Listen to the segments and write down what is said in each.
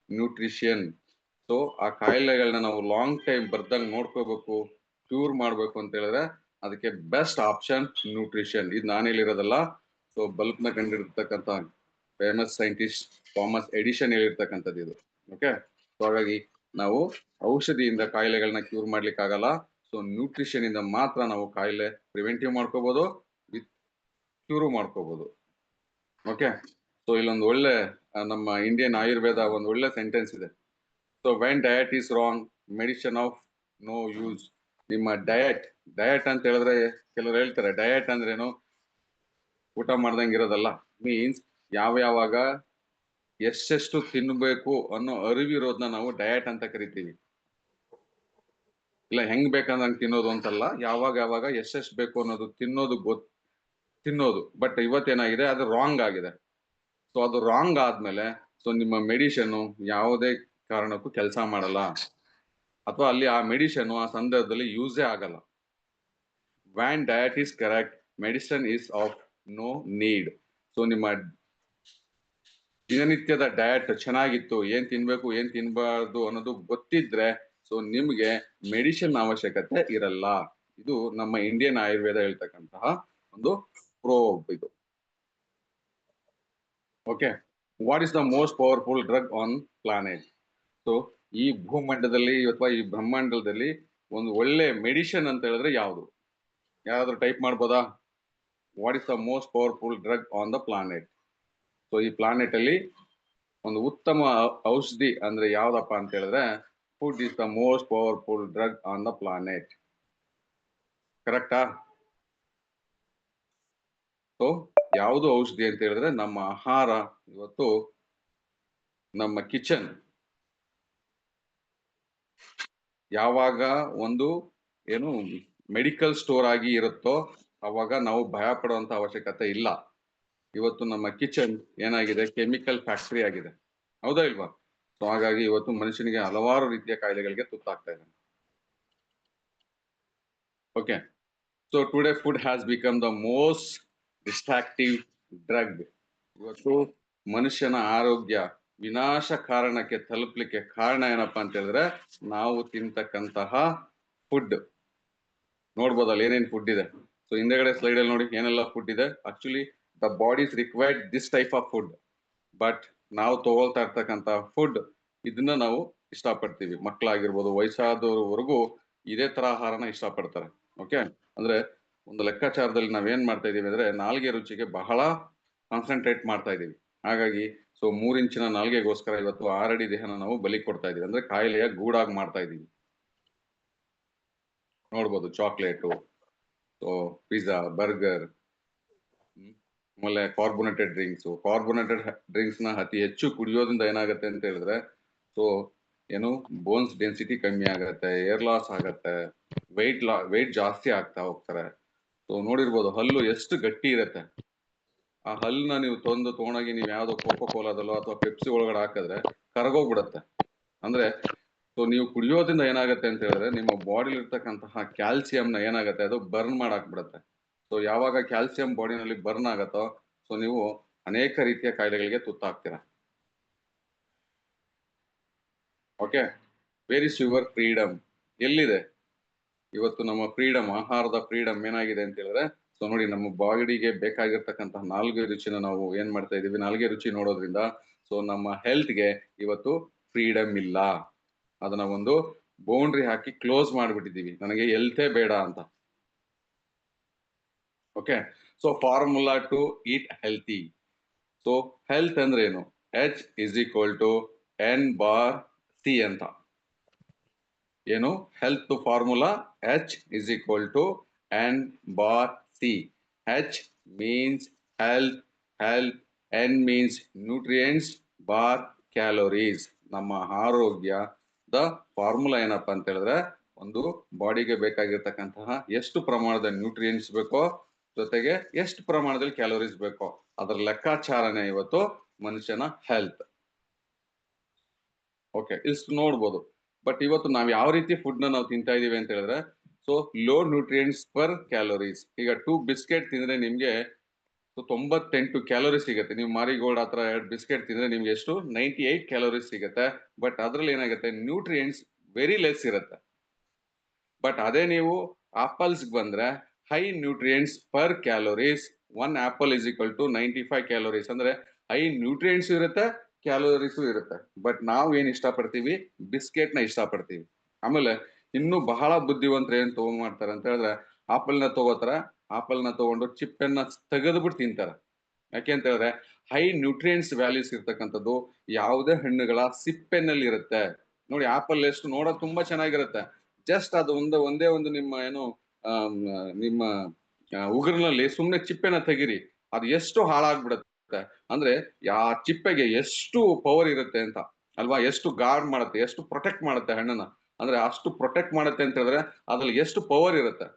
Nutrition. So ಆ ಕಾಯಿಲೆಗಳನ್ನ ನಾವು long time ಬರ್ದಂಗ್ ನೋಡ್ಕೋಬೇಕು, ಕ್ಯೂರ್ ಮಾಡ್ಬೇಕು ಅಂತ ಹೇಳಿದ್ರೆ ಅದಕ್ಕೆ ಬೆಸ್ಟ್ ಆಪ್ಷನ್ ನ್ಯೂಟ್ರಿಷನ್. ಇದು ನಾನು ಹೇಳಿರೋದಲ್ಲ, ಸೊ ಬಲ್ಬ್ ನ ಕಂಡಿರ್ತಕ್ಕಂಥ ಫೇಮಸ್ ಸೈಂಟಿಸ್ಟ್ ಥಾಮಸ್ ಎಡಿಷನ್ ಹೇಳಿರ್ತಕ್ಕಂಥದ್ದು ಇದು. ಓಕೆ, ಸೊ ಹಾಗಾಗಿ ನಾವು ಔಷಧಿಯಿಂದ ಕಾಯಿಲೆಗಳನ್ನ ಕ್ಯೂರ್ ಮಾಡ್ಲಿಕ್ಕೆ ಆಗಲ್ಲ. ಸೊ ನ್ಯೂಟ್ರಿಷನ್ ಇಂದ ಮಾತ್ರ ನಾವು ಕಾಯಿಲೆ ಪ್ರಿವೆಂಟಿವ್ ಮಾಡ್ಕೋಬಹುದು, ವಿತ್ ಕ್ಯೂರ್ ಮಾಡ್ಕೋಬಹುದು. ಓಕೆ, ಸೊ ಇಲ್ಲೊಂದು ಒಳ್ಳೆ ನಮ್ಮ ಇಂಡಿಯನ್ ಆಯುರ್ವೇದ ಒಂದು ಒಳ್ಳೆ ಸೆಂಟೆನ್ಸ್ ಇದೆ. So when diet is wrong, medicine of no use. ನಿಮ್ಮ ಡಯಟ್ ಅಂತ ಹೇಳಿದ್ರೆ ಕೆಲವರು ಹೇಳ್ತಾರೆ ಡಯಟ್ ಅಂದ್ರೇನು, ಊಟ ಮಾಡ್ದಂಗೆ ಇರೋದಲ್ಲ. ಮೀನ್ಸ್ ಯಾವಾಗ ಎಷ್ಟೆಷ್ಟು ತಿನ್ಬೇಕು ಅನ್ನೋ ಅರಿವಿರೋದನ್ನ ನಾವು ಡಯಟ್ ಅಂತ ಕರಿತೀವಿ. ಇಲ್ಲ ಹೆಂಗ್ ಬೇಕಂದಂಗೆ ತಿನ್ನೋದು ಅಂತಲ್ಲ, ಯಾವಾಗ ಎಷ್ಟೆಷ್ಟು ಬೇಕು ಅನ್ನೋದು ತಿನ್ನೋದು. ಬಟ್ ಇವತ್ತೇನಾಗಿದೆ, ಅದು ರಾಂಗ್ ಆಗಿದೆ. ಸೊ ಅದು ರಾಂಗ್ ಆದ್ಮೇಲೆ ಸೊ ನಿಮ್ಮ ಮೆಡಿಷನ್ ಯಾವುದೇ ಕಾರಣಕ್ಕೂ ಕೆಲಸ ಮಾಡಲ್ಲ, ಅಥವಾ ಅಲ್ಲಿ ಆ ಮೆಡಿಷನ್ ಆ ಸಂದರ್ಭದಲ್ಲಿ ಯೂಸೇ ಆಗಲ್ಲ. When diet is correct, medicine is of no need. So ನಿಮ್ಮ ದಿನನಿತ್ಯದ ಡಯಟ್ ಚೆನ್ನಾಗಿತ್ತು, ಏನ್ ತಿನ್ಬೇಕು ಏನ್ ತಿನ್ಬಾರ್ದು ಅನ್ನೋದು ಗೊತ್ತಿದ್ರೆ ಸೊ ನಿಮ್ಗೆ ಮೆಡಿಸಿನ್ ಅವಶ್ಯಕತೆ ಇರಲ್ಲ. ಇದು ನಮ್ಮ ಇಂಡಿಯನ್ ಆಯುರ್ವೇದ ಹೇಳ್ತಕ್ಕಂತಹ ಒಂದು ಪ್ರೋಬ್ ಇದು. Okay, what is the most powerful drug on planet? So ಈ ಭೂಮಂಡಲದಲ್ಲಿ ಅಥವಾ ಈ ಬ್ರಹ್ಮಾಂಡದಲ್ಲಿ ಒಂದು ಒಳ್ಳೆ ಮೆಡಿಸಿನ್ ಅಂತ ಹೇಳಿದ್ರೆ ಯಾವುದು? ಯಾರಾದ್ರೂ ಟೈಪ್ ಮಾಡ್ಬೋದಾ? What is the most powerful drug on the planet? So ಈ ಪ್ಲಾನೆಟ್ ಅಲ್ಲಿ ಒಂದು ಉತ್ತಮ ಔಷಧಿ ಅಂದ್ರೆ ಯಾವ್ದಪ್ಪ ಅಂತ ಹೇಳಿದ್ರೆ, food is the most powerful drug on the planet. ಕರೆಕ್ಟಾ? ಸೊ ಯಾವುದು ಔಷಧಿ ಅಂತ ಹೇಳಿದ್ರೆ ನಮ್ಮ ಆಹಾರ. ಇವತ್ತು ನಮ್ಮ ಕಿಚನ್ ಯಾವಾಗ ಒಂದು ಏನು ಮೆಡಿಕಲ್ ಸ್ಟೋರ್ ಆಗಿ ಇರುತ್ತೋ ಅವಾಗ ನಾವು ಭಯ ಪಡುವಂತ ಅವಶ್ಯಕತೆ ಇಲ್ಲ. ಇವತ್ತು ನಮ್ಮ ಕಿಚನ್ ಏನಾಗಿದೆ, ಕೆಮಿಕಲ್ ಫ್ಯಾಕ್ಟರಿ ಆಗಿದೆ, ಹೌದಾ ಇಲ್ವಾ? ಸೊ ಹಾಗಾಗಿ ಇವತ್ತು ಮನುಷ್ಯನಿಗೆ ಹಲವಾರು ರೀತಿಯ ಕಾಯಿಲೆಗಳಿಗೆ ತುತ್ತಾಗ್ತಾ ಇದೆ. Okay, so today food has become the most destructive drug. ಇವತ್ತು ಮನುಷ್ಯನ ಆರೋಗ್ಯ ವಿನಾಶ ಕಾರಣಕ್ಕೆ ತಲುಪಲಿಕ್ಕೆ ಕಾರಣ ಏನಪ್ಪಾ ಅಂತ ಹೇಳಿದ್ರೆ ನಾವು ತಿಂತಕ್ಕಂತಹ ಫುಡ್. ನೋಡ್ಬೋದಲ್ಲ ಏನೇನ್ ಫುಡ್ ಇದೆ. ಸೊ ಹಿಂದೆಗಡೆ ಸ್ಲೈಡ್ ಅಲ್ಲಿ ನೋಡಿ ಏನೆಲ್ಲ ಫುಡ್ ಇದೆ. Actually the bodies required this type of food, but ನಾವು ತಗೊಳ್ತಾ ಇರ್ತಕ್ಕಂತ ಫುಡ್ ಇದನ್ನ ನಾವು ಇಷ್ಟಪಡ್ತೀವಿ. ಮಕ್ಕಳಾಗಿರ್ಬೋದು, ವಯಸ್ಸಾದವರೆಗೂ ಇದೇ ತರ ಆಹಾರನ ಇಷ್ಟಪಡ್ತಾರೆ. ಓಕೆ, ಅಂದ್ರೆ ಒಂದು ಲೆಕ್ಕಾಚಾರದಲ್ಲಿ ನಾವೇನ್ ಮಾಡ್ತಾ ಇದೀವಿ ಅಂದ್ರೆ ನಾಲ್ಗೆ ರುಚಿಗೆ ಬಹಳ ಕಾನ್ಸಂಟ್ರೇಟ್ ಮಾಡ್ತಾ ಇದೀವಿ. ಹಾಗಾಗಿ ಸೊ 3 ಇಂಚಿನ ನಾಲ್ಗೆಗೋಸ್ಕರ ಇವತ್ತು 6 ಅಡಿ ದೇಹನ ನಾವು ಬಲಿ ಕೊಡ್ತಾ ಇದೀವಿ, ಅಂದ್ರೆ ಕಾಯಿಲೆಯ ಗೂಡಾಗಿ ಮಾಡ್ತಾ ಇದೀವಿ. ನೋಡ್ಬೋದು ಚಾಕ್ಲೇಟು, ಸೊ ಪಿಜ್ಜಾ, ಬರ್ಗರ್, ಆಮೇಲೆ ಕಾರ್ಬೋನೇಟೆಡ್ ಡ್ರಿಂಕ್ಸ್ ನ ಅತಿ ಹೆಚ್ಚು ಕುಡಿಯೋದ್ರಿಂದ ಏನಾಗುತ್ತೆ ಅಂತ ಹೇಳಿದ್ರೆ ಸೊ ಏನು ಬೋನ್ಸ್ ಡೆನ್ಸಿಟಿ ಕಮ್ಮಿ ಆಗತ್ತೆ, ಏರ್ ಲಾಸ್ ಆಗತ್ತೆ, ವೆಯ್ಟ್ ಜಾಸ್ತಿ ಆಗ್ತಾ ಹೋಗ್ತಾರೆ. ಸೊ ನೋಡಿರ್ಬೋದು ಹಲ್ಲು ಎಷ್ಟು ಗಟ್ಟಿ ಇರತ್ತೆ. ಆ ಹಲ್ಲನ್ನ ನೀವು ತಗೊಂಡೋಗಿ ನೀವು ಯಾವ್ದೋ ಕೋಕೋ ಕೋಲಾದಲ್ಲೋ ಅಥವಾ ಪೆಪ್ಸಿ ಒಳಗಡೆ ಹಾಕಿದ್ರೆ ಕರಗೋಗ್ಬಿಡತ್ತೆ. ಅಂದ್ರೆ ಸೊ ನೀವು ಕುಡಿಯೋದ್ರಿಂದ ಏನಾಗುತ್ತೆ ಅಂತ ಹೇಳಿದ್ರೆ ನಿಮ್ಮ ಬಾಡಿಲಿ ಇರ್ತಕ್ಕಂತಹ ಕ್ಯಾಲ್ಸಿಯಂನ ಏನಾಗುತ್ತೆ ಅದು ಬರ್ನ್ ಮಾಡಾಕ್ಬಿಡತ್ತೆ. ಸೊ ಯಾವಾಗ ಕ್ಯಾಲ್ಸಿಯಂ ಬಾಡಿನಲ್ಲಿ ಬರ್ನ್ ಆಗತ್ತೋ ಸೊ ನೀವು ಅನೇಕ ರೀತಿಯ ಕಾಯಿಲೆಗಳಿಗೆ ತುತ್ತಾಗ್ತೀರಾ. Okay, where is your freedom? ಎಲ್ಲಿದೆ ಇವತ್ತು ನಮ್ಮ ಫ್ರೀಡಮ್? ಆಹಾರದ ಫ್ರೀಡಮ್ ಏನಾಗಿದೆ ಅಂತ ಹೇಳಿದ್ರೆ ಸೊ ನೋಡಿ ನಮ್ಮ ಬಾಡಿಗೆ ಬೇಕಾಗಿರ್ತಕ್ಕಂತಹ ನಾಲ್ಗೆ ರುಚಿನ ನಾವು ಏನ್ ಮಾಡ್ತಾ ಇದೀವಿ, ನಾಲ್ಗೆ ರುಚಿ ನೋಡೋದ್ರಿಂದ ಸೊ ನಮ್ಮ ಹೆಲ್ತ್ಗೆ ಇವತ್ತು ಫ್ರೀಡಮ್ ಇಲ್ಲ. ಅದನ್ನ ಒಂದು ಬೌಂಡ್ರಿ ಹಾಕಿ ಕ್ಲೋಸ್ ಮಾಡ್ಬಿಟ್ಟಿದೀವಿ, ನನಗೆ ಹೆಲ್ತೇ ಬೇಡ ಅಂತ. Okay, so formula to eat healthy. So health ಅಂದ್ರೆ ಏನು? H = N/C ಅಂತ. ಏನು health formula? H = N/C. H means health, N means nutrients, calories. ನಮ್ಮ ಆರೋಗ್ಯದ ಫಾರ್ಮುಲಾ ಏನಪ್ಪಾ ಅಂತ ಹೇಳಿದ್ರೆ ಒಂದು ಬಾಡಿಗೆ ಬೇಕಾಗಿರ್ತಕ್ಕಂತಹ ಎಷ್ಟು ಪ್ರಮಾಣದ ನ್ಯೂಟ್ರಿಯೆಂಟ್ಸ್ ಬೇಕೋ ಜೊತೆಗೆ ಎಷ್ಟು ಪ್ರಮಾಣದಲ್ಲಿ ಕ್ಯಾಲೋರೀಸ್ ಬೇಕೋ ಅದರ ಲೆಕ್ಕಾಚಾರನೇ ಇವತ್ತು ಮನುಷ್ಯನ ಹೆಲ್ತ್. ಓಕೆ, ಇಷ್ಟು ನೋಡ್ಬೋದು. ಬಟ್ ಇವತ್ತು ನಾವ್ ಯಾವ ರೀತಿ ಫುಡ್ ನಾವು ತಿಂತಾ ಇದೀವಿ ಅಂತ ಹೇಳಿದ್ರೆ so low nutrients per calories. ಈಗ 2 ಬಿಸ್ಕೆಟ್ ತಿಂದ್ರೆ ನಿಮ್ಗೆ ಸೊ 98 ಕ್ಯಾಲೋರಿ ಸಿಗುತ್ತೆ. ನೀವು ಮಾರಿಗೋಲ್ಡ್ ಹತ್ರ 2 ಬಿಸ್ಕೆಟ್ ತಿಂದ್ರೆ ನಿಮ್ಗೆ ಎಷ್ಟು 98 ಕ್ಯಾಲೋರೀಸ್ ಸಿಗುತ್ತೆ. ಬಟ್ ಅದ್ರಲ್ಲಿ ಏನಾಗುತ್ತೆ, ನ್ಯೂಟ್ರಿಯೆಂಟ್ಸ್ ವೆರಿ ಲೆಸ್ ಇರುತ್ತೆ. ಬಟ್ ಅದೇ ನೀವು ಆಪಲ್ಸ್ ಬಂದ್ರೆ high nutrients per calories. 1 apple is equal to 95 calories. ಅಂದ್ರೆ ಹೈ ನ್ಯೂಟ್ರಿಯೆಂಟ್ಸ್ ಇರುತ್ತೆ, ಕ್ಯಾಲೋರೀಸು ಇರುತ್ತೆ. ಬಟ್ ನಾವು ಏನ್ ಇಷ್ಟಪಡ್ತೀವಿ, ಬಿಸ್ಕೆಟ್ ನ ಇಷ್ಟಪಡ್ತೀವಿ. ಆಮೇಲೆ ಇನ್ನು ಬಹಳ ಬುದ್ಧಿವಂತರು ಏನ್ ತಗೊಂಡ್ ಮಾಡ್ತಾರೆ ಅಂತ ಹೇಳಿದ್ರೆ, ಆಪಲ್ ನ ತಗೋತಾರ, ಆಪಲ್ ನ ತಗೊಂಡು ಚಿಪ್ಪನ್ನ ತೆಗೆದ್ಬಿಟ್ಟು ತಿಂತಾರೆ. ಯಾಕೆ ಅಂತ ಹೇಳಿದ್ರೆ ಹೈ ನ್ಯೂಟ್ರಿಯೆಂಟ್ಸ್ ವ್ಯಾಲ್ಯೂಸ್ ಇರ್ತಕ್ಕಂಥದ್ದು ಯಾವುದೇ ಹಣ್ಣುಗಳ ಸಿಪ್ಪೆನಲ್ಲಿ ಇರುತ್ತೆ. ನೋಡಿ, ಆಪಲ್ ಎಷ್ಟು ನೋಡೋದು ತುಂಬಾ ಚೆನ್ನಾಗಿರುತ್ತೆ. ಜಸ್ಟ್ ಅದು ಒಂದೇ ಒಂದು ನಿಮ್ಮ ಏನು ಆಮ್, ನಿಮ್ಮ ಉಗುರಿನಲ್ಲಿ ಸುಮ್ನೆ ಚಿಪ್ಪೆನ ತೆಗಿರಿ, ಅದು ಎಷ್ಟು ಹಾಳಾಗ್ಬಿಡುತ್ತೆ. ಅಂದ್ರೆ ಚಿಪ್ಪೆಗೆ ಎಷ್ಟು ಪವರ್ ಇರುತ್ತೆ ಅಂತ ಅಲ್ವಾ, ಎಷ್ಟು ಗಾರ್ಡ್ ಮಾಡುತ್ತೆ, ಎಷ್ಟು ಪ್ರೊಟೆಕ್ಟ್ ಮಾಡುತ್ತೆ ಹಣ್ಣನ್ನ. ಅಂದ್ರೆ ಅಷ್ಟು ಪ್ರೊಟೆಕ್ಟ್ ಮಾಡುತ್ತೆ ಅಂತ ಹೇಳಿದ್ರೆ ಅದ್ರಲ್ಲಿ ಎಷ್ಟು ಪವರ್ ಇರುತ್ತೆ.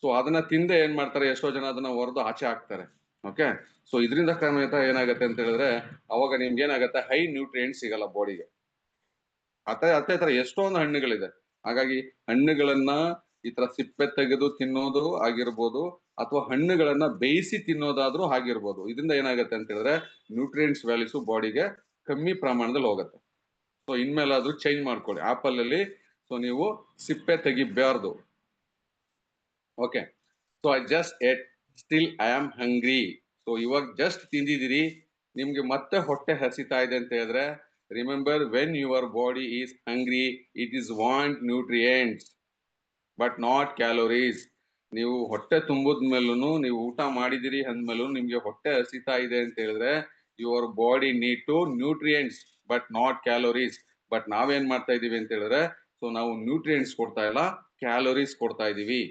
ಸೊ ಅದನ್ನ ತಿಂದೆ ಏನ್ ಮಾಡ್ತಾರೆ, ಎಷ್ಟೋ ಜನ ಅದನ್ನ ಹೊರದು ಆಚೆ ಹಾಕ್ತಾರೆ. ಓಕೆ, ಸೊ ಇದರಿಂದ ಕ್ರಮೇಣ ಏನಾಗುತ್ತೆ ಅಂತ ಹೇಳಿದ್ರೆ ಅವಾಗ ನಿಮ್ಗೆ ಏನಾಗುತ್ತೆ, ಹೈ ನ್ಯೂಟ್ರಿಯೆಂಟ್ ಸಿಗಲ್ಲ ಬಾಡಿಗೆ. ಅದೇ ತರ ಎಷ್ಟೊಂದು ಹಣ್ಣುಗಳಿದೆ. ಹಾಗಾಗಿ ಹಣ್ಣುಗಳನ್ನ ಈ ತರ ಸಿಪ್ಪೆ ತೆಗೆದು ತಿನ್ನೋದು ಆಗಿರ್ಬೋದು, ಅಥವಾ ಹಣ್ಣುಗಳನ್ನ ಬೇಯಿಸಿ ತಿನ್ನೋದಾದ್ರೂ ಆಗಿರ್ಬೋದು. ಇದರಿಂದ ಏನಾಗುತ್ತೆ ಅಂತ ಹೇಳಿದ್ರೆ ನ್ಯೂಟ್ರಿಯೆಂಟ್ಸ್ ವ್ಯಾಲ್ಯೂಸ್ ಬಾಡಿಗೆ ಕಮ್ಮಿ ಪ್ರಮಾಣದಲ್ಲಿ ಹೋಗುತ್ತೆ. ಸೊ ಇನ್ಮೇಲಾದ್ರೂ ಚೇಂಜ್ ಮಾಡ್ಕೊಳ್ಳಿ. ಆಪಲ್ ಅಲ್ಲಿ ಸೊ ನೀವು ಸಿಪ್ಪೆ ತೆಗಿಬಾರ್ದು. Okay, so I just ate, still I am hungry. So ಇವಾಗ ಜಸ್ಟ್ ತಿಂದಿದ್ದೀರಿ, ನಿಮ್ಗೆ ಮತ್ತೆ ಹೊಟ್ಟೆ ಹಸಿತಾ ಇದೆ ಅಂತ ಹೇಳಿದ್ರೆ, remember, when your body is hungry it is want nutrients but not calories. ನೀವು ಹೊಟ್ಟೆ ತುಂಬದ ಮೇಲೂ, ನೀವು ಊಟ ಮಾಡಿದಿರಿ ಅಂದ್ಮೇಲೂ ನಿಮ್ಗೆ ಹೊಟ್ಟೆ ಹಸಿತಾ ಇದೆ ಅಂತ ಹೇಳಿದ್ರೆ your body need to nutrients but not calories. But ನಾವೇನ್ ಮಾಡ್ತಾ ಇದೀವಿ ಅಂತ ಹೇಳಿದ್ರೆ, ಸೊ ನಾವು ನ್ಯೂಟ್ರಿಯೆಂಟ್ಸ್ ಕೊಡ್ತಾ ಇಲ್ಲ, ಕ್ಯಾಲೋರೀಸ್ ಕೊಡ್ತಾ ಇದೀವಿ.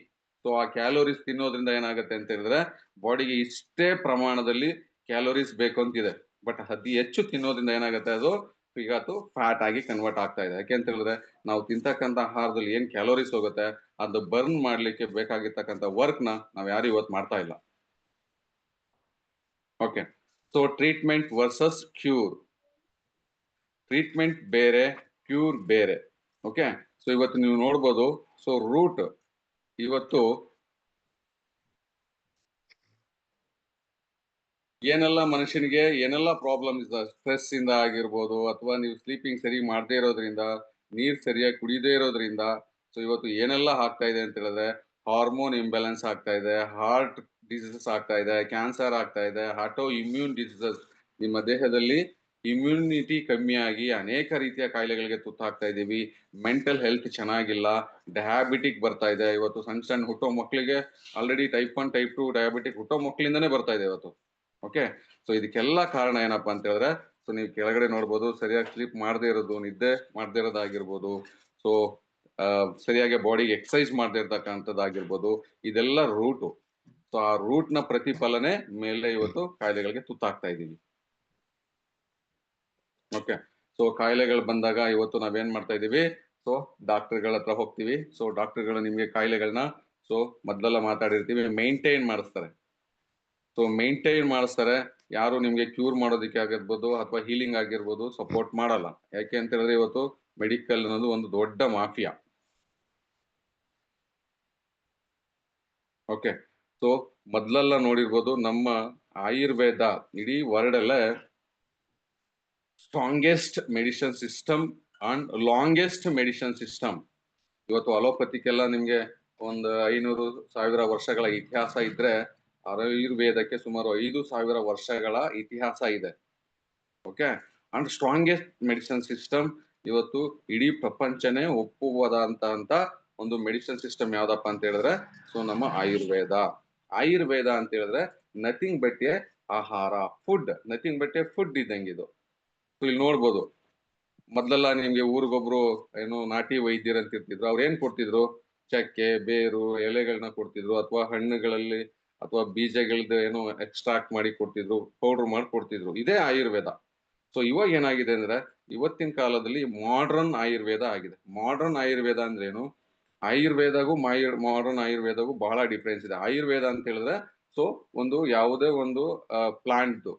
ಸೊ ಆ ಕ್ಯಾಲೋರೀಸ್ ತಿನ್ನೋದ್ರಿಂದ ಏನಾಗುತ್ತೆ ಅಂತ ಹೇಳಿದ್ರೆ ಬಾಡಿಗೆ ಇಷ್ಟೇ ಪ್ರಮಾಣದಲ್ಲಿ ಕ್ಯಾಲೋರೀಸ್ ಬೇಕು ಅಂತಿದೆ. ಬಟ್ ಅತಿ ಹೆಚ್ಚು ತಿನ್ನೋದ್ರಿಂದ ಏನಾಗುತ್ತೆ, ಅದು ಇವತ್ತು ಫ್ಯಾಟ್ ಆಗಿ ಕನ್ವರ್ಟ್ ಆಗ್ತಾ ಇದೆ. ಯಾಕೆ ಅಂತ ಹೇಳಿದ್ರೆ ನಾವು ತಿಂತಕ್ಕಂಥ ಆಹಾರದಲ್ಲಿ ಏನ್ ಕ್ಯಾಲೋರೀಸ್ ಹೋಗುತ್ತೆ ಅದು ಬರ್ನ್ ಮಾಡ್ಲಿಕ್ಕೆ ಬೇಕಾಗಿರ್ತಕ್ಕಂಥ ವರ್ಕ್ ನ ನಾವ್ ಯಾರು ಇವತ್ತು ಮಾಡ್ತಾ ಇಲ್ಲ. Okay, so treatment versus cure. Treatment ಬೇರೆ, ಕ್ಯೂರ್ ಬೇರೆ. ಓಕೆ, ಸೊ ಇವತ್ತು ನೀವು ನೋಡ್ಬೋದು, ಸೊ ರೂಟ್ ಇವತ್ತು ಏನೆಲ್ಲ ಮನುಷ್ಯನಿಗೆ ಏನೆಲ್ಲ ಪ್ರಾಬ್ಲಮ್ ಇದೆ, ಸ್ಟ್ರೆಸ್ ಇಂದ ಆಗಿರ್ಬೋದು, ಅಥವಾ ನೀವು ಸ್ಲೀಪಿಂಗ್ ಸರಿ ಮಾಡದೇ ಇರೋದ್ರಿಂದ, ನೀರ್ ಸರಿಯಾಗಿ ಕುಡಿದೇ ಇರೋದ್ರಿಂದ, ಸೊ ಇವತ್ತು ಏನೆಲ್ಲ ಆಗ್ತಾ ಇದೆ ಅಂತ ಹೇಳಿದ್ರೆ ಹಾರ್ಮೋನ್ ಇಂಬ್ಯಾಲೆನ್ಸ್ ಆಗ್ತಾ ಇದೆ, ಹಾರ್ಟ್ ಡಿಸೀಸಸ್ ಆಗ್ತಾ ಇದೆ, ಕ್ಯಾನ್ಸರ್ ಆಗ್ತಾ ಇದೆ, ಆಟೋ ಇಮ್ಯೂನ್ ಡಿಸೀಸಸ್. ನಿಮ್ಮ ದೇಹದಲ್ಲಿ ಇಮ್ಯುನಿಟಿ ಕಮ್ಮಿಯಾಗಿ ಅನೇಕ ರೀತಿಯ ಕಾಯಿಲೆಗಳಿಗೆ ತುತ್ತಾಗ್ತಾ ಇದ್ದೀವಿ. ಮೆಂಟಲ್ ಹೆಲ್ತ್ ಚೆನ್ನಾಗಿಲ್ಲ, ಡಯಾಬಿಟಿಕ್ ಬರ್ತಾ ಇದೆ. ಇವತ್ತು ಸಣ್ಣ ಸಣ್ಣ ಹುಟ್ಟೋ ಮಕ್ಕಳಿಗೆ ಆಲ್ರೆಡಿ ಟೈಪ್ 1 ಟೈಪ್ 2 ಡಯಾಬಿಟಿಕ್ ಹುಟ್ಟೋ ಮಕ್ಕಳಿಂದಾನೇ ಬರ್ತಾ ಇದೆ ಇವತ್ತು. ಓಕೆ, ಸೊ ಇದಕ್ಕೆಲ್ಲ ಕಾರಣ ಏನಪ್ಪಾ ಅಂತ ಹೇಳಿದ್ರೆ, ಸೊ ನೀವು ಕೆಳಗಡೆ ನೋಡ್ಬೋದು, ಸರಿಯಾಗಿ ಸ್ಲೀಪ್ ಮಾಡದೇ ಇರೋದು, ನಿದ್ದೆ ಮಾಡದೇ ಇರೋದಾಗಿರ್ಬೋದು, ಸೊ ಸರಿಯಾಗಿ ಬಾಡಿಗೆ ಎಕ್ಸರ್ಸೈಸ್ ಮಾಡದೇ ಇರ್ತಕ್ಕಂಥದ್ದಾಗಿರ್ಬೋದು, ಇದೆಲ್ಲ ರೂಟು. ಸೊ ಆ ರೂಟ್ ನ ಪ್ರತಿಫಲನೆ ಮೇಲೆ ಇವತ್ತು ಕಾಯಿಲೆಗಳಿಗೆ ತುತ್ತಾಗ್ತಾ ಇದ್ದೀವಿ. ಓಕೆ, ಸೊ ಕಾಯಿಲೆಗಳು ಬಂದಾಗ ಇವತ್ತು ನಾವೇನ್ ಮಾಡ್ತಾ ಇದೀವಿ, ಸೊ ಡಾಕ್ಟರ್ಗಳ ಹತ್ರ ಹೋಗ್ತೀವಿ. ಸೊ ಡಾಕ್ಟರ್ಗಳು ನಿಮ್ಗೆ ಕಾಯಿಲೆಗಳನ್ನ ಸೊ ಮೊದಲೆಲ್ಲ ಮಾತಾಡಿರ್ತೀವಿ, ಮೇಂಟೈನ್ ಮಾಡಿಸ್ತಾರೆ. ಸೊ ಮೇಂಟೈನ್ ಮಾಡಿಸ್ತಾರೆ, ಯಾರು ನಿಮ್ಗೆ ಕ್ಯೂರ್ ಮಾಡೋದಕ್ಕೆ ಆಗಿರ್ಬೋದು ಅಥವಾ ಹೀಲಿಂಗ್ ಆಗಿರ್ಬೋದು ಸಪೋರ್ಟ್ ಮಾಡಲ್ಲ. ಯಾಕೆ ಅಂತ ಹೇಳಿದ್ರೆ ಇವತ್ತು ಮೆಡಿಕಲ್ ಅನ್ನೋದು ಒಂದು ದೊಡ್ಡ ಮಾಫಿಯಾ. ಓಕೆ, ಸೊ ಮೊದ್ಲೆಲ್ಲ ನೋಡಿರ್ಬೋದು, ನಮ್ಮ ಆಯುರ್ವೇದ ಇಡೀ ವರ್ಲ್ಡ್ ಅಲ್ಲೇ strongest medicine system and longest medicine system. ಇವತ್ತು ಅಲೋಪತಿಗೆಲ್ಲ ನಿಮ್ಗೆ ಒಂದು 500,000 ವರ್ಷಗಳ ಇತಿಹಾಸ ಇದ್ರೆ, ಆಯುರ್ವೇದಕ್ಕೆ ಸುಮಾರು 5,000 ವರ್ಷಗಳ ಇತಿಹಾಸ ಇದೆ. Okay, and strongest medicine system ಇವತ್ತು ಇಡೀ ಪ್ರಪಂಚನೇ ಒಪ್ಪುವುದಂತ ಒಂದು ಮೆಡಿಸಿನ್ ಸಿಸ್ಟಮ್ ಯಾವ್ದಪ್ಪ ಅಂತ ಹೇಳಿದ್ರೆ, ಸೊ ನಮ್ಮ ಆಯುರ್ವೇದ. ಆಯುರ್ವೇದ ಅಂತ ಹೇಳಿದ್ರೆ ನಥಿಂಗ್ ಬಟ್ ಎ ಆಹಾರ, food, nothing but a food ಇದ್ದಂಗಿದು. ಸೊ ಇಲ್ಲಿ ನೋಡ್ಬೋದು, ಮೊದ್ಲೆಲ್ಲ ನಿಮ್ಗೆ ಊರಿಗೊಬ್ರು ಏನು ನಾಟಿ ವೈದ್ಯರು ಅಂತ ಇರ್ತಿದ್ರು. ಅವ್ರು ಏನ್ ಕೊಡ್ತಿದ್ರು, ಚಕ್ಕೆ, ಬೇರು, ಎಲೆಗಳನ್ನ ಕೊಡ್ತಿದ್ರು, ಅಥವಾ ಹಣ್ಣುಗಳಲ್ಲಿ ಅಥವಾ ಬೀಜಗಳದ್ದು ಏನೋ ಎಕ್ಸ್ಟ್ರಾಕ್ಟ್ ಮಾಡಿ ಕೊಡ್ತಿದ್ರು, ಪೌಡರ್ ಮಾಡಿ ಕೊಡ್ತಿದ್ರು. ಇದೇ ಆಯುರ್ವೇದ. ಸೊ ಇವಾಗ ಏನಾಗಿದೆ ಅಂದ್ರೆ ಇವತ್ತಿನ ಕಾಲದಲ್ಲಿ ಮಾಡರ್ನ್ ಆಯುರ್ವೇದ ಆಗಿದೆ. ಮಾಡರ್ನ್ ಆಯುರ್ವೇದ ಅಂದ್ರೆ ಏನು, ಆಯುರ್ವೇದಗೂ ಮಾಡರ್ನ್ ಆಯುರ್ವೇದಗೂ ಬಹಳ ಡಿಫ್ರೆನ್ಸ್ ಇದೆ. ಆಯುರ್ವೇದ ಅಂತ ಹೇಳಿದ್ರೆ ಸೊ ಒಂದು ಯಾವುದೇ ಒಂದು ಪ್ಲಾಂಟ್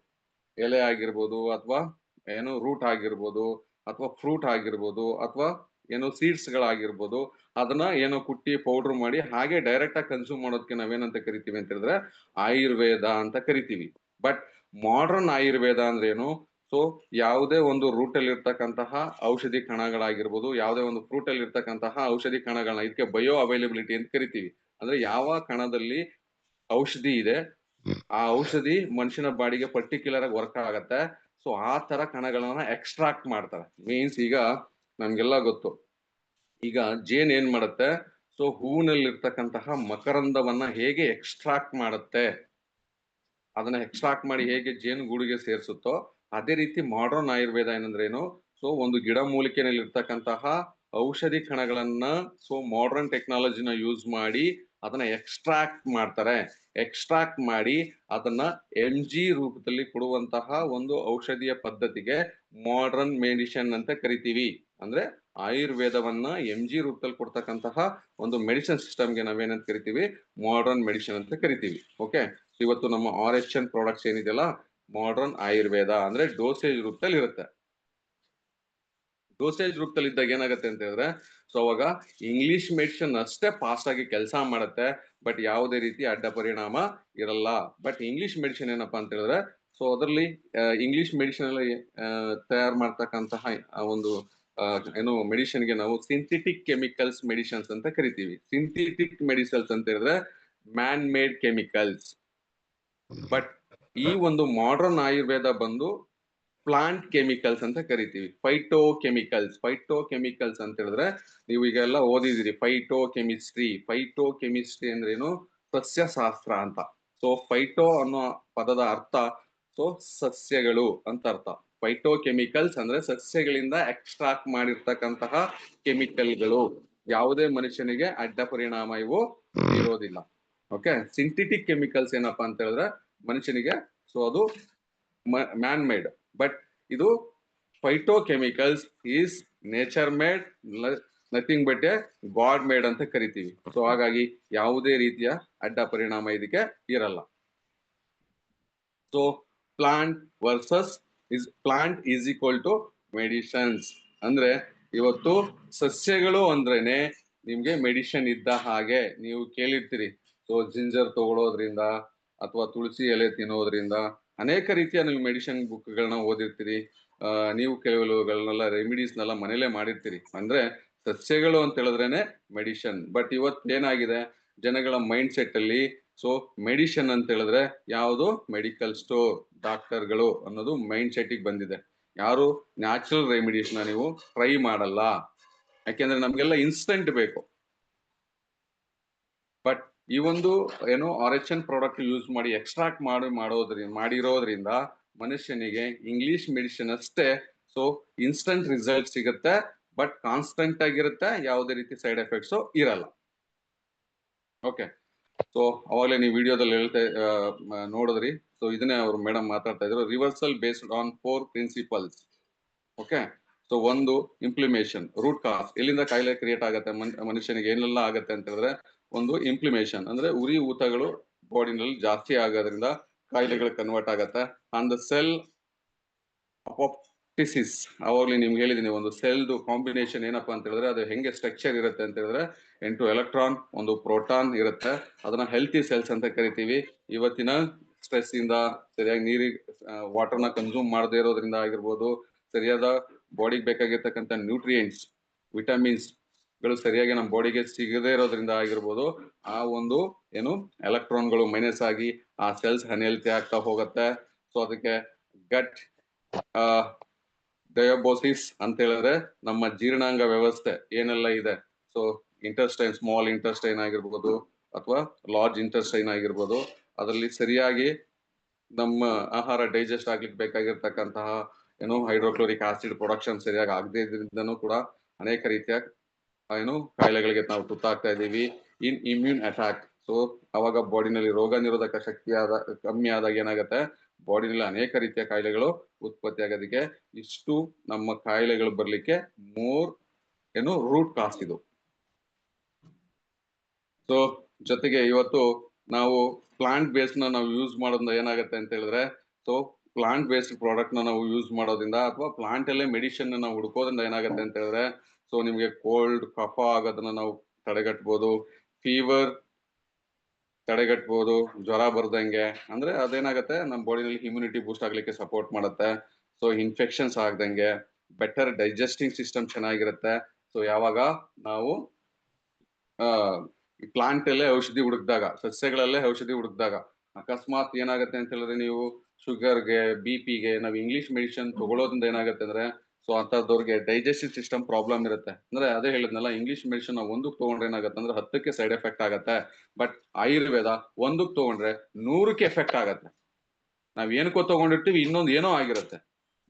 ಎಲೆ ಆಗಿರ್ಬೋದು, ಅಥವಾ ಏನು ರೂಟ್ ಆಗಿರ್ಬೋದು, ಅಥವಾ ಫ್ರೂಟ್ ಆಗಿರ್ಬೋದು, ಅಥವಾ ಏನೋ ಸೀಡ್ಸ್ ಗಳಾಗಿರ್ಬೋದು, ಅದನ್ನ ಏನೋ ಕುಟ್ಟಿ ಪೌಡರ್ ಮಾಡಿ ಹಾಗೆ ಡೈರೆಕ್ಟ್ ಆಗಿ ಕನ್ಸ್ಯೂಮ್ ಮಾಡೋದಕ್ಕೆ ನಾವೇನಂತ ಕರಿತೀವಿ ಅಂತ ಹೇಳಿದ್ರೆ ಆಯುರ್ವೇದ ಅಂತ ಕರಿತೀವಿ. ಬಟ್ ಮಾಡರ್ನ್ ಆಯುರ್ವೇದ ಅಂದ್ರೆ ಏನು? ಸೊ ಯಾವುದೇ ಒಂದು ರೂಟ್ ಅಲ್ಲಿ ಇರ್ತಕ್ಕಂತಹ ಔಷಧಿ ಕಣಗಳಾಗಿರ್ಬೋದು, ಯಾವುದೇ ಒಂದು ಫ್ರೂಟ್ ಅಲ್ಲಿ ಇರ್ತಕ್ಕಂತಹ ಔಷಧಿ ಕಣಗಳನ್ನ ಇದಕ್ಕೆ ಬಯೋ ಅವೈಲಬಿಲಿಟಿ ಅಂತ ಕರಿತೀವಿ. ಅಂದ್ರೆ ಯಾವ ಕಣದಲ್ಲಿ ಔಷಧಿ ಇದೆ, ಆ ಔಷಧಿ ಮನುಷ್ಯನ ಬಾಡಿಗೆ ಪರ್ಟಿಕ್ಯುಲರ್ ಆಗಿ ವರ್ಕ್ ಆಗತ್ತೆ. ಸೊ ಆ ತರ ಕಣಗಳನ್ನ ಎಕ್ಸ್ಟ್ರಾಕ್ಟ್ ಮಾಡ್ತಾರೆ. ಮೀನ್ಸ್ ಈಗ ನಮ್ಗೆಲ್ಲ ಗೊತ್ತು, ಈಗ ಜೇನ್ ಏನ್ ಮಾಡುತ್ತೆ? ಸೊ ಹೂವಿನಲ್ಲಿ ಇರ್ತಕ್ಕಂತಹ ಮಕರಂದವನ್ನ ಹೇಗೆ ಎಕ್ಸ್ಟ್ರಾಕ್ಟ್ ಮಾಡುತ್ತೆ, ಅದನ್ನ ಎಕ್ಸ್ಟ್ರಾಕ್ಟ್ ಮಾಡಿ ಹೇಗೆ ಜೇನು ಗೂಡಿಗೆ ಸೇರಿಸುತ್ತೋ ಅದೇ ರೀತಿ ಮಾಡರ್ನ್ ಆಯುರ್ವೇದ ಏನಂದ್ರೆ ಏನು? ಸೊ ಒಂದು ಗಿಡ ಮೂಲಿಕೆನಲ್ಲಿ ಇರ್ತಕ್ಕಂತಹ ಔಷಧಿ ಕಣಗಳನ್ನ ಸೊ ಮಾಡರ್ನ್ ಟೆಕ್ನಾಲಜಿನ ಯೂಸ್ ಮಾಡಿ ಅದನ್ನ ಎಕ್ಸ್ಟ್ರಾಕ್ಟ್ ಮಾಡ್ತಾರೆ. ಎಕ್ಸ್ಟ್ರಾಕ್ಟ್ ಮಾಡಿ ಅದನ್ನ MG ರೂಪದಲ್ಲಿ ಕೊಡುವಂತಹ ಒಂದು ಔಷಧಿಯ ಪದ್ಧತಿಗೆ ಮಾಡರ್ನ್ ಮೆಡಿಸಿನ್ ಅಂತ ಕರಿತೀವಿ. ಅಂದ್ರೆ ಆಯುರ್ವೇದವನ್ನ MG ರೂಪದಲ್ಲಿ ಕೊಡ್ತಕ್ಕಂತಹ ಒಂದು ಮೆಡಿಸಿನ್ ಸಿಸ್ಟಮ್ಗೆ ನಾವೇನಂತ ಕರಿತೀವಿ? ಮಾಡರ್ನ್ ಮೆಡಿಸಿನ್ ಅಂತ ಕರಿತೀವಿ. ಓಕೆ, ಇವತ್ತು ನಮ್ಮ RHN ಪ್ರಾಡಕ್ಟ್ಸ್ ಏನಿದೆಯಲ್ಲ, ಮಾಡರ್ನ್ ಆಯುರ್ವೇದ ಅಂದ್ರೆ ಡೋಸೇಜ್ ರೂಪದಲ್ಲಿ ಇರುತ್ತೆ. ಡೋಸೇಜ್ ರೂಪದಲ್ಲಿ ಇದ್ದಾಗ ಏನಾಗುತ್ತೆ ಅಂತ ಹೇಳಿದ್ರೆ, ಸೊ ಅವಾಗ ಇಂಗ್ಲಿಷ್ ಮೆಡಿಸಿನ್ ಅಷ್ಟೇ ಫಾಸ್ಟ್ ಆಗಿ ಕೆಲಸ ಮಾಡುತ್ತೆ, ಬಟ್ ಯಾವುದೇ ರೀತಿ ಅಡ್ಡ ಪರಿಣಾಮ ಇರಲ್ಲ. ಬಟ್ ಇಂಗ್ಲಿಷ್ ಮೆಡಿಸಿನ್ ಏನಪ್ಪಾ ಅಂತ ಹೇಳಿದ್ರೆ, ಸೊ ಅದರಲ್ಲಿ ಇಂಗ್ಲಿಷ್ ಮೆಡಿಸಿನ್ ಅಲ್ಲಿ ತಯಾರು ಮಾಡ್ತಕ್ಕಂತಹ ಒಂದು ಏನು ಮೆಡಿಸಿನ್ಗೆ ನಾವು ಸಿಂಥೆಟಿಕ್ ಕೆಮಿಕಲ್ಸ್ ಮೆಡಿಸಿನ್ಸ್ ಅಂತ ಕರಿತೀವಿ. ಸಿಂಥೆಟಿಕ್ ಮೆಡಿಸಿನ್ಸ್ ಅಂತ ಹೇಳಿದ್ರೆ ಮ್ಯಾನ್ ಮೇಡ್ ಕೆಮಿಕಲ್ಸ್. ಬಟ್ ಈ ಒಂದು ಮಾಡರ್ನ್ ಆಯುರ್ವೇದ ಬಂದು ಪ್ಲಾಂಟ್ ಕೆಮಿಕಲ್ಸ್ ಅಂತ ಕರಿತೀವಿ. ಫೈಟೋ ಕೆಮಿಕಲ್ಸ್ ಅಂತ ಹೇಳಿದ್ರೆ ನೀವು ಈಗ ಎಲ್ಲ ಓದಿದಿರಿ ಫೈಟೋ ಕೆಮಿಸ್ಟ್ರಿ ಅಂದ್ರೆ ಏನು? ಸಸ್ಯಶಾಸ್ತ್ರ ಅಂತ. ಸೊ ಫೈಟೋ ಅನ್ನೋ ಪದದ ಅರ್ಥ ಸೊ ಸಸ್ಯಗಳು ಅಂತ ಅರ್ಥ. ಫೈಟೋ ಕೆಮಿಕಲ್ಸ್ ಅಂದ್ರೆ ಸಸ್ಯಗಳಿಂದ ಎಕ್ಸ್ಟ್ರಾಕ್ಟ್ ಮಾಡಿರ್ತಕ್ಕಂತಹ ಕೆಮಿಕಲ್ಗಳು, ಯಾವುದೇ ಮನುಷ್ಯನಿಗೆ ಅಡ್ಡ ಪರಿಣಾಮ ಇವು ಇರೋದಿಲ್ಲ. ಓಕೆ, ಸಿಂಥೆಟಿಕ್ ಕೆಮಿಕಲ್ಸ್ ಏನಪ್ಪಾ ಅಂತ ಹೇಳಿದ್ರೆ ಮನುಷ್ಯನಿಗೆ ಸೊ ಅದು ಮ್ಯಾನ್ ಮೇಡ್. ಬಟ್ ಇದು phyto chemicals is nature made, nothing but A god made ಅಂತ ಕರಿತೀವಿ. ಸೊ ಹಾಗಾಗಿ ಯಾವುದೇ ರೀತಿಯ ಅಡ್ಡ ಪರಿಣಾಮ ಇದಕ್ಕೆ ಇರಲ್ಲ. So plant is equal to medicines. ಅಂದ್ರೆ ಇವತ್ತು ಸಸ್ಯಗಳು ಅಂದ್ರೇನೆ ನಿಮ್ಗೆ ಮೆಡಿಸಿನ್ ಇದ್ದ ಹಾಗೆ. ನೀವು ಕೇಳಿರ್ತೀರಿ, ಸೊ ಜಿಂಜರ್ ತಗೊಳ್ಳೋದ್ರಿಂದ ಅಥವಾ ತುಳಸಿ ಎಲೆ ತಿನ್ನೋದ್ರಿಂದ ಅನೇಕ ರೀತಿಯ ನೀವು ಮೆಡಿಸಿನ್ ಬುಕ್ಗಳನ್ನ ಓದಿರ್ತೀರಿ. ನೀವು ಕೆಲವುಗಳನ್ನೆಲ್ಲ ರೆಮಿಡೀಸ್ನೆಲ್ಲ ಮನೇಲೆ ಮಾಡಿರ್ತೀರಿ. ಅಂದ್ರೆ ಸಸ್ಯಗಳು ಅಂತ ಹೇಳಿದ್ರೇನೆ ಮೆಡಿಸಿನ್. ಬಟ್ ಇವತ್ತು ಏನಾಗಿದೆ ಜನಗಳ ಮೈಂಡ್ ಸೆಟ್ ಅಲ್ಲಿ, ಸೊ ಮೆಡಿಸಿನ್ ಅಂತ ಹೇಳಿದ್ರೆ ಯಾವುದು? ಮೆಡಿಕಲ್ ಸ್ಟೋರ್, ಡಾಕ್ಟರ್ಗಳು ಅನ್ನೋದು ಮೈಂಡ್ ಸೆಟ್ಟಿಗೆ ಬಂದಿದೆ. ಯಾರು ನ್ಯಾಚುರಲ್ ರೆಮಿಡೀಸ್ ನ ನೀವು ಟ್ರೈ ಮಾಡಲ್ಲ, ಯಾಕೆಂದ್ರೆ ನಮ್ಗೆಲ್ಲ ಇನ್ಸ್ಟೆಂಟ್ ಬೇಕು. ಬಟ್ ಈ ಒಂದು ಏನು RHN ಪ್ರಾಡಕ್ಟ್ ಯೂಸ್ ಮಾಡಿ ಎಕ್ಸ್ಟ್ರಾಕ್ಟ್ ಮಾಡಿರೋದ್ರಿಂದ ಮನುಷ್ಯನಿಗೆ ಇಂಗ್ಲಿಷ್ ಮೆಡಿಸಿನ್ ಅಷ್ಟೇ ಸೊ ಇನ್ಸ್ಟಂಟ್ ರಿಸಲ್ಟ್ ಸಿಗುತ್ತೆ, ಬಟ್ ಕಾನ್ಸ್ಟೆಂಟ್ ಆಗಿರುತ್ತೆ, ಯಾವುದೇ ರೀತಿ ಸೈಡ್ ಎಫೆಕ್ಟ್ಸ್ ಇರಲ್ಲ. ಓಕೆ, ಸೊ ಅವಾಗಲೇ ನೀವು ವಿಡಿಯೋದಲ್ಲಿ ನೋಡಿದ್ರಿ. ಸೊ ಇದನ್ನೇ ಅವರು ಮೇಡಮ್ ಮಾತಾಡ್ತಾ ಇದ್ರು, reversal based on 4 principles. Okay, so ಒಂದು ಇಂಪ್ಲಿಮೇಷನ್, ರೂಟ್ ಕಾಸ್, ಎಲ್ಲಿಂದ ಕಾಯಿಲೆ ಕ್ರಿಯೇಟ್ ಆಗುತ್ತೆ ಮನುಷ್ಯನಿಗೆ ಏನೆಲ್ಲ ಆಗುತ್ತೆ ಅಂತ ಹೇಳಿದ್ರೆ, ಒಂದು ಇಂಪ್ಲಿಮೇಷನ್ ಅಂದ್ರೆ ಉರಿ ಊತಗಳು ಬಾಡಿನಲ್ಲಿ ಜಾಸ್ತಿ ಆಗೋದ್ರಿಂದ ಕಾಯಿಲೆಗಳು ಕನ್ವರ್ಟ್ ಆಗತ್ತೆ. ಅಂಡ್ ಸೆಲ್ ಅಪೋಪ್ಟಿಸಿಸ್, ಅವಾಗ್ಲೇ ನಿಮ್ಗೆ ಹೇಳಿದೀನಿ, ಒಂದು ಸೆಲ್ದು ಕಾಂಬಿನೇಷನ್ ಏನಪ್ಪಾ ಅಂತ ಹೇಳಿದ್ರೆ ಅದು ಹೆಂಗೆ ಸ್ಟ್ರಕ್ಚರ್ ಇರುತ್ತೆ ಅಂತ ಹೇಳಿದ್ರೆ 8 ಎಲೆಕ್ಟ್ರಾನ್, 1 ಪ್ರೋಟಾನ್ ಇರುತ್ತೆ. ಅದನ್ನ ಹೆಲ್ತಿ ಸೆಲ್ಸ್ ಅಂತ ಕರಿತೀವಿ. ಇವತ್ತಿನ ಸ್ಟ್ರೆಸ್ ಇಂದ, ಸರಿಯಾಗಿ ನೀರಿಗೆ ವಾಟರ್ನ ಕನ್ಸ್ಯೂಮ್ ಮಾಡದೇ ಇರೋದ್ರಿಂದ ಆಗಿರ್ಬೋದು, ಸರಿಯಾದ ಬಾಡಿಗೆ ಬೇಕಾಗಿರ್ತಕ್ಕಂಥ ನ್ಯೂಟ್ರಿಯೆಂಟ್ಸ್, ವಿಟಮಿನ್ಸ್ ಗಳು ಸರಿಯಾಗಿ ನಮ್ಮ ಬಾಡಿಗೆ ಸಿಗದೇ ಇರೋದ್ರಿಂದ ಆಗಿರ್ಬೋದು, ಆ ಒಂದು ಏನು ಎಲೆಕ್ಟ್ರಾನ್ಗಳು ಮೈನಸ್ ಆಗಿ ಆ ಸೆಲ್ಸ್ ಅನ್ಹೆಲ್ತಿ ಆಗ್ತಾ ಹೋಗುತ್ತೆ. ಸೊ ಅದಕ್ಕೆ ಗಟ್ ಡಯಾಬೋಸಿಸ್ ಅಂತ ಹೇಳಿದ್ರೆ ನಮ್ಮ ಜೀರ್ಣಾಂಗ ವ್ಯವಸ್ಥೆ ಏನೆಲ್ಲ ಇದೆ, ಸೊ ಇಂಟೆಸ್ಟೈನ್, ಸ್ಮಾಲ್ ಇಂಟೆಸ್ಟೈನ್ ಆಗಿರ್ಬೋದು ಅಥವಾ ಲಾರ್ಜ್ ಇಂಟೆಸ್ಟೈನ್ ಆಗಿರ್ಬೋದು, ಅದರಲ್ಲಿ ಸರಿಯಾಗಿ ನಮ್ಮ ಆಹಾರ ಡೈಜೆಸ್ಟ್ ಆಗ್ಲಿಕ್ಕೆ ಬೇಕಾಗಿರ್ತಕ್ಕಂತಹ ಏನು ಹೈಡ್ರೋಕ್ಲೋರಿಕ್ ಆಸಿಡ್ ಪ್ರೊಡಕ್ಷನ್ ಸರಿಯಾಗಿ ಆಗದೇ ಇದ್ರಿಂದನೂ ಕೂಡ ಅನೇಕ ರೀತಿಯ ಏನು ಕಾಯಿಲೆಗಳಿಗೆ ನಾವು ತುತ್ತಾಗ್ತಾ ಇದ್ದೀವಿ. ಇಮ್ಯೂನ್ ಅಟ್ಯಾಕ್, ಸೊ ಅವಾಗ ಬಾಡಿನಲ್ಲಿ ರೋಗ ನಿರೋಧಕ ಶಕ್ತಿ ಕಮ್ಮಿ ಆದಾಗ ಏನಾಗುತ್ತೆ, ಬಾಡಿನಲ್ಲಿ ಅನೇಕ ರೀತಿಯ ಕಾಯಿಲೆಗಳು ಉತ್ಪತ್ತಿ ಆಗೋದಕ್ಕೆ ಇಷ್ಟು ನಮ್ಮ ಕಾಯಿಲೆಗಳು ಬರ್ಲಿಕ್ಕೆ ಏನು ರೂಟ್ ಕಾಸ್ ಇದು. ಸೊ ಜೊತೆಗೆ ಇವತ್ತು ನಾವು ಪ್ಲಾಂಟ್ ಬೇಸ್ಡ್ ನಾವು ಯೂಸ್ ಮಾಡೋದ್ರಿಂದ ಏನಾಗುತ್ತೆ ಅಂತ ಹೇಳಿದ್ರೆ, ಸೊ ಪ್ಲಾಂಟ್ ಬೇಸ್ಡ್ ಪ್ರಾಡಕ್ಟ್ ನಾವು ಯೂಸ್ ಮಾಡೋದ್ರಿಂದ ಅಥವಾ ಪ್ಲಾಂಟ್ ಅಲ್ಲೇ ಮೆಡಿಸಿನ್ ನಾವು ಹುಡ್ಕೋದ್ರಿಂದ ಏನಾಗುತ್ತೆ ಅಂತ ಹೇಳಿದ್ರೆ, ಸೊ ನಿಮ್ಗೆ ಕೋಲ್ಡ್ ಕಫ ಆಗೋದನ್ನ ನಾವು ತಡೆಗಟ್ಬೋದು, ಫೀವರ್ ತಡೆಗಟ್ಬೋದು, ಜ್ವರ ಬರ್ದಂಗೆ. ಅಂದ್ರೆ ಅದೇನಾಗುತ್ತೆ, ನಮ್ಮ ಬಾಡಿನಲ್ಲಿ ಇಮ್ಯುನಿಟಿ ಬೂಸ್ಟ್ ಆಗ್ಲಿಕ್ಕೆ ಸಪೋರ್ಟ್ ಮಾಡುತ್ತೆ. ಸೊ ಇನ್ಫೆಕ್ಷನ್ಸ್ ಆಗ್ದಂಗೆ, ಬೆಟರ್ ಡೈಜೆಸ್ಟಿಂಗ್ ಸಿಸ್ಟಮ್ ಚೆನ್ನಾಗಿರುತ್ತೆ. ಸೊ ಯಾವಾಗ ನಾವು ಪ್ಲಾಂಟ್ ಅಲ್ಲೇ ಔಷಧಿ ಹುಡುಕ್ದಾಗ, ಸಸ್ಯಗಳಲ್ಲೇ ಔಷಧಿ ಹುಡುಕ್ದಾಗ, ಅಕಸ್ಮಾತ್ ಏನಾಗುತ್ತೆ ಅಂತ ಹೇಳಿದ್ರೆ, ನೀವು ಶುಗರ್ಗೆ, BP ಗೆ ನಾವು ಇಂಗ್ಲಿಷ್ ಮೆಡಿಸಿನ್ ತಗೊಳ್ಳೋದ್ರಿಂದ ಏನಾಗುತ್ತೆ ಅಂದ್ರೆ, ಸೊ ಅಂತವ್ರಿಗೆ ಡೈಜೆಸ್ಟಿವ್ ಸಿಸ್ಟಮ್ ಪ್ರಾಬ್ಲಮ್ ಇರುತ್ತೆ. ಅಂದ್ರೆ ಅದೇ ಹೇಳಿದ್ನಲ್ಲ, ಇಂಗ್ಲಿಷ್ ಮೆಡಿಸಿನ್ ನಾವು ಒಂದಕ್ಕೆ ತಗೊಂಡ್ರೆ ಏನಾಗುತ್ತೆ ಅಂದ್ರೆ 10ಕ್ಕೆ ಸೈಡ್ ಎಫೆಕ್ಟ್ ಆಗತ್ತೆ. ಬಟ್ ಆಯುರ್ವೇದ ಒಂದಕ್ಕೆ ತಗೊಂಡ್ರೆ 100ಕ್ಕೆ ಎಫೆಕ್ಟ್ ಆಗತ್ತೆ. ನಾವ್ ಏನಕ್ಕೋ ತಗೊಂಡಿರ್ತೀವಿ, ಇನ್ನೊಂದು ಏನೋ ಆಗಿರುತ್ತೆ.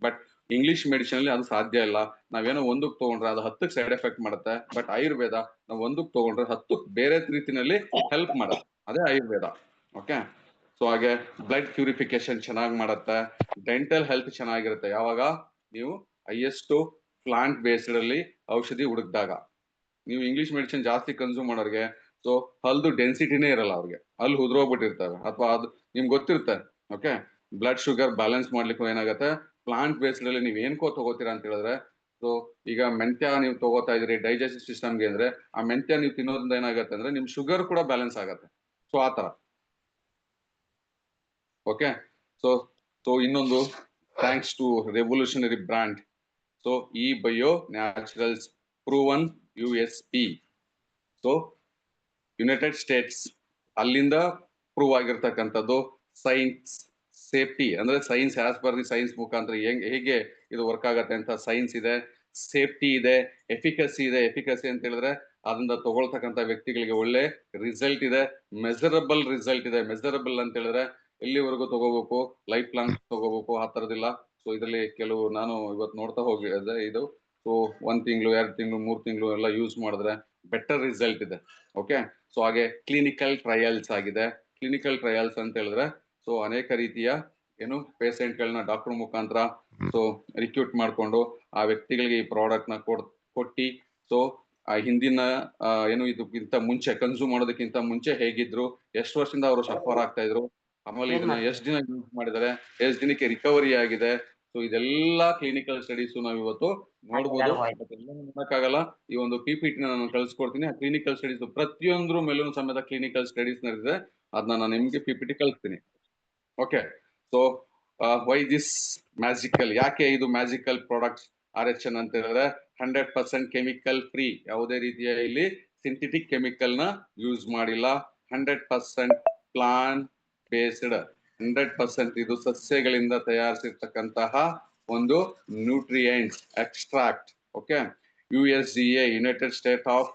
ಬಟ್ ಇಂಗ್ಲಿಷ್ ಮೆಡಿಸಿನ್ ಅಲ್ಲಿ ಅದು ಸಾಧ್ಯ ಇಲ್ಲ. ನಾವೇನೋ ಒಂದಕ್ಕೆ ತಗೊಂಡ್ರೆ ಅದು 10ಕ್ಕೆ ಸೈಡ್ ಎಫೆಕ್ಟ್ ಮಾಡುತ್ತೆ. ಬಟ್ ಆಯುರ್ವೇದ ನಾವು ಒಂದಕ್ಕೆ ತಗೊಂಡ್ರೆ 10ಕ್ಕೆ ಬೇರೆ ರೀತಿನಲ್ಲಿ ಹೆಲ್ಪ್ ಮಾಡುತ್ತೆ. ಅದೇ ಆಯುರ್ವೇದ. ಓಕೆ. ಸೊ ಹಾಗೆ ಬ್ಲಡ್ ಪ್ಯೂರಿಫಿಕೇಶನ್ ಚೆನ್ನಾಗಿ ಮಾಡುತ್ತೆ. ಡೆಂಟಲ್ ಹೆಲ್ತ್ ಚೆನ್ನಾಗಿರುತ್ತೆ ಯಾವಾಗ ನೀವು ಹೈಯೆಸ್ಟ್ ಪ್ಲಾಂಟ್ ಬೇಸ್ಡ್ ಅಲ್ಲಿ ಔಷಧಿ ಹುಡುಕ್ದಾಗ. ನೀವು ಇಂಗ್ಲಿಷ್ ಮೆಡಿಸಿನ್ ಜಾಸ್ತಿ ಕನ್ಸ್ಯೂಮ್ ಮಾಡೋರಿಗೆ ಸೊ ಹಲ್ದು ಡೆನ್ಸಿಟಿನೇ ಇರಲ್ಲ, ಅವ್ರಿಗೆ ಹಲ್ಲು ಉದುರೋಗ್ಬಿಟ್ಟಿರ್ತವೆ, ಅಥವಾ ಅದು ನಿಮ್ಗೆ ಗೊತ್ತಿರುತ್ತೆ. ಓಕೆ. ಬ್ಲಡ್ ಶುಗರ್ ಬ್ಯಾಲೆನ್ಸ್ ಮಾಡ್ಲಿಕ್ಕೆ ಏನಾಗುತ್ತೆ, ಪ್ಲಾಂಟ್ ಬೇಸ್ಡ್ ಅಲ್ಲಿ ನೀವ್ ಏನ್ಕೋ ತಗೋತೀರಾ ಅಂತ ಹೇಳಿದ್ರೆ, ಸೊ ಈಗ ಮೆಂತ್ಯ ನೀವು ತಗೋತಾ ಇದ್ರಿ ಡೈಜೆಸ್ಟಿವ್ ಸಿಸ್ಟಮ್ಗೆ ಅಂದ್ರೆ, ಆ ಮೆಂತ್ಯ ನೀವು ತಿನ್ನೋದ್ರಿಂದ ಏನಾಗುತ್ತೆ ಅಂದ್ರೆ ನಿಮ್ ಶುಗರ್ ಕೂಡ ಬ್ಯಾಲೆನ್ಸ್ ಆಗತ್ತೆ. ಸೊ ಆತರ. ಓಕೆ. ಸೊ ಸೊ ಇನ್ನೊಂದು, thanks to revolutionary brand, so ಈ bio naturals proven USP. So United States ಅಲ್ಲಿಂದ ಪ್ರೂವ್ ಆಗಿರ್ತಕ್ಕಂಥದ್ದು. ಸೈನ್ಸ್ ಸೇಫ್ಟಿ ಅಂದ್ರೆ science as per the science ಮುಖಾಂತರ ಹೇಗೆ ಇದು ವರ್ಕ್ ಆಗತ್ತೆ ಅಂತ ಸೈನ್ಸ್ ಇದೆ, ಸೇಫ್ಟಿ ಇದೆ, ಎಫಿಕಸಿ ಇದೆ. ಎಫಿಕಸಿ ಅಂತ ಹೇಳಿದ್ರೆ ಅದನ್ನ ತಗೊಳ್ತಕ್ಕಂಥ ವ್ಯಕ್ತಿಗಳಿಗೆ ಒಳ್ಳೆ ರಿಸಲ್ಟ್ ಇದೆ, ಮೆಸರಬಲ್ ರಿಸಲ್ಟ್ ಇದೆ. ಮೆಸರಬಲ್ ಅಂತ ಹೇಳಿದ್ರೆ ಎಲ್ಲಿವರೆಗೂ ತಗೋಬೇಕು, ಲೈಫ್ ಲಾಂಗ್ ತಗೋಬೇಕು, ಆ ತರದಿಲ್ಲ. ಸೊ ಇದರಲ್ಲಿ ಕೆಲವು ನಾನು ಇವತ್ತು ನೋಡ್ತಾ ಹೋಗಿದೆ ಇದು. ಸೊ 1 ತಿಂಗಳು, 2 ತಿಂಗಳು, 3 ತಿಂಗಳು ಎಲ್ಲ ಯೂಸ್ ಮಾಡಿದ್ರೆ ಬೆಟರ್ ರಿಸಲ್ಟ್ ಇದೆ. ಓಕೆ. ಸೊ ಹಾಗೆ ಕ್ಲಿನಿಕಲ್ ಟ್ರಯಲ್ಸ್ ಆಗಿದೆ. ಕ್ಲಿನಿಕಲ್ ಟ್ರಯಲ್ಸ್ ಅಂತ ಹೇಳಿದ್ರೆ ಸೊ ಅನೇಕ ರೀತಿಯ ಏನು ಪೇಷಂಟ್ ಗಳನ್ನ ಡಾಕ್ಟರ್ ಮುಖಾಂತರ ಸೊ ರಿಕ್ರೂಟ್ ಮಾಡ್ಕೊಂಡು ಆ ವ್ಯಕ್ತಿಗಳಿಗೆ ಈ ಪ್ರಾಡಕ್ಟ್ ನ ಕೊಟ್ಟಿ, ಸೊ ಆ ಹಿಂದಿನ ಏನು ಇದಕ್ಕಿಂತ ಮುಂಚೆ ಕನ್ಸ್ಯೂಮ್ ಮಾಡೋದಕ್ಕಿಂತ ಮುಂಚೆ ಹೇಗಿದ್ರು, ಎಷ್ಟು ವರ್ಷದಿಂದ ಅವರು ಸಫರ್ ಆಗ್ತಾ ಇದ್ರು, ಆಮೇಲೆ ಇದನ್ನ ಎಷ್ಟು ದಿನ ಯೂಸ್ ಮಾಡಿದ್ದಾರೆ, ಎಷ್ಟು ದಿನಕ್ಕೆ ರಿಕವರಿ ಆಗಿದೆ. ಸೊ ಇದೆಲ್ಲ ಕ್ಲಿನಿಕಲ್ ಸ್ಟಡೀಸ್ ನಾವು ಇವತ್ತು ನೋಡ್ಬೋದು. ನೋಡಕ್ಕಾಗಲ್ಲ, ಈ ಒಂದು PPT ನಾನು ಕಳ್ಸಿಕೊಡ್ತೀನಿ. ಆ ಕ್ಲಿನಿಕಲ್ ಸ್ಟಡೀಸ್ ಪ್ರತಿಯೊಂದ್ರ ಮೇಲೂ ಸಮೇತ ಕ್ಲಿನಿಕಲ್ ಸ್ಟಡೀಸ್ ನಡೆದಿದೆ. ಅದನ್ನ ನಾನು ನಿಮ್ಗೆ PPT ಕಳಿಸ್ತೀನಿ. Okay. So why this magical, ಯಾಕೆ ಇದು ಮ್ಯಾಜಿಕಲ್ ಪ್ರಾಡಕ್ಟ್ಸ್ RHN ಅಂತ ಹೇಳಿದ್ರೆ 100% ಕೆಮಿಕಲ್ ಫ್ರೀ. ಯಾವುದೇ ರೀತಿಯ ಇಲ್ಲಿ ಸಿಂಥೆಟಿಕ್ ಕೆಮಿಕಲ್ ನ ಯೂಸ್ ಮಾಡಿಲ್ಲ. 100% ಪ್ಲಾಂಟ್ ಬೇಸ್ಡ್, 100% ಇದು ಸಸ್ಯಗಳಿಂದ ತಯಾರಿಸಿರ್ತಕ್ಕಂತಹ ಒಂದು nutrients extract. Okay. USDA United state of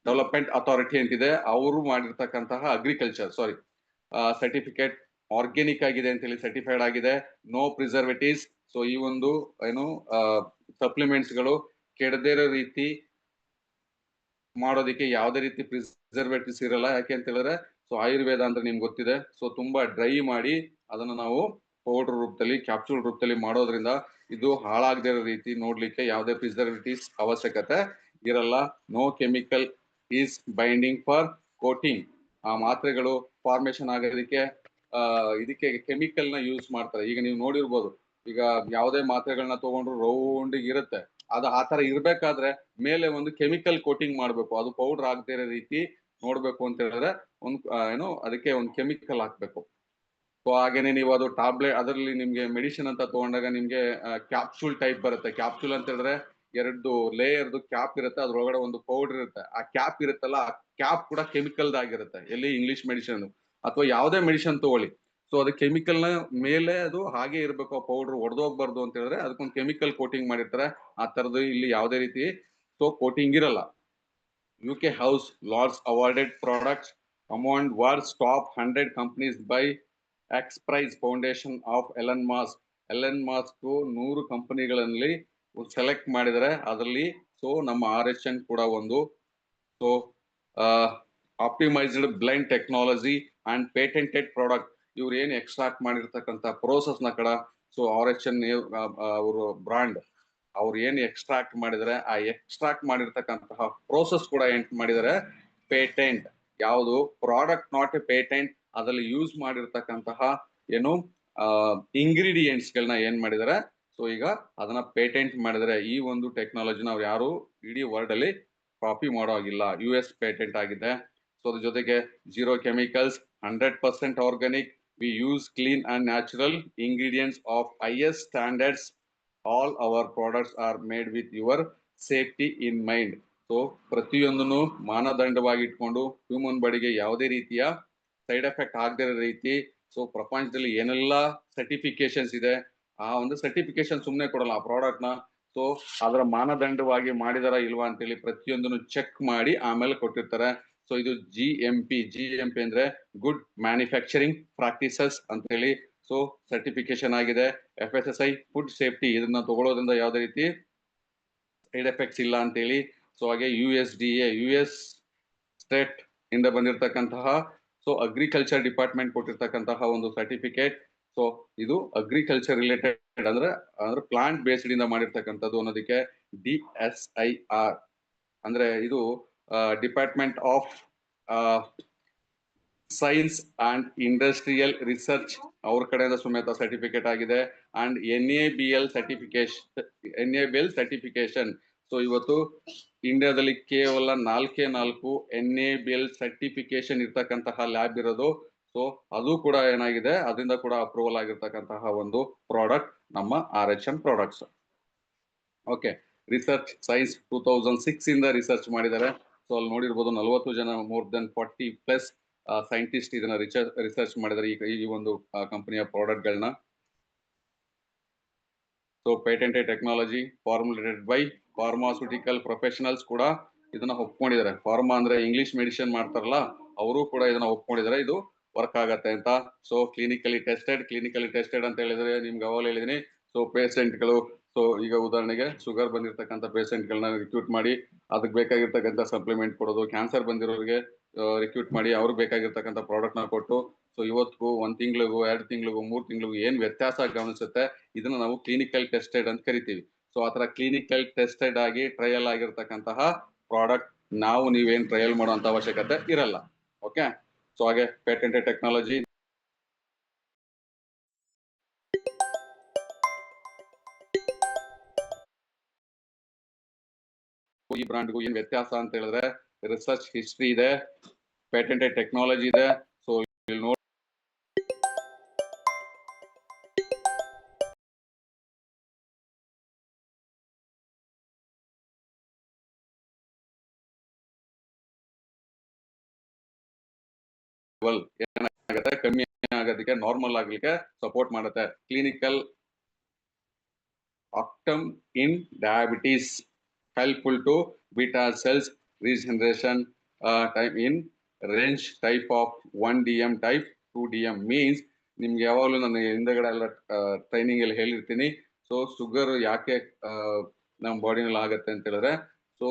development authority ಅಂತಿದೆ, ಅವರು ಮಾಡಿರ್ತಕ್ಕಂತಹ ಅಗ್ರಿಕಲ್ಚರ್ ಸರ್ಟಿಫಿಕೇಟ್ ಆರ್ಗ್ಯಾನಿಕ್ ಆಗಿದೆ ಅಂತ ಹೇಳಿ ಸರ್ಟಿಫೈಡ್ ಆಗಿದೆ. No preservatives. ಸೊ ಈ ಒಂದು ಏನು ಸಪ್ಲಿಮೆಂಟ್ಸ್ ಗಳು ಕೆಡದೇ ಇರೋ ರೀತಿ ಮಾಡೋದಕ್ಕೆ ಯಾವುದೇ ರೀತಿ ಪ್ರಿಸರ್ವೇಟಿವ್ಸ್ ಇರಲ್ಲ. ಯಾಕೆ ಅಂತ ಹೇಳಿದ್ರೆ ಸೊ ಆಯುರ್ವೇದ ಅಂದ್ರೆ ನಿಮ್ಗೆ ಗೊತ್ತಿದೆ, ಸೊ ತುಂಬಾ ಡ್ರೈ ಮಾಡಿ ಅದನ್ನ ನಾವು ಪೌಡರ್ ರೂಪದಲ್ಲಿ, ಕ್ಯಾಪ್ಸೂಲ್ ರೂಪದಲ್ಲಿ ಮಾಡೋದ್ರಿಂದ ಇದು ಹಾಳಾಗದೇ ಇರೋ ರೀತಿ ನೋಡ್ಲಿಕ್ಕೆ ಯಾವುದೇ ಪ್ರಿಸರ್ವೇಟಿವ್ಸ್ ಅವಶ್ಯಕತೆ ಇರಲ್ಲ. No chemical is binding for coating. ಆ ಮಾತ್ರೆಗಳು ಫಾರ್ಮೇಶನ್ ಆಗೋದಕ್ಕೆ ಇದಕ್ಕೆ ಕೆಮಿಕಲ್ ನ ಯೂಸ್ ಮಾಡ್ತಾರೆ. ಈಗ ನೀವು ನೋಡಿರ್ಬೋದು, ಈಗ ಯಾವುದೇ ಮಾತ್ರೆಗಳನ್ನ ತಗೊಂಡ್ರು ರೌಂಡ್ ಇರುತ್ತೆ, ಅದು ಆತರ ಇರ್ಬೇಕಾದ್ರೆ ಮೇಲೆ ಒಂದು ಕೆಮಿಕಲ್ ಕೋಟಿಂಗ್ ಮಾಡ್ಬೇಕು. ಅದು ಪೌಡರ್ ಆಗದೇ ಇರೋ ರೀತಿ ನೋಡ್ಬೇಕು ಅಂತ ಹೇಳಿದ್ರೆ ಒಂದು ಏನು ಅದಕ್ಕೆ ಒಂದು ಕೆಮಿಕಲ್ ಹಾಕ್ಬೇಕು. ಸೊ ಹಾಗೇನೆ ನೀವು ಅದು ಟ್ಯಾಬ್ಲೆಟ್, ಅದರಲ್ಲಿ ನಿಮ್ಗೆ ಮೆಡಿಸಿನ್ ಅಂತ ತಗೊಂಡಾಗ ನಿಮ್ಗೆ ಕ್ಯಾಪ್ಸೂಲ್ ಟೈಪ್ ಬರುತ್ತೆ. ಕ್ಯಾಪ್ಸೂಲ್ ಅಂತ ಹೇಳಿದ್ರೆ 2 ಲೇಯರ್ದು ಕ್ಯಾಪ್ ಇರುತ್ತೆ, ಅದ್ರೊಳಗಡೆ ಒಂದು ಪೌಡರ್ ಇರುತ್ತೆ. ಆ ಕ್ಯಾಪ್ ಇರುತ್ತಲ್ಲ, ಆ ಕ್ಯಾಪ್ ಕೂಡ ಕೆಮಿಕಲ್ ಆಗಿರುತ್ತೆ. ಎಲ್ಲಿ ಇಂಗ್ಲಿಷ್ ಮೆಡಿಸಿನ್ ಅಥವಾ ಯಾವುದೇ ಮೆಡಿಸಿನ್ ತಗೊಳ್ಳಿ, ಸೊ ಅದು ಕೆಮಿಕಲ್ ನ ಮೇಲೆ ಅದು ಹಾಗೆ ಇರಬೇಕು. ಆ ಪೌಡರ್ ಒಡೆದೋಗ್ಬಾರ್ದು ಅಂತ ಹೇಳಿದ್ರೆ ಅದಕ್ಕೊಂದು ಕೆಮಿಕಲ್ ಕೋಟಿಂಗ್ ಮಾಡಿರ್ತಾರೆ. ಆ ತರದ್ದು ಇಲ್ಲಿ ಯಾವುದೇ ರೀತಿ ಸೊ ಕೋಟಿಂಗ್ ಇರಲ್ಲ. UK House Lords awarded products among world's top 100 companies by X Prize Foundation of Elon Musk. Elon mask 100 ಕಂಪನಿಗಳಲ್ಲಿ ಸೆಲೆಕ್ಟ್ ಮಾಡಿದರೆ, ಅದರಲ್ಲಿ ಸೊ ನಮ್ಮ RHN ಕೂಡ ಒಂದು. So optimised blind technology and patented product, ಇವ್ರು ಏನು ಎಕ್ಸ್ಟ್ರಾಕ್ಟ್ ಮಾಡಿರ್ತಕ್ಕಂಥ ಪ್ರೋಸೆಸ್ ನ ಕಡ ಸೊ RHN ಅವರು ಬ್ರಾಂಡ್, ಅವ್ರು ಏನು ಎಕ್ಸ್ಟ್ರಾಕ್ಟ್ ಮಾಡಿದರೆ ಆ ಎಕ್ಸ್ಟ್ರಾಕ್ಟ್ ಮಾಡಿರ್ತಕ್ಕಂತಹ ಪ್ರೋಸೆಸ್ ಕೂಡ ಏನ್ ಮಾಡಿದರೆ ಪೇಟೆಂಟ್. ಯಾವುದು ಪ್ರಾಡಕ್ಟ್ ನಾಟ್ ಎ ಪೇಟೆಂಟ್, ಅದರಲ್ಲಿ ಯೂಸ್ ಮಾಡಿರ್ತಕ್ಕಂತಹ ಏನು ಇಂಗ್ರೀಡಿಯೆಂಟ್ಸ್ ಗಳನ್ನ ಏನ್ ಮಾಡಿದರೆ ಸೊ ಈಗ ಅದನ್ನ ಪೇಟೆಂಟ್ ಮಾಡಿದ್ರೆ ಈ ಒಂದು ಟೆಕ್ನಾಲಜಿನ ಅವ್ರು ಯಾರು ಇಡೀ ವರ್ಲ್ಡ್ ಅಲ್ಲಿ ಕಾಪಿ ಮಾಡೋ ಆಗಿಲ್ಲ. US ಪೇಟೆಂಟ್ ಆಗಿದೆ. ಸೊ ಅದ್ರ ಜೊತೆಗೆ zero chemicals, 100% organic, we use clean and natural ingredients of highest standards, all our products are made with your safety in mind. So ಪ್ರತಿಯೊಂದನ್ನು ಮಾನದಂಡವಾಗಿ ಇಟ್ಕೊಂಡು ಹ್ಯೂಮನ್ ಬಾಡಿಗೆ ಯಾವುದೇ ರೀತಿಯ ಸೈಡ್ ಎಫೆಕ್ಟ್ ಆಗದೇ ಇರೋ ರೀತಿ, ಸೊ ಪ್ರಪಂಚದಲ್ಲಿ ಏನೆಲ್ಲ ಸರ್ಟಿಫಿಕೇಶನ್ಸ್ ಇದೆ, ಆ ಒಂದು ಸರ್ಟಿಫಿಕೇಶನ್ ಸುಮ್ಮನೆ ಕೊಡಲ್ಲ ಆ ಪ್ರಾಡಕ್ಟ್ ನ. ಸೊ ಅದರ ಮಾನದಂಡವಾಗಿ ಮಾಡಿದಾರ ಇಲ್ವಾ ಅಂತೇಳಿ ಪ್ರತಿಯೊಂದನ್ನು ಚೆಕ್ ಮಾಡಿ ಆಮೇಲೆ ಕೊಟ್ಟಿರ್ತಾರೆ. ಸೊ ಇದು GMP ಅಂದ್ರೆ ಗುಡ್ ಮ್ಯಾನುಫ್ಯಾಕ್ಚರಿಂಗ್ ಪ್ರಾಕ್ಟೀಸಸ್ ಅಂತ ಹೇಳಿ ಸೊ ಸರ್ಟಿಫಿಕೇಶನ್ ಆಗಿದೆ. FSSAI ಫುಡ್ ಸೇಫ್ಟಿ, ಇದನ್ನ ತಗೊಳ್ಳೋದ್ರಿಂದ ಯಾವುದೇ ರೀತಿ ಸೈಡ್ ಎಫೆಕ್ಟ್ಸ್ ಇಲ್ಲ ಅಂತೇಳಿ. ಸೊ ಹಾಗೆ USDA US ಸ್ಟೇಟ್ ಇಂದ ಬಂದಿರತಕ್ಕಂತಹ ಸೊ ಅಗ್ರಿಕಲ್ಚರ್ ಡಿಪಾರ್ಟ್ಮೆಂಟ್ ಕೊಟ್ಟಿರ್ತಕ್ಕಂತಹ ಒಂದು ಸರ್ಟಿಫಿಕೇಟ್. ಸೊ ಇದು ಅಗ್ರಿಕಲ್ಚರ್ ರಿಲೇಟೆಡ್ ಅಂದ್ರೆ ಪ್ಲಾಂಟ್ ಬೇಸ್ಡ್ ಇಂದ ಮಾಡಿರ್ತಕ್ಕಂಥದ್ದು ಅನ್ನೋದಕ್ಕೆ DSIR ಅಂದ್ರೆ ಇದು department of science and industrial research ಅವ್ರ ಕಡೆಯಿಂದ ಸಮೇತ ಸರ್ಟಿಫಿಕೇಟ್ ಆಗಿದೆ. And NABL certification. ಸೊ ಇವತ್ತು ಇಂಡಿಯಾದಲ್ಲಿ ಕೇವಲ 4 NABL ಸರ್ಟಿಫಿಕೇಶನ್ ಇರ್ತಕ್ಕಂತಹ ಲ್ಯಾಬ್ ಇರೋದು. ಸೊ ಅದು ಕೂಡ ಏನಾಗಿದೆ, ಅದರಿಂದ ಕೂಡ ಅಪ್ರೂವಲ್ ಆಗಿರ್ತಕ್ಕಂತಹ ಒಂದು ಪ್ರಾಡಕ್ಟ್ ನಮ್ಮ RHM products. Okay, research science 2006 ಇಂದ ರಿಸರ್ಚ್ ಮಾಡಿದ್ದಾರೆ. ಸೊ ಅಲ್ಲಿ ನೋಡಿರ್ಬೋದು 40 ಜನ, ಮೋರ್ ದೆನ್ 40+ ಸೈಂಟಿಸ್ಟ್ ಇದನ್ನ ರಿಸರ್ಚ್ ಮಾಡಿದ್ದಾರೆ ಈ ಒಂದು ಕಂಪನಿಯ ಪ್ರಾಡಕ್ಟ್ ಗಳನ್ನ. So patented technology formulated by pharmaceutical professionals ಕೂಡ ಇದನ್ನ ಒಪ್ಕೊಂಡಿದ್ದಾರೆ. ಫಾರ್ಮಾ ಅಂದ್ರೆ ಇಂಗ್ಲಿಷ್ ಮೆಡಿಸಿನ್ ಮಾಡ್ತಾರಲ್ಲ, ಅವರು ಕೂಡ ಇದನ್ನ ಒಪ್ಕೊಂಡಿದ್ದಾರೆ, ಇದು ವರ್ಕ್ ಆಗತ್ತೆ ಅಂತ. ಸೊ ಕ್ಲಿನಿಕಲಿ ಟೆಸ್ಟೆಡ್ ಅಂತ ಹೇಳಿದ್ರೆ ನಿಮ್ಗೆ ಅವಾಗಲೇ ಹೇಳಿದೀನಿ. ಸೊ ಪೇಷಂಟ್ಗಳು, ಸೊ ಈಗ ಉದಾಹರಣೆಗೆ ಶುಗರ್ ಬಂದಿರತಕ್ಕಂಥ ಪೇಷಂಟ್ಗಳನ್ನ ರಿಕ್ರೂಟ್ ಮಾಡಿ ಅದಕ್ಕೆ ಬೇಕಾಗಿರ್ತಕ್ಕಂಥ ಸಪ್ಲಿಮೆಂಟ್ ಕೊಡೋದು, ಕ್ಯಾನ್ಸರ್ ಬಂದಿರೋರಿಗೆ ರಿಕ್ರೂಟ್ ಮಾಡಿ ಅವ್ರಿಗೆ ಬೇಕಾಗಿರ್ತಕ್ಕಂಥ ಪ್ರಾಡಕ್ಟ್ ನ ಕೊಟ್ಟು, ಸೊ ಇವತ್ತು 1 ತಿಂಗಳಿಗೂ 2 ತಿಂಗಳಿಗೂ 3 ತಿಂಗಳಿಗೂ ಏನ್ ವ್ಯತ್ಯಾಸ ಗಮನಿಸುತ್ತೆ, ಇದನ್ನ ನಾವು ಕ್ಲಿನಿಕಲ್ ಟೆಸ್ಟೆಡ್ ಅಂತ ಕರಿತೀವಿ. ಸೊ ಆತರ ಕ್ಲಿನಿಕಲ್ ಟೆಸ್ಟೆಡ್ ಆಗಿ ಟ್ರಯಲ್ ಆಗಿರ್ತಕ್ಕಂತಹ ಪ್ರಾಡಕ್ಟ್ ನಾವು ನೀವೇನ್ ಟ್ರಯಲ್ ಮಾಡುವಂತ ಅವಶ್ಯಕತೆ ಇರಲ್ಲ. ಓಕೆ, ಸೊ ಹಾಗೆ ಪೇಟೆಂಟೆಡ್ ಟೆಕ್ನಾಲಜಿ ಈ ಬ್ರಾಂಡ್ಗೂ ಏನ್ ವ್ಯತ್ಯಾಸ ಅಂತ ಹೇಳಿದ್ರೆ ರಿಸರ್ಚ್ ಹಿಸ್ಟ್ರಿ ಇದೆ, ಪೇಟೆಂಟೆಡ್ ಟೆಕ್ನಾಲಜಿ ಇದೆ. ಸೊ ಇಲ್ಲಿ ನೋಡಿ ಏನಾಗುತ್ತೆ, ಕಮ್ಮಿ ಆಗೋದಕ್ಕೆ, ನಾರ್ಮಲ್ ಆಗ್ಲಿಕ್ಕೆ ಸಪೋರ್ಟ್ ಮಾಡುತ್ತೆ. Clinical action in diabetes, helpful to beta cells regeneration time in range type of 1DM type 2DM means. ನಿಮ್ಗೆ ಯಾವಾಗಲೂ ನಾನು ಹಿಂದಗಡೆ ಎಲ್ಲ ಟ್ರೈನಿಂಗ್ ಅಲ್ಲಿ ಹೇಳಿರ್ತೀನಿ. ಸೊ ಶುಗರ್ ಯಾಕೆ ನಮ್ಮ ಬಾಡಿನಲ್ಲಿ ಆಗತ್ತೆ ಅಂತ ಹೇಳಿದ್ರೆ, ಸೊ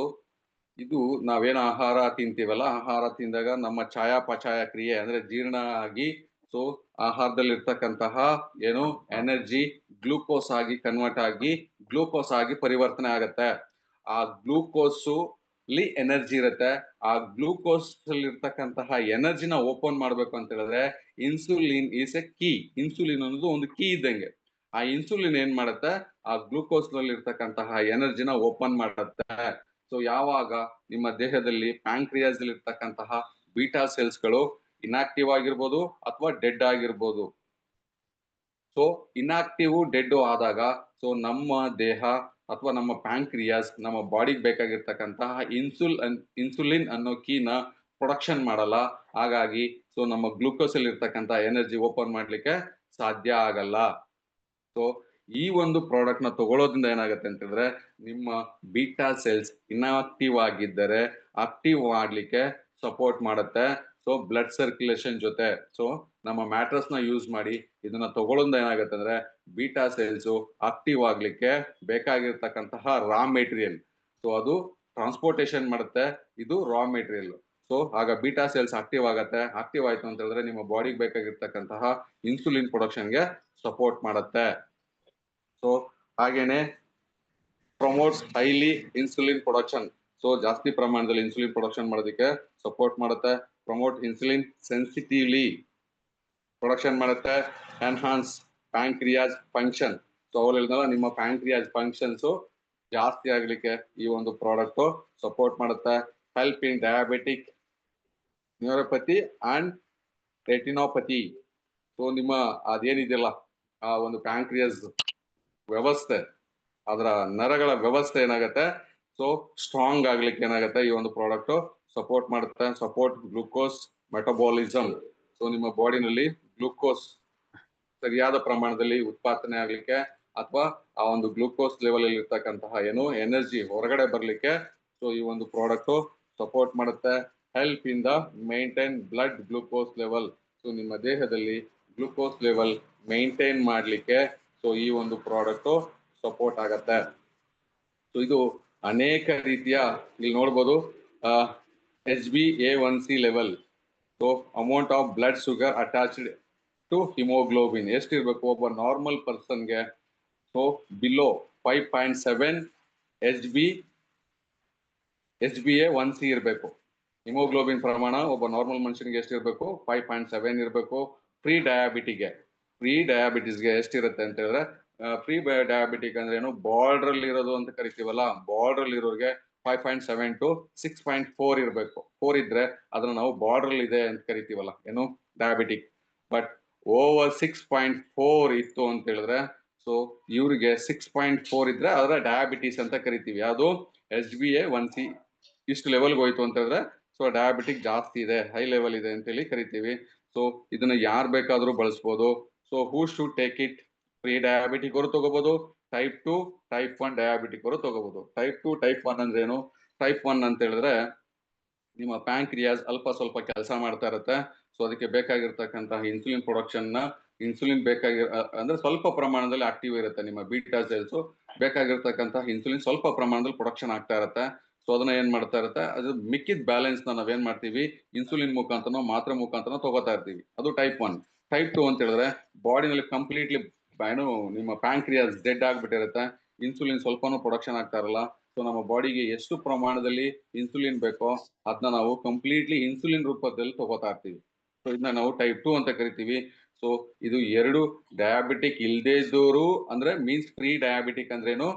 ಇದು ನಾವೇನು ಆಹಾರ ತಿಂತೀವಲ್ಲ, ಆಹಾರ ತಿಂದಾಗ ನಮ್ಮ ಚಯಾಪಚಯ ಕ್ರಿಯೆ ಅಂದ್ರೆ ಜೀರ್ಣ ಆಗಿ, ಸೊ ಆಹಾರದಲ್ಲಿ ಇರ್ತಕ್ಕಂತಹ ಏನು ಎನರ್ಜಿ ಗ್ಲೂಕೋಸ್ ಆಗಿ ಕನ್ವರ್ಟ್ ಆಗಿ ಗ್ಲೂಕೋಸ್ ಆಗಿ ಪರಿವರ್ತನೆ ಆಗತ್ತೆ. ಆ ಗ್ಲೂಕೋಸ್ ಅಲ್ಲಿ ಎನರ್ಜಿ ಇರುತ್ತೆ. ಆ ಗ್ಲೂಕೋಸ್ ಅಲ್ಲಿ ಇರ್ತಕ್ಕಂತಹ ಎನರ್ಜಿನ ಓಪನ್ ಮಾಡ್ಬೇಕು ಅಂತ ಹೇಳಿದ್ರೆ insulin is A key. Insulin ಅನ್ನೋದು ಒಂದು ಕೀ ಇದ್ದಂಗೆ. ಆ ಇನ್ಸುಲಿನ್ ಏನ್ ಮಾಡುತ್ತೆ, ಆ ಗ್ಲೂಕೋಸ್ ನಲ್ಲಿ ಇರ್ತಕ್ಕಂತಹ ಎನರ್ಜಿನ ಓಪನ್ ಮಾಡುತ್ತೆ. ಸೊ ಯಾವಾಗ ನಿಮ್ಮ ದೇಹದಲ್ಲಿ ಪ್ಯಾಂಕ್ರಿಯಾಸ್ ಅಲ್ಲಿ ಇರ್ತಕ್ಕಂತಹ ಬೀಟಾ ಸೆಲ್ಸ್ ಗಳು ಇನ್ಆಕ್ಟಿವ್ ಆಗಿರ್ಬೋದು ಅಥವಾ ಡೆಡ್ ಆಗಿರ್ಬೋದು. ಸೊ ಇನ್ಆಕ್ಟಿವ್ ಡೆಡ್ ಆದಾಗ ಸೊ ನಮ್ಮ ದೇಹ ಅಥವಾ ನಮ್ಮ ಪ್ಯಾಂಕ್ರಿಯಾಸ್ ನಮ್ಮ ಬಾಡಿಗೆ ಬೇಕಾಗಿರ್ತಕ್ಕಂತಹ ಇನ್ಸುಲಿನ್ ಅನ್ನೋ ಕೀನ ಪ್ರೊಡಕ್ಷನ್ ಮಾಡಲ್ಲ. ಹಾಗಾಗಿ ಸೊ ನಮ್ಮ ಗ್ಲೂಕೋಸ್ ಅಲ್ಲಿ ಇರ್ತಕ್ಕಂತಹ ಎನರ್ಜಿ ಓಪನ್ ಮಾಡ್ಲಿಕ್ಕೆ ಸಾಧ್ಯ ಆಗಲ್ಲ. ಸೊ ಈ ಒಂದು ಪ್ರಾಡಕ್ಟ್ ನ ತಗೊಳ್ಳೋದ್ರಿಂದ ಏನಾಗುತ್ತೆ ಅಂತಂದ್ರೆ ನಿಮ್ಮ ಬೀಟಾ ಸೆಲ್ಸ್ ಇನ್ಆಕ್ಟಿವ್ ಆಗಿದ್ದರೆ ಆಕ್ಟಿವ್ ಮಾಡ್ಲಿಕ್ಕೆ ಸಪೋರ್ಟ್ ಮಾಡುತ್ತೆ. ಸೊ ಬ್ಲಡ್ ಸರ್ಕ್ಯುಲೇಷನ್ ಜೊತೆ ಸೊ ನಮ್ಮ ಮ್ಯಾಟ್ರಸ್ ನ ಯೂಸ್ ಮಾಡಿ ಇದನ್ನ ತಗೊಳ್ಳೋದ್ರಿಂದ ಏನಾಗುತ್ತೆ ಅಂದ್ರೆ ಬೀಟಾ ಸೆಲ್ಸ್ ಆಕ್ಟಿವ್ ಆಗ್ಲಿಕ್ಕೆ ಬೇಕಾಗಿರ್ತಕ್ಕಂತಹ ರಾ ಮೆಟೀರಿಯಲ್, ಸೊ ಅದು ಟ್ರಾನ್ಸ್ಪೋರ್ಟೇಶನ್ ಮಾಡುತ್ತೆ. ಇದು ರಾ ಮೆಟೀರಿಯಲ್. ಸೊ ಆಗ ಬೀಟಾ ಸೆಲ್ಸ್ ಆಕ್ಟಿವ್ ಆಗತ್ತೆ. ಆಕ್ಟಿವ್ ಆಯ್ತು ಅಂತ ಹೇಳಿದ್ರೆ ನಿಮ್ಮ ಬಾಡಿಗೆ ಬೇಕಾಗಿರ್ತಕ್ಕಂತಹ ಇನ್ಸುಲಿನ್ ಪ್ರೊಡಕ್ಷನ್ಗೆ ಸಪೋರ್ಟ್ ಮಾಡುತ್ತೆ. ಸೊ ಹಾಗೇನೆ promotes highly insulin production. So ಜಾಸ್ತಿ ಪ್ರಮಾಣದಲ್ಲಿ ಇನ್ಸುಲಿನ್ ಪ್ರೊಡಕ್ಷನ್ ಮಾಡೋದಕ್ಕೆ ಸಪೋರ್ಟ್ ಮಾಡುತ್ತೆ. ಪ್ರಮೋಟ್ ಇನ್ಸುಲಿನ್ ಸೆನ್ಸಿಟಿವ್ಲಿ ಪ್ರೊಡಕ್ಷನ್ ಮಾಡುತ್ತೆ. Enhance pancreas function. ಸೊ ಅವ್ರು ಹೇಳಿದ್ನಲ್ಲ ನಿಮ್ಮ ಪ್ಯಾಂಕ್ರಿಯಾಸ್ ಫಂಕ್ಷನ್ಸ್ ಜಾಸ್ತಿ ಆಗ್ಲಿಕ್ಕೆ ಈ ಒಂದು ಪ್ರಾಡಕ್ಟ್ ಸಪೋರ್ಟ್ ಮಾಡುತ್ತೆ. Help in diabetic neuropathy and retinopathy. So ನಿಮ್ಮ ಅದೇನಿದೆಯಲ್ಲ ಆ ಒಂದು ಪ್ಯಾಂಕ್ರಿಯಸ್ ವ್ಯವಸ್ಥೆ, ಅದರ ನರಗಳ ವ್ಯವಸ್ಥೆ ಏನಾಗುತ್ತೆ ಸೊ ಸ್ಟ್ರಾಂಗ್ ಆಗ್ಲಿಕ್ಕೆ ಏನಾಗುತ್ತೆ ಈ ಒಂದು ಪ್ರಾಡಕ್ಟ್ ಸಪೋರ್ಟ್ ಮಾಡುತ್ತೆ. Support glucose metabolism. ಸೊ ನಿಮ್ಮ ಬಾಡಿನಲ್ಲಿ ಗ್ಲೂಕೋಸ್ ಸರಿಯಾದ ಪ್ರಮಾಣದಲ್ಲಿ ಉತ್ಪಾದನೆ ಆಗ್ಲಿಕ್ಕೆ ಅಥವಾ ಆ ಒಂದು ಗ್ಲೂಕೋಸ್ ಲೆವೆಲ್ ಅಲ್ಲಿ ಇರ್ತಕ್ಕಂತಹ ಏನು ಎನರ್ಜಿ ಹೊರಗಡೆ ಬರ್ಲಿಕ್ಕೆ ಸೊ ಈ ಒಂದು ಪ್ರಾಡಕ್ಟ್ ಸಪೋರ್ಟ್ ಮಾಡುತ್ತೆ. Help in the maintain blood glucose level. So ನಿಮ್ಮ ದೇಹದಲ್ಲಿ ಗ್ಲೂಕೋಸ್ ಲೆವೆಲ್ ಮೇಂಟೈನ್ ಮಾಡ್ಲಿಕ್ಕೆ ಸೊ ಈ ಒಂದು ಪ್ರಾಡಕ್ಟ್ ಸಪೋರ್ಟ್ ಆಗತ್ತೆ. ಸೊ ಇದು ಅನೇಕ ರೀತಿಯ ಇಲ್ಲಿ ನೋಡ್ಬೋದು HbA1c level. So amount of blood sugar attached to haemoglobin ಎಷ್ಟಿರ್ಬೇಕು ಒಬ್ಬ ನಾರ್ಮಲ್ ಪರ್ಸನ್ಗೆ? ಸೊ ಬಿಲೋ 5.7 HbA1c ಇರಬೇಕು. ಹಿಮೋಗ್ಲೋಬಿನ್ ಪ್ರಮಾಣ ಒಬ್ಬ ನಾರ್ಮಲ್ ಮನುಷ್ಯನಿಗೆ ಎಷ್ಟಿರ್ಬೇಕು? 5.7 ಇರಬೇಕು. ಪ್ರೀ ಡಯಾಬಿಟಿಸ್ಗೆ ಎಷ್ಟಿರುತ್ತೆ ಅಂತ ಹೇಳಿದ್ರೆ ಪ್ರೀ ಡಯಾಬಿಟಿಕ್ ಅಂದ್ರೆ ಏನು, ಬಾರ್ಡರ್ ಅಲ್ಲಿ ಇರೋದು ಅಂತ ಕರಿತೀವಲ್ಲ, ಬಾರ್ಡರ್ ಅಲ್ಲಿ ಇರೋರಿಗೆ 5.7 to 6.4 ಇರಬೇಕು. 4 ಇದ್ರೆ ಅದನ್ನ ನಾವು ಬಾರ್ಡರ್ ಇದೆ ಅಂತ ಕರಿತೀವಲ್ಲ ಏನು, ಡಯಾಬಿಟಿಕ್. ಬಟ್ ಓವರ್ 6.4 ಇತ್ತು ಅಂತ ಹೇಳಿದ್ರೆ ಸೊ ಇವ್ರಿಗೆ 6.4 ಇದ್ರೆ ಅದರ ಡಯಾಬಿಟಿಸ್ ಅಂತ ಕರಿತೀವಿ. ಅದು HbA1c ಇಷ್ಟು ಲೆವೆಲ್ಗೆ ಹೋಯ್ತು ಅಂತ ಹೇಳಿದ್ರೆ ಸೊ ಡಯಾಬಿಟಿಕ್ ಜಾಸ್ತಿ ಇದೆ, ಹೈ ಲೆವೆಲ್ ಇದೆ ಅಂತ ಹೇಳಿ ಕರಿತೀವಿ. ಸೊ ಇದನ್ನ ಯಾರು ಬೇಕಾದ್ರೂ ಬಳಸ್ಬೋದು. So who should take it? Pre diabetic ಅವರು ತಗೋಬಹುದು, ಟೈಪ್ 2 ಟೈಪ್ 1 ಡಯಾಬಿಟಿಕ್ ಅವರು ತಗೋಬಹುದು. ಟೈಪ್ 2 ಟೈಪ್ 1 ಅಂದ್ರೆ ಏನು? ಟೈಪ್ 1 ಅಂತ ಹೇಳಿದ್ರೆ ನಿಮ್ಮ ಪ್ಯಾಂಕ್ರಿಯಾಸ್ ಅಲ್ಪ ಸ್ವಲ್ಪ ಕೆಲಸ ಮಾಡ್ತಾ ಇರುತ್ತೆ. ಸೊ ಅದಕ್ಕೆ ಬೇಕಾಗಿರ್ತಕ್ಕಂತಹ ಇನ್ಸುಲಿನ್ ಪ್ರೊಡಕ್ಷನ್ ನ ಇನ್ಸುಲಿನ್ ಅಂದ್ರೆ ಸ್ವಲ್ಪ ಪ್ರಮಾಣದಲ್ಲಿ ಆಕ್ಟಿವ್ ಇರುತ್ತೆ. ನಿಮ್ಮ ಬೀಟಾ ಸೆಲ್ಸ್ ಬೇಕಾಗಿರ್ತಕ್ಕಂತಹ ಇನ್ಸುಲಿನ್ ಸ್ವಲ್ಪ ಪ್ರಮಾಣದಲ್ಲಿ ಪ್ರೊಡಕ್ಷನ್ ಆಗ್ತಾ ಇರುತ್ತೆ. ಸೊ ಅದನ್ನ ಏನ್ ಮಾಡ್ತಾ ಇರುತ್ತೆ, ಅದು ಮಿಕ್ಕಿದ ಬ್ಯಾಲೆನ್ಸ್ ನಾವೇನ್ ಮಾಡ್ತೀವಿ, ಇನ್ಸುಲಿನ್ ಮುಖಾಂತರ ಮಾತ್ರೆ ಮುಖಾಂತರ ತಗೋತಾ ಇರ್ತೀವಿ. ಅದು ಟೈಪ್ 1. ಟೈಪ್ 2 ಅಂತ ಹೇಳಿದ್ರೆ ಬಾಡಿನಲ್ಲಿ ಕಂಪ್ಲೀಟ್ಲಿ ಏನು ನಿಮ್ಮ ಪ್ಯಾಂಕ್ರಿಯಾಸ್ ಡೆಡ್ ಆಗ್ಬಿಟ್ಟಿರುತ್ತೆ, ಇನ್ಸುಲಿನ್ ಸ್ವಲ್ಪನೂ ಪ್ರೊಡಕ್ಷನ್ ಆಗ್ತಾ ಇರಲ್ಲ. ಸೊ ನಮ್ಮ ಬಾಡಿಗೆ ಎಷ್ಟು ಪ್ರಮಾಣದಲ್ಲಿ ಇನ್ಸುಲಿನ್ ಬೇಕೋ ಅದನ್ನ ನಾವು ಕಂಪ್ಲೀಟ್ಲಿ ಇನ್ಸುಲಿನ್ ರೂಪದಲ್ಲಿ ತಗೋತಾ ಇರ್ತೀವಿ. ಸೊ ಇದನ್ನ ನಾವು ಟೈಪ್ 2 ಅಂತ ಕರಿತೀವಿ. ಸೊ ಇದು ಎರಡು ಡಯಾಬಿಟಿಕ್ ಇಲ್ದೇ ಇದ್ದವರು ಅಂದ್ರೆ ಮೀನ್ಸ್ ಪ್ರೀ ಡಯಾಬಿಟಿಕ್ ಅಂದ್ರೇನು,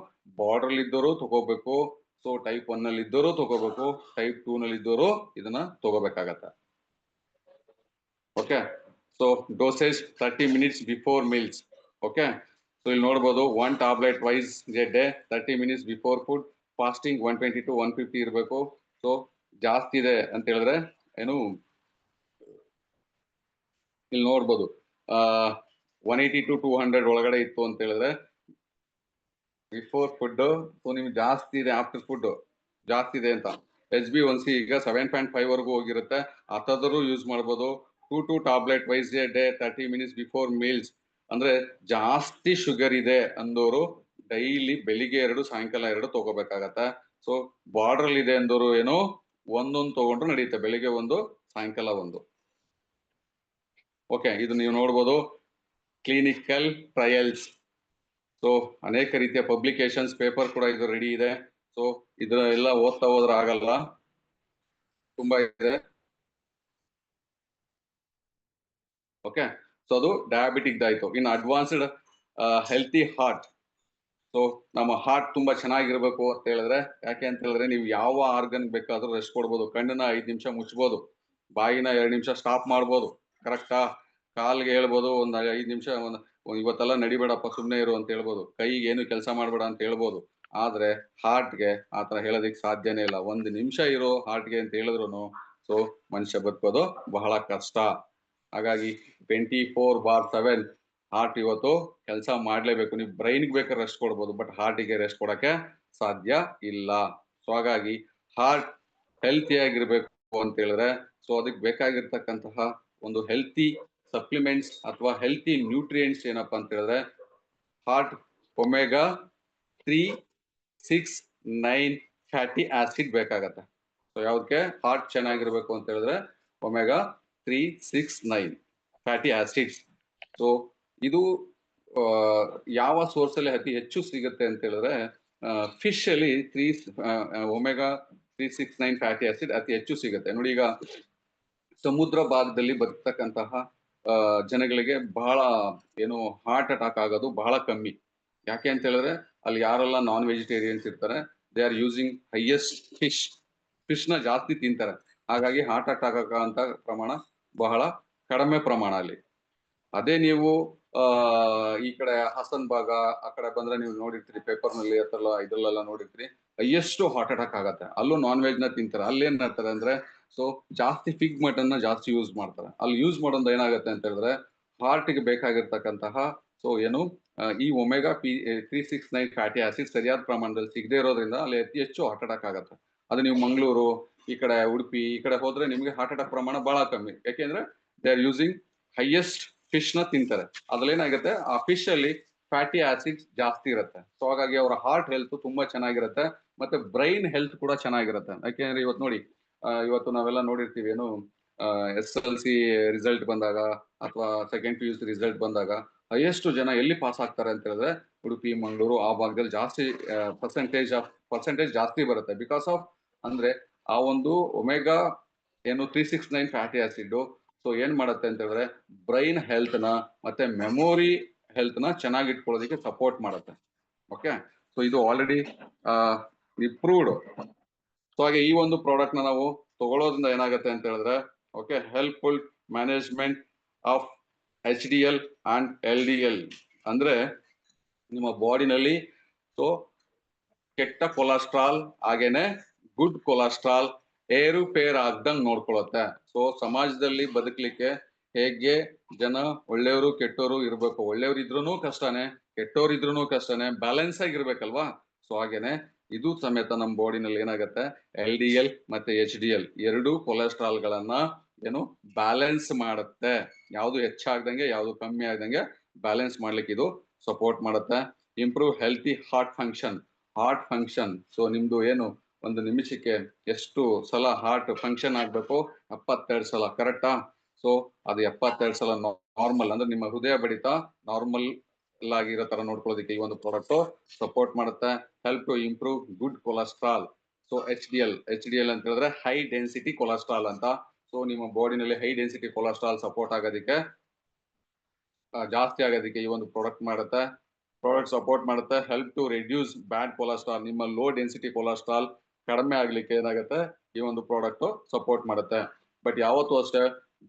ಬಾರ್ಡರ್ ಅಲ್ಲಿ ಇದ್ದವರು ತಗೋಬೇಕು. ಸೊ ಟೈಪ್ 1 ನಲ್ಲಿ ಇದ್ದವರು ತಗೋಬೇಕು, ಟೈಪ್ 2 ನಲ್ಲಿ ಇದ್ದವರು ಇದನ್ನ ತಗೋಬೇಕಾಗತ್ತೆ. Okay. So dosage 30 minutes before meals. Okay. So ಇಲ್ಲಿ ನೋಡ್ಬೋದು 1 tablet twice day 30 minutes before food. Fasting 120 to 150 ಇರಬೇಕು. ಸೊ ಜಾಸ್ತಿ ಇದೆ ಅಂತ ಹೇಳಿದ್ರೆ ಏನು, ಇಲ್ಲಿ ನೋಡ್ಬೋದು 180 to 200 ಒಳಗಡೆ ಇತ್ತು ಅಂತ ಹೇಳಿದ್ರೆ ಬಿಫೋರ್ ಫುಡ್. ಸೊ ನಿಮ್ಗೆ ಜಾಸ್ತಿ ಇದೆ, ಆಫ್ಟರ್ ಫುಡ್ ಜಾಸ್ತಿ ಇದೆ ಅಂತ. HbA1c ಈಗ 7.5 ವರೆಗೂ ಹೋಗಿರುತ್ತೆ. ಹತ್ತಾದರೂ ಯೂಸ್ ಮಾಡ್ಬೋದು. 2 tablet twice day 30 minutes before meals. ಅಂದ್ರೆ ಜಾಸ್ತಿ ಶುಗರ್ ಇದೆ ಅಂದವರು ಡೈಲಿ ಬೆಳಿಗ್ಗೆ 2 ಸಾಯಂಕಾಲ 2 ತಗೋಬೇಕಾಗತ್ತೆ. ಸೊ ಬಾರ್ಡರ್ ಅಲ್ಲಿ ಇದೆ ಅಂದವರು ಏನೋ ಒಂದೊಂದು ತಗೊಂಡ್ರು ನಡೆಯುತ್ತೆ, ಬೆಳಿಗ್ಗೆ 1 ಸಾಯಂಕಾಲ 1. ಓಕೆ. ಇದು ನೀವು ನೋಡ್ಬೋದು ಕ್ಲಿನಿಕಲ್ ಟ್ರಯಲ್ಸ್. ಸೊ ಅನೇಕ ರೀತಿಯ ಪಬ್ಲಿಕೇಶನ್ಸ್ ಪೇಪರ್ ಕೂಡ ಇದು ರೆಡಿ ಇದೆ. ಸೊ ಇದರ ಎಲ್ಲ ಓದ್ತಾ ಹೋದ್ರೆ ಆಗಲ್ಲ, ತುಂಬಾ ಇದೆ. ಓಕೆ. ಸೊ ಅದು ಡಯಾಬಿಟಿಕ್ ಆಯ್ತು. ಇನ್ನು ಅಡ್ವಾನ್ಸ್ಡ್ ಹೆಲ್ತಿ ಹಾರ್ಟ್. ಸೊ ನಮ್ಮ ಹಾರ್ಟ್ ತುಂಬಾ ಚೆನ್ನಾಗಿರ್ಬೇಕು ಅಂತ ಹೇಳಿದ್ರೆ, ಯಾಕೆ ಅಂತ ಹೇಳಿದ್ರೆ ನೀವು ಯಾವ ಆರ್ಗನ್ ಬೇಕಾದ್ರೂ ರೆಸ್ಟ್ ಕೊಡ್ಬೋದು. ಕಣ್ಣನ್ನ 5 ನಿಮಿಷ ಮುಚ್ಬೋದು, ಬಾಯಿನ 2 ನಿಮಿಷ ಸ್ಟಾಪ್ ಮಾಡ್ಬೋದು, ಕರೆಕ್ಟಾ? ಕಾಲ್ಗೆ ಹೇಳ್ಬೋದು ಒಂದ್ 5 ನಿಮಿಷ ಇವತ್ತೆಲ್ಲ ನಡಿಬೇಡಪ್ಪ ಸುಮ್ನೆ ಇರು ಅಂತ ಹೇಳ್ಬೋದು, ಕೈಗೆ ಏನು ಕೆಲಸ ಮಾಡ್ಬೇಡ ಅಂತ ಹೇಳ್ಬೋದು. ಆದ್ರೆ ಹಾರ್ಟ್ಗೆ ಆತರ ಹೇಳೋದಿಕ್ ಸಾಧ್ಯನೇ ಇಲ್ಲ. 1 ನಿಮಿಷ ಇರೋ ಹಾರ್ಟ್ಗೆ ಅಂತ ಹೇಳಿದ್ರು ಸೊ ಮನುಷ್ಯ ಬದುಕೋದು ಬಹಳ ಕಷ್ಟ. ಹಾಗಾಗಿ 24/7 ಹಾರ್ಟ್ ಇವತ್ತು ಕೆಲಸ ಮಾಡ್ಲೇಬೇಕು. ನೀವು ಬ್ರೈನ್ಗೆ ಬೇಕಾದ್ರೆ ರೆಸ್ಟ್ ಕೊಡ್ಬೋದು, ಬಟ್ ಹಾರ್ಟಿಗೆ ರೆಸ್ಟ್ ಕೊಡಕ್ಕೆ ಸಾಧ್ಯ ಇಲ್ಲ. ಸೊ ಹಾಗಾಗಿ ಹಾರ್ಟ್ ಹೆಲ್ತಿ ಆಗಿರ್ಬೇಕು ಅಂತ ಹೇಳಿದ್ರೆ ಸೊ ಅದಕ್ಕೆ ಬೇಕಾಗಿರ್ತಕ್ಕಂತಹ ಒಂದು ಹೆಲ್ತಿ ಸಪ್ಲಿಮೆಂಟ್ಸ್ ಅಥವಾ ಹೆಲ್ತಿ ನ್ಯೂಟ್ರಿಯೆಂಟ್ಸ್ ಏನಪ್ಪಾ ಅಂತ ಹೇಳಿದ್ರೆ ಹಾರ್ಟ್ ಒಮೆಗಾ 3, 6, 9 ಫ್ಯಾಟಿ ಆಸಿಡ್ ಬೇಕಾಗತ್ತೆ. ಸೊ ಯಾವ್ದಕ್ಕೆ ಹಾರ್ಟ್ ಚೆನ್ನಾಗಿರ್ಬೇಕು ಅಂತ ಹೇಳಿದ್ರೆ ಒಮೆಗಾ 3, 6, 9 ಫ್ಯಾಟಿ ಆಸಿಡ್ಸ್. ಸೊ ಇದು ಯಾವ ಸೋರ್ಸ್ ಅಲ್ಲಿ ಅತಿ ಹೆಚ್ಚು ಸಿಗುತ್ತೆ ಅಂತ ಹೇಳಿದ್ರೆ ಫಿಶ್ ಅಲ್ಲಿ ಒಮೆಗಾ 3, 6, 9 ಫ್ಯಾಟಿ ಆಸಿಡ್ ಅತಿ ಹೆಚ್ಚು ಸಿಗುತ್ತೆ. ನೋಡಿ, ಈಗ ಸಮುದ್ರ ಭಾಗದಲ್ಲಿ ಬದುಕ್ತಕ್ಕಂತಹ ಜನಗಳಿಗೆ ಬಹಳ ಏನು ಹಾರ್ಟ್ ಅಟ್ಯಾಕ್ ಆಗೋದು ಬಹಳ ಕಮ್ಮಿ. ಯಾಕೆ ಅಂತ ಹೇಳಿದ್ರೆ ಅಲ್ಲಿ ಯಾರೆಲ್ಲ ನಾನ್ ವೆಜಿಟೇರಿಯನ್ಸ್ ಇರ್ತಾರೆ, they are using highest fish ನ ಜಾಸ್ತಿ ತಿಂತಾರೆ. ಹಾಗಾಗಿ ಹಾರ್ಟ್ ಅಟ್ಯಾಕ್ ಆಗಂತ ಪ್ರಮಾಣ ಬಹಳ ಕಡಿಮೆ ಪ್ರಮಾಣ ಅಲ್ಲಿ. ಅದೇ ನೀವು ಈ ಕಡೆ ಹಾಸನ್ ಭಾಗ ಆ ಕಡೆ ಬಂದ್ರೆ ನೀವು ನೋಡಿರ್ತೀರಿ ಪೇಪರ್ ನಲ್ಲಿ ಅಥವಾ ಇದ್ರಲ್ಲೆಲ್ಲ ನೋಡಿರ್ತೀರಿ, ಹೈಯೆಸ್ಟ್ ಹಾರ್ಟ್ ಅಟ್ಯಾಕ್ ಆಗತ್ತೆ. ಅಲ್ಲೂ ನಾನ್ ವೆಜ್ ನ ತಿಂತಾರೆ. ಅಲ್ಲಿ ಏನ್ ಮಾಡ್ತಾರೆ ಅಂದ್ರೆ ಸೊ ಜಾಸ್ತಿ ಫಿಗ್ ಮಟನ್ ನ ಜಾಸ್ತಿ ಯೂಸ್ ಮಾಡ್ತಾರೆ. ಅಲ್ಲಿ ಯೂಸ್ ಮಾಡೋದು ಏನಾಗುತ್ತೆ ಅಂತ ಹೇಳಿದ್ರೆ ಹಾರ್ಟ್ ಗೆ ಬೇಕಾಗಿರ್ತಕ್ಕಂತಹ ಸೊ ಏನು ಈ ಒಮೆಗಾ P369 ಫ್ಯಾಟಿ ಆಸಿಡ್ ಸರಿಯಾದ ಪ್ರಮಾಣದಲ್ಲಿ ಸಿಗದೆ ಇರೋದ್ರಿಂದ ಅಲ್ಲಿ ಅತಿ ಹೆಚ್ಚು ಹಾರ್ಟ್ ಅಟ್ಯಾಕ್ ಆಗುತ್ತೆ. ಅದು ನೀವು ಮಂಗಳೂರು ಈ ಕಡೆ ಉಡುಪಿ ಈ ಕಡೆ ಹೋದ್ರೆ ನಿಮ್ಗೆ ಹಾರ್ಟ್ ಅಟ್ಯಾಕ್ ಪ್ರಮಾಣ ಬಹಳ ಕಮ್ಮಿ. ಯಾಕೆಂದ್ರೆ they are using highest fish ನ ತಿಂತಾರೆ. ಅದ್ರಲ್ಲಿ ಏನಾಗುತ್ತೆ ಆ ಫಿಶ್ ಅಲ್ಲಿ ಫ್ಯಾಟಿ ಆಸಿಡ್ ಜಾಸ್ತಿ ಇರುತ್ತೆ. ಸೊ ಹಾಗಾಗಿ ಅವರ ಹಾರ್ಟ್ ಹೆಲ್ತ್ ತುಂಬಾ ಚೆನ್ನಾಗಿರುತ್ತೆ, ಮತ್ತೆ ಬ್ರೈನ್ ಹೆಲ್ತ್ ಕೂಡ ಚೆನ್ನಾಗಿರುತ್ತೆ. ಯಾಕೆಂದ್ರೆ ಇವತ್ತು ನೋಡಿ ಇವತ್ತು ನಾವೆಲ್ಲ ನೋಡಿರ್ತೀವಿ ಏನು SSLC ರಿಸಲ್ಟ್ ಬಂದಾಗ ಅಥವಾ ಸೆಕೆಂಡ್ PUC ರಿಸಲ್ಟ್ ಬಂದಾಗ ಹೈಯೆಸ್ಟ್ ಜನ ಎಲ್ಲಿ ಪಾಸ್ ಆಗ್ತಾರೆ ಅಂತ ಹೇಳಿದ್ರೆ ಉಡುಪಿ ಮಂಗಳೂರು ಆ ಭಾಗದಲ್ಲಿ ಜಾಸ್ತಿ ಪರ್ಸೆಂಟೇಜ್ ಜಾಸ್ತಿ ಬರುತ್ತೆ. ಬಿಕಾಸ್ ಆಫ್ ಅಂದ್ರೆ ಆ ಒಂದು ಒಮೆಗಾ ಏನು 369 ಫ್ಯಾಟಿ ಆಸಿಡ್ ಸೊ ಏನ್ ಮಾಡುತ್ತೆ ಅಂತ ಹೇಳಿದ್ರೆ ಬ್ರೈನ್ ಹೆಲ್ತ್ ನ ಮತ್ತೆ ಮೆಮೊರಿ ಹೆಲ್ತ್ ನ ಚೆನ್ನಾಗಿ ಇಟ್ಕೊಳ್ಳೋದಕ್ಕೆ ಸಪೋರ್ಟ್ ಮಾಡುತ್ತೆ. ಓಕೆ, ಸೊ ಇದು ಆಲ್ರೆಡಿ ಇಂಪ್ರೂವ್ಡ್. ಸೊ ಹಾಗೆ ಈ ಒಂದು ಪ್ರಾಡಕ್ಟ್ ನ ನಾವು ತಗೊಳ್ಳೋದ್ರಿಂದ ಏನಾಗುತ್ತೆ ಅಂತ ಹೇಳಿದ್ರೆ okay helpful management of HDL and LDL ಅಂದ್ರೆ ನಿಮ್ಮ ಬಾಡಿನಲ್ಲಿ ಸೊ ಕೆಟ್ಟ ಕೊಲೆಸ್ಟ್ರಾಲ್ ಹಾಗೇನೆ ಗುಡ್ ಕೊಲೆಸ್ಟ್ರಾಲ್ ಏರುಪೇರ್ ಆಗ್ದಂಗ್ ನೋಡ್ಕೊಳತ್ತೆ. ಸೊ ಸಮಾಜದಲ್ಲಿ ಬದುಕಲಿಕ್ಕೆ ಹೇಗೆ ಜನ ಒಳ್ಳೆಯವರು ಕೆಟ್ಟವರು ಇರ್ಬೇಕು, ಒಳ್ಳೆಯವರು ಇದ್ರೂನು ಕಷ್ಟನೇ ಕೆಟ್ಟವ್ರು ಇದ್ರೂನು ಕಷ್ಟನೇ, ಬ್ಯಾಲೆನ್ಸ್ ಆಗಿರ್ಬೇಕಲ್ವಾ. ಸೊ ಹಾಗೇನೆ ಇದು ಸಮೇತ ನಮ್ಮ ಬಾಡಿನಲ್ಲಿ ಏನಾಗುತ್ತೆ LDL ಮತ್ತೆ HDL ಎರಡು ಕೊಲೆಸ್ಟ್ರಾಲ್ ಗಳನ್ನ ಏನು ಬ್ಯಾಲೆನ್ಸ್ ಮಾಡುತ್ತೆ. ಯಾವುದು ಹೆಚ್ಚಾಗ್ದಂಗೆ ಯಾವುದು ಕಮ್ಮಿ ಆಗ್ದಂಗೆ ಬ್ಯಾಲೆನ್ಸ್ ಮಾಡ್ಲಿಕ್ಕೆ ಇದು ಸಪೋರ್ಟ್ ಮಾಡುತ್ತೆ. Improve healthy heart function. So ನಿಮ್ದು ಏನು ಒಂದು ನಿಮಿಷಕ್ಕೆ ಎಷ್ಟು ಸಲ ಹಾರ್ಟ್ ಫಂಕ್ಷನ್ ಆಗ್ಬೇಕು? 72 ಸಲ, ಕರೆಕ್ಟಾ? ಸೊ ಅದು 72 ಸಲ ನಾರ್ಮಲ್ ಅಂದ್ರೆ ನಿಮ್ಮ ಹೃದಯ ಬಡಿತ ನಾರ್ಮಲ್ ಆಗಿರೋ ತರ ನೋಡ್ಕೊಳ್ಳೋದಕ್ಕೆ ಈ ಒಂದು ಪ್ರಾಡಕ್ಟ್ ಸಪೋರ್ಟ್ ಮಾಡುತ್ತೆ. Help to improve good cholesterol. So HDL ಅಂತ ಹೇಳಿದ್ರೆ ಹೈ ಡೆನ್ಸಿಟಿ ಕೊಲೆಸ್ಟ್ರಾಲ್ ಅಂತ. ಸೊ ನಿಮ್ಮ ಬಾಡಿನಲ್ಲಿ ಹೈ ಡೆನ್ಸಿಟಿ ಕೊಲೆಸ್ಟ್ರಾಲ್ ಸಪೋರ್ಟ್ ಆಗೋದಕ್ಕೆ ಜಾಸ್ತಿ ಆಗೋದಕ್ಕೆ ಈ ಒಂದು ಪ್ರಾಡಕ್ಟ್ ಸಪೋರ್ಟ್ ಮಾಡುತ್ತೆ. Help to reduce bad cholesterol. ನಿಮ್ಮ ಲೋ ಡೆನ್ಸಿಟಿ ಕೊಲೆಸ್ಟ್ರಾಲ್ ಕಡಿಮೆ ಆಗ್ಲಿಕ್ಕೆ ಏನಾಗುತ್ತೆ ಈ ಒಂದು ಪ್ರಾಡಕ್ಟ್ ಸಪೋರ್ಟ್ ಮಾಡುತ್ತೆ. ಬಟ್ ಯಾವತ್ತೂ ಅಷ್ಟೇ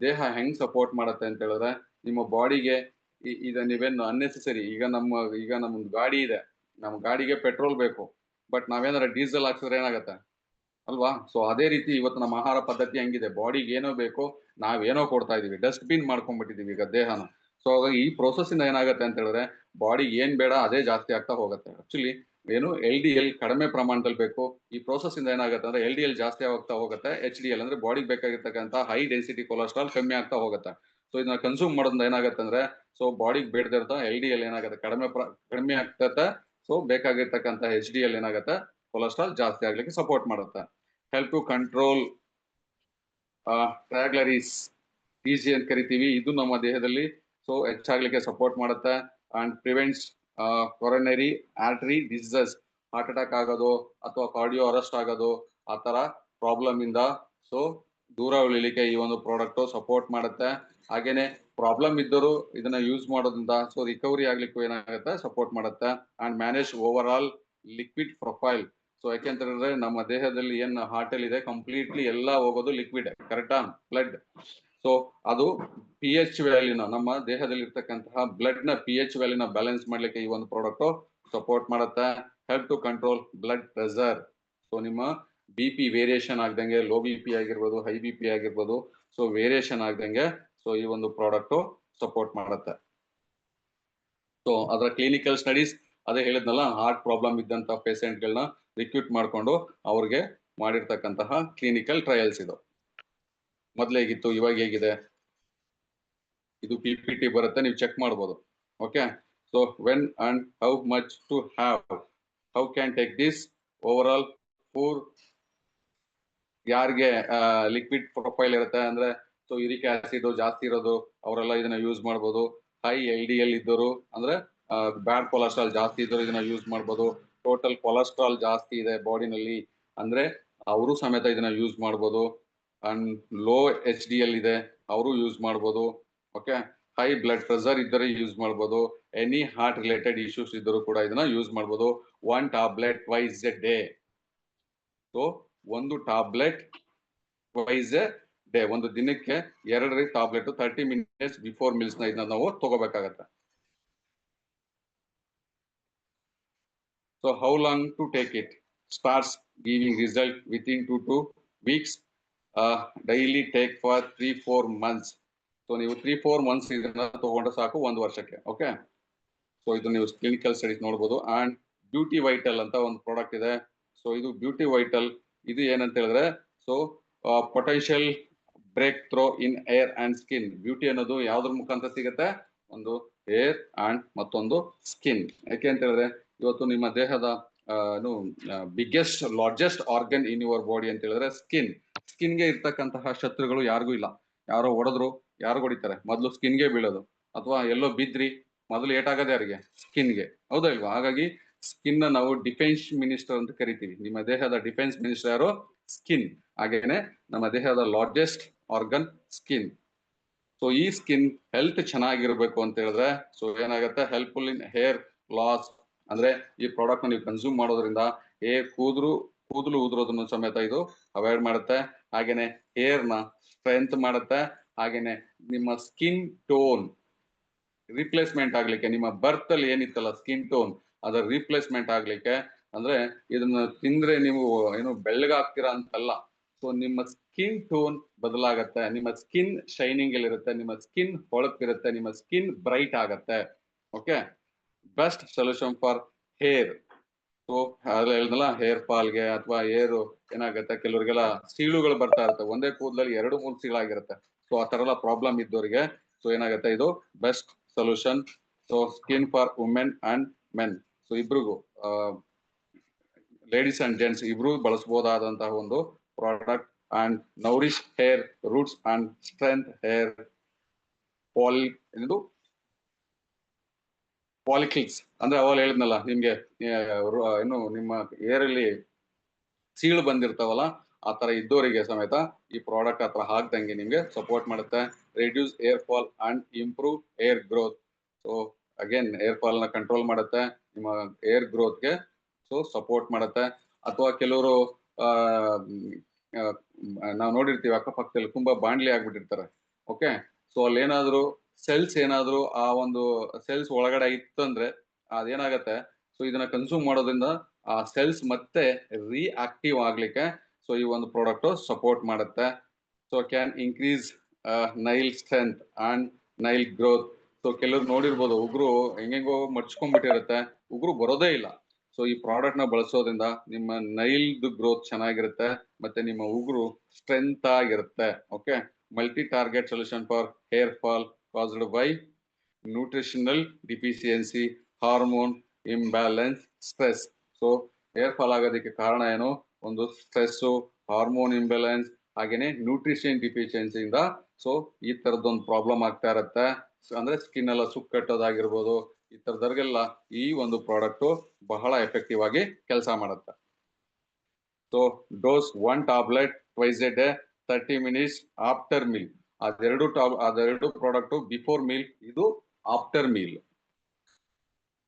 ದೇಹ ಹೆಂಗ್ ಸಪೋರ್ಟ್ ಮಾಡುತ್ತೆ ಅಂತ ಹೇಳಿದ್ರೆ ನಿಮ್ಮ ಬಾಡಿಗೆ ಈಗ ನೀವೇನು ಅನ್ನೆಸೆಸರಿ ಈಗ ನಮ್ಮ ಗಾಡಿ ಇದೆ, ನಮ್ಮ ಗಾಡಿಗೆ ಪೆಟ್ರೋಲ್ ಬೇಕು, ಬಟ್ ನಾವೇನಾರ ಡೀಸೆಲ್ ಹಾಕ್ಸಿದ್ರೆ ಏನಾಗುತ್ತೆ ಅಲ್ವಾ? ಸೊ ಅದೇ ರೀತಿ ಇವತ್ತು ನಮ್ಮ ಆಹಾರ ಪದ್ಧತಿ ಹೆಂಗಿದೆ, ಬಾಡಿಗೆ ಏನೋ ಬೇಕು ನಾವೇನೋ ಕೊಡ್ತಾ ಇದೀವಿ, ಡಸ್ಟ್ ಬಿನ್ ಮಾಡ್ಕೊಂಡ್ಬಿಟ್ಟಿದೀವಿ ಈಗ ದೇಹನ. ಸೊ ಹಾಗಾಗಿ ಈ ಪ್ರೋಸೆಸ್ ಇಂದ ಏನಾಗುತ್ತೆ ಅಂತ ಹೇಳಿದ್ರೆ ಬಾಡಿ ಏನ್ ಬೇಡ ಅದೇ ಜಾಸ್ತಿ ಆಗ್ತಾ ಹೋಗುತ್ತೆ. ಆಕ್ಚುಲಿ ಏನು LDL ಕಡಿಮೆ ಪ್ರಮಾಣದಲ್ಲಿ ಬೇಕು. ಈ ಪ್ರೋಸೆಸ್ ಇಂದ ಏನಾಗುತ್ತೆ ಅಂದ್ರೆ LDL ಜಾಸ್ತಿ ಆಗ್ತಾ ಹೋಗುತ್ತೆ, HDL ಅಂದ್ರೆ ಬಾಡಿಗೆ ಬೇಕಾಗಿರ್ತಕ್ಕಂಥ ಹೈ ಡೆನ್ಸಿಟಿ ಕೊಲೆಸ್ಟ್ರಾಲ್ ಕಮ್ಮಿ ಆಗ್ತಾ ಹೋಗುತ್ತೆ. ಸೊ ಇದನ್ನ ಕನ್ಸ್ಯೂಮ್ ಮಾಡೋದ್ರಿಂದ ಏನಾಗುತ್ತೆ ಅಂದ್ರೆ ಸೊ ಬಾಡಿಗೆ ಬೇಡದಿರ್ತ LDL ಏನಾಗುತ್ತೆ ಕಡಿಮೆ ಆಗ್ತದೆ. ಸೊ ಬೇಕಾಗಿರ್ತಕ್ಕಂಥ HDL ಏನಾಗುತ್ತೆ ಕೊಲೆಸ್ಟ್ರಾಲ್ ಜಾಸ್ತಿ ಆಗ್ಲಿಕ್ಕೆ ಸಪೋರ್ಟ್ ಮಾಡುತ್ತೆ. ಹೆಲ್ಪ್ ಟು ಕಂಟ್ರೋಲ್ ಟ್ರೈಗ್ಲರೀಸ್ TG ಅಂತ ಕರಿತೀವಿ. ಇದು ನಮ್ಮ ದೇಹದಲ್ಲಿ ಸೊ ಹೆಚ್ಚಾಗ್ಲಿಕ್ಕೆ ಸಪೋರ್ಟ್ ಮಾಡುತ್ತೆ. And prevents coronary artery diseases, heart attack ಆಗೋದು ಅಥವಾ ಕಾರ್ಡಿಯೋ ಅರೆಸ್ಟ್ ಆಗೋದು ಆ ತರ ಪ್ರಾಬ್ಲಮ್ ಇಂದ ಸೊ ದೂರ ಉಳಿಲಿಕ್ಕೆ ಈ ಒಂದು ಪ್ರಾಡಕ್ಟ್ ಸಪೋರ್ಟ್ ಮಾಡುತ್ತೆ. ಹಾಗೇನೆ ಪ್ರಾಬ್ಲಮ್ ಇದ್ದರೂ ಇದನ್ನ ಯೂಸ್ ಮಾಡೋದ್ರಿಂದ ಸೊ ರಿಕವರಿ ಆಗ್ಲಿಕ್ಕೂ ಏನಾಗುತ್ತೆ ಸಪೋರ್ಟ್ ಮಾಡುತ್ತೆ. And manage over all liquid profile. So ಯಾಕೆಂತಂದ್ರೆ ನಮ್ಮ ದೇಹದಲ್ಲಿ ಏನ್ ಹಾರ್ಟ್ ಅಲ್ಲಿ ಇದೆ ಕಂಪ್ಲೀಟ್ಲಿ ಎಲ್ಲ ಹೋಗೋದು ಲಿಕ್ವಿಡ್, ಕರೆಕ್ಟಾ? ಬ್ಲಡ್. ಸೊ ಅದು PH ವ್ಯಾಲ್ಯೂನ ನಮ್ಮ ದೇಹದಲ್ಲಿ ಇರ್ತಕ್ಕಂತಹ ಬ್ಲಡ್ ನ PH ವ್ಯಾಲ್ಯೂನ ಬ್ಯಾಲೆನ್ಸ್ ಮಾಡ್ಲಿಕ್ಕೆ ಈ ಒಂದು ಪ್ರಾಡಕ್ಟ್ ಸಪೋರ್ಟ್ ಮಾಡುತ್ತೆ. Help to control blood pressure. So ನಿಮ್ಮ BP ವೇರಿಯೇಷನ್ ಆಗ್ದಂಗೆ, ಲೋ BP ಆಗಿರ್ಬೋದು, ಹೈ BP ಆಗಿರ್ಬೋದು, ಸೊ ವೇರಿಯೇಷನ್ ಆಗ್ದಂಗೆ ಸೊ ಈ ಒಂದು ಪ್ರಾಡಕ್ಟ್ ಸಪೋರ್ಟ್ ಮಾಡುತ್ತೆ. ಸೊ ಅದರ ಕ್ಲಿನಿಕಲ್ ಸ್ಟಡೀಸ್ ಅದೇ ಹೇಳಿದ್ನಲ್ಲ, ಹಾರ್ಟ್ ಪ್ರಾಬ್ಲಮ್ ಇದ್ದಂತ ಪೇಷಂಟ್ ಗಳನ್ನ ರಿಕ್ರೂಟ್ ಮಾಡ್ಕೊಂಡು ಅವ್ರಿಗೆ ಮಾಡಿರ್ತಕ್ಕಂತಹ ಕ್ಲಿನಿಕಲ್ ಟ್ರಯಲ್ಸ್ ಇದು. ಮೊದ್ಲು ಹೇಗಿತ್ತು, ಇವಾಗ ಹೇಗಿದೆ, ಇದು PPT ಬರುತ್ತೆ, ನೀವು ಚೆಕ್ ಮಾಡ್ಬೋದು. Okay, so when and how much to have, how can take this overall for. ಯಾರಿಗೆ ಲಿಕ್ವಿಡ್ ಪ್ರೊಫೈಲ್ ಇರುತ್ತೆ ಅಂದ್ರೆ ಸೊ ಯೂರಿಕ್ ಆಸಿಡ್ ಜಾಸ್ತಿ ಇರೋದು ಅವರೆಲ್ಲ ಇದನ್ನ ಯೂಸ್ ಮಾಡ್ಬೋದು. ಹೈ LDL ಇದ್ದವರು ಅಂದ್ರೆ ಬ್ಯಾಡ್ ಕೊಲೆಸ್ಟ್ರಾಲ್ ಜಾಸ್ತಿ ಇದ್ದವರು ಇದನ್ನ ಯೂಸ್ ಮಾಡ್ಬೋದು. ಟೋಟಲ್ ಕೊಲೆಸ್ಟ್ರಾಲ್ ಜಾಸ್ತಿ ಇದೆ ಬಾಡಿನಲ್ಲಿ ಅಂದ್ರೆ ಅವರು ಸಮೇತ ಇದನ್ನ ಯೂಸ್ ಮಾಡ್ಬೋದು. ಅಂಡ್ ಲೋ HDL ಇದೆ ಅವರು ಯೂಸ್ ಮಾಡ್ಬೋದು. ಓಕೆ, ಹೈ ಬ್ಲಡ್ ಪ್ರೆಷರ್ ಇದ್ದರೆ ಯೂಸ್ ಮಾಡ್ಬೋದು, ಎನಿ ಹಾರ್ಟ್ ರಿಲೇಟೆಡ್ ಇಶ್ಯೂಸ್ ಇದ್ದರೂ ಕೂಡ ಇದನ್ನ ಯೂಸ್ ಮಾಡ್ಬೋದು. 1 tablet twice a day. So ಒಂದು ಟಾಬ್ಲೆಟ್ ಟ್ವೈಸ್ ಎ ಡೇ, ಒಂದು ದಿನಕ್ಕೆ 2 ಟಾಬ್ಲೆಟ್ 30 minutes ಬಿಫೋರ್ ಮೀಲ್ಸ್ ನ ಇದನ್ನ ನಾವು ತಗೋಬೇಕಾಗತ್ತೆ. So how long to take it? Starts giving result within 2 to 3 weeks. Daily take for 3-4 months. So ನೀವು 3-4 months ಇದನ್ನ ತಗೊಂಡ್ರೆ ಸಾಕು, 1 ವರ್ಷಕ್ಕೆ. ಓಕೆ, ಸೊ ಇದು ನೀವು ಕ್ಲಿನಿಕಲ್ ಸ್ಟಡೀಸ್ ನೋಡಬಹುದು. ಅಂಡ್ ಬ್ಯೂಟಿ ವೈಟಲ್ ಅಂತ ಒಂದು ಪ್ರಾಡಕ್ಟ್ ಇದೆ. ಸೊ ಇದು ಬ್ಯೂಟಿ ವೈಟಲ್, ಇದು ಏನಂತ ಹೇಳಿದ್ರೆ, so potential breakthrough in hair and skin. Beauty ಅನ್ನೋದು ಯಾವ್ದ್ರ ಮುಖಾಂತರ ಸಿಗುತ್ತೆ? ಒಂದು ಏರ್ ಅಂಡ್ ಮತ್ತೊಂದು ಸ್ಕಿನ್. ಯಾಕೆ ಅಂತ ಹೇಳಿದ್ರೆ, ಇವತ್ತು ನಿಮ್ಮ ದೇಹದ biggest largest organ in your body ಅಂತ ಹೇಳಿದ್ರೆ ಸ್ಕಿನ್. ಸ್ಕಿನ್ಗೆ ಇರ್ತಕ್ಕಂತಹ ಶತ್ರುಗಳು ಯಾರಿಗೂ ಇಲ್ಲ. ಯಾರೋ ಹೊಡೆದ್ರು, ಯಾರು ಹೊಡಿತಾರೆ? ಮೊದಲು ಸ್ಕಿನ್ಗೆ ಬೀಳೋದು, ಅಥವಾ ಎಲ್ಲೋ ಬಿದ್ರಿ ಮೊದಲು ಏಟಾಗದೆ ಯಾರಿಗೆ? ಸ್ಕಿನ್ಗೆ, ಹೌದಾ ಇಲ್ವಾ? ಹಾಗಾಗಿ ಸ್ಕಿನ್ ನಾವು ಡಿಫೆನ್ಸ್ ಮಿನಿಸ್ಟರ್ ಅಂತ ಕರಿತೀವಿ. ನಿಮ್ಮ ದೇಹದ ಡಿಫೆನ್ಸ್ ಮಿನಿಸ್ಟರ್ ಯಾರು? ಸ್ಕಿನ್. ಹಾಗೇನೆ ನಮ್ಮ ದೇಹದ ಲಾರ್ಜೆಸ್ಟ್ ಆರ್ಗನ್ ಸ್ಕಿನ್. ಸೊ ಈ ಸ್ಕಿನ್ ಹೆಲ್ತ್ ಚೆನ್ನಾಗಿರ್ಬೇಕು ಅಂತ ಹೇಳಿದ್ರೆ, ಸೊ ಏನಾಗುತ್ತೆ? ಹೆಲ್ಪ್ಫುಲ್ ಇನ್ ಹೇರ್ ಲಾಸ್. ಅಂದ್ರೆ ಈ ಪ್ರಾಡಕ್ಟ್ ನೀವು ಕನ್ಸ್ಯೂಮ್ ಮಾಡೋದ್ರಿಂದ ಕೂದಲು ಉದುರೋದನ್ನು ಸಮೇತ ಇದು ಅವಾಯ್ಡ್ ಮಾಡುತ್ತೆ. ಹಾಗೇನೆ ಹೇರ್ ನ ಸ್ಟ್ರೆಂತ್ ಮಾಡುತ್ತೆ. ಹಾಗೇನೆ ನಿಮ್ಮ ಸ್ಕಿನ್ ಟೋನ್ ರಿಪ್ಲೇಸ್ಮೆಂಟ್ ಆಗ್ಲಿಕ್ಕೆ, ನಿಮ್ಮ ಬರ್ತ್ ಅಲ್ಲಿ ಏನಿತ್ತಲ್ಲ ಸ್ಕಿನ್ ಟೋನ್, ಅದರ ರಿಪ್ಲೇಸ್ಮೆಂಟ್ ಆಗ್ಲಿಕ್ಕೆ, ಅಂದ್ರೆ ಇದನ್ನ ತಿಂದ್ರೆ ನೀವು ಏನು ಬೆಳ್ಳಗಾಗ್ತೀರಾ ಅಂತಲ್ಲ. ಸೊ ನಿಮ್ಮ ಸ್ಕಿನ್ ಟೋನ್ ಬದಲಾಗತ್ತೆ, ನಿಮ್ಮ ಸ್ಕಿನ್ ಶೈನಿಂಗ್ ಇರುತ್ತೆ, ನಿಮ್ಮ ಸ್ಕಿನ್ ಹೊಳಪಿರುತ್ತೆ, ನಿಮ್ಮ ಸ್ಕಿನ್ ಬ್ರೈಟ್ ಆಗತ್ತೆ. Okay, best solution for hair. So ಅದ್ರಲ್ಲಿ ಹೇಳಿದ್ನಲ್ಲ, ಹೇರ್ ಫಾಲ್ಗೆ ಅಥವಾ ಏರು ಏನಾಗುತ್ತೆ, ಕೆಲವರಿಗೆಲ್ಲ ಸೀಳುಗಳು ಬರ್ತಾ ಇರುತ್ತೆ, ಒಂದೇ ಕೂದಲಲ್ಲಿ 2-3 ಸೀಳಾಗಿರುತ್ತೆ. ಸೊ ಆ ತರ ಎಲ್ಲ ಪ್ರಾಬ್ಲಮ್ ಇದ್ದವರಿಗೆ ಸೊ ಏನಾಗುತ್ತೆ, ಇದು best solution. So skin for women and men. So ಇಬ್ರಿಗೂ, ಲೇಡೀಸ್ ಅಂಡ್ ಜೆಂಟ್ಸ್ ಇಬ್ರು ಬಳಸಬಹುದಾದಂತಹ ಒಂದು product. And nourish hair roots and strength hair follicles. ಅಂದ್ರೆ ಅವಾಗ ಹೇಳಿದ್ನಲ್ಲ ನಿಮ್ಗೆ, ಏನು ನಿಮ್ಮ ಏರಲ್ಲಿ ಸೀಳು ಬಂದಿರ್ತಾವಲ್ಲ, ಆ ತರ ಇದ್ದವರಿಗೆ ಸಮೇತ ಈ ಪ್ರಾಡಕ್ಟ್ ಹತ್ರ ಹಾಕ್ದಂಗೆ ನಿಮ್ಗೆ ಸಪೋರ್ಟ್ ಮಾಡುತ್ತೆ. Reduce hair fall and improve air growth. So again hair fall ನ ಕಂಟ್ರೋಲ್ ಮಾಡುತ್ತೆ, ನಿಮ್ಮ ಏರ್ ಗ್ರೋತ್ಗೆ ಸೊ ಸಪೋರ್ಟ್ ಮಾಡುತ್ತೆ. ಅಥವಾ ಕೆಲವರು ನಾವು ನೋಡಿರ್ತೀವಿ ಅಕ್ಕಪಕ್ಕದಲ್ಲಿ ತುಂಬಾ ಬಾಂಡ್ಲಿ ಆಗ್ಬಿಟ್ಟಿರ್ತಾರೆ. ಓಕೆ, ಸೊ ಅಲ್ಲಿ ಏನಾದ್ರು ಸೆಲ್ಸ್ ಏನಾದ್ರು ಆ ಒಂದು ಸೆಲ್ಸ್ ಒಳಗಡೆ ಇತ್ತಂದ್ರೆ ಅದೇನಾಗತ್ತೆ, ಸೊ ಇದನ್ನ ಕನ್ಸ್ಯೂಮ್ ಮಾಡೋದ್ರಿಂದ ಆ ಸೆಲ್ಸ್ ಮತ್ತೆ ರಿಆಕ್ಟಿವ್ ಆಗ್ಲಿಕ್ಕೆ ಸೊ ಈ ಒಂದು ಪ್ರಾಡಕ್ಟ್ ಸಪೋರ್ಟ್ ಮಾಡುತ್ತೆ. So can increase Nile strength and Nile growth. So ಕೆಲವ್ರು ನೋಡಿರ್ಬೋದು, ಉಗುರು ಹೆಂಗೆಂಗೋ ಮಡ್ಚ್ಕೊಂಡ್ಬಿಟ್ಟಿರುತ್ತೆ, ಉಗುರು ಬರೋದೇ ಇಲ್ಲ. ಸೊ ಈ ಪ್ರಾಡಕ್ಟ್ ನ ಬಳಸೋದ್ರಿಂದ ನಿಮ್ಮ ನೈಲ್ದು ಗ್ರೋತ್ ಚೆನ್ನಾಗಿರುತ್ತೆ, ಮತ್ತೆ ನಿಮ್ಮ ಉಗುರು ಸ್ಟ್ರೆಂತ್ ಆಗಿರುತ್ತೆ. Okay, multi target solution for hair fall caused by nutritional deficiency, hormone imbalance, stress. So hair fall ಆಗೋದಕ್ಕೆ ಕಾರಣ ಏನು? ಒಂದು ಸ್ಟ್ರೆಸ್, ಹಾರ್ಮೋನ್ ಇಂಬ್ಯಾಲೆನ್ಸ್, ಹಾಗೇನೆ ನ್ಯೂಟ್ರಿಷನ್ ಡಿಫಿಷಿಯನ್ಸಿಯಿಂದ ಸೊ ಈ ತರದೊಂದು ಪ್ರಾಬ್ಲಮ್ ಆಗ್ತಾ ಇರತ್ತೆ. ಅಂದ್ರೆ ಸ್ಕಿನ್ ಎಲ್ಲ ಸುಕ್ಕಟ್ಟೋದಾಗಿರ್ಬೋದು, ಈ ತರದವ್ರಿಗೆಲ್ಲ ಈ ಒಂದು ಪ್ರಾಡಕ್ಟ್ ಬಹಳ ಎಫೆಕ್ಟಿವ್ ಆಗಿ ಕೆಲಸ ಮಾಡುತ್ತೆ. So dose 1 tablet twice a day 30 minutes after meal. ಅದೆರಡು ಪ್ರಾಡಕ್ಟ್ ಬಿಫೋರ್ ಮೀಲ್, ಇದು ಆಫ್ಟರ್ ಮೀಲ್.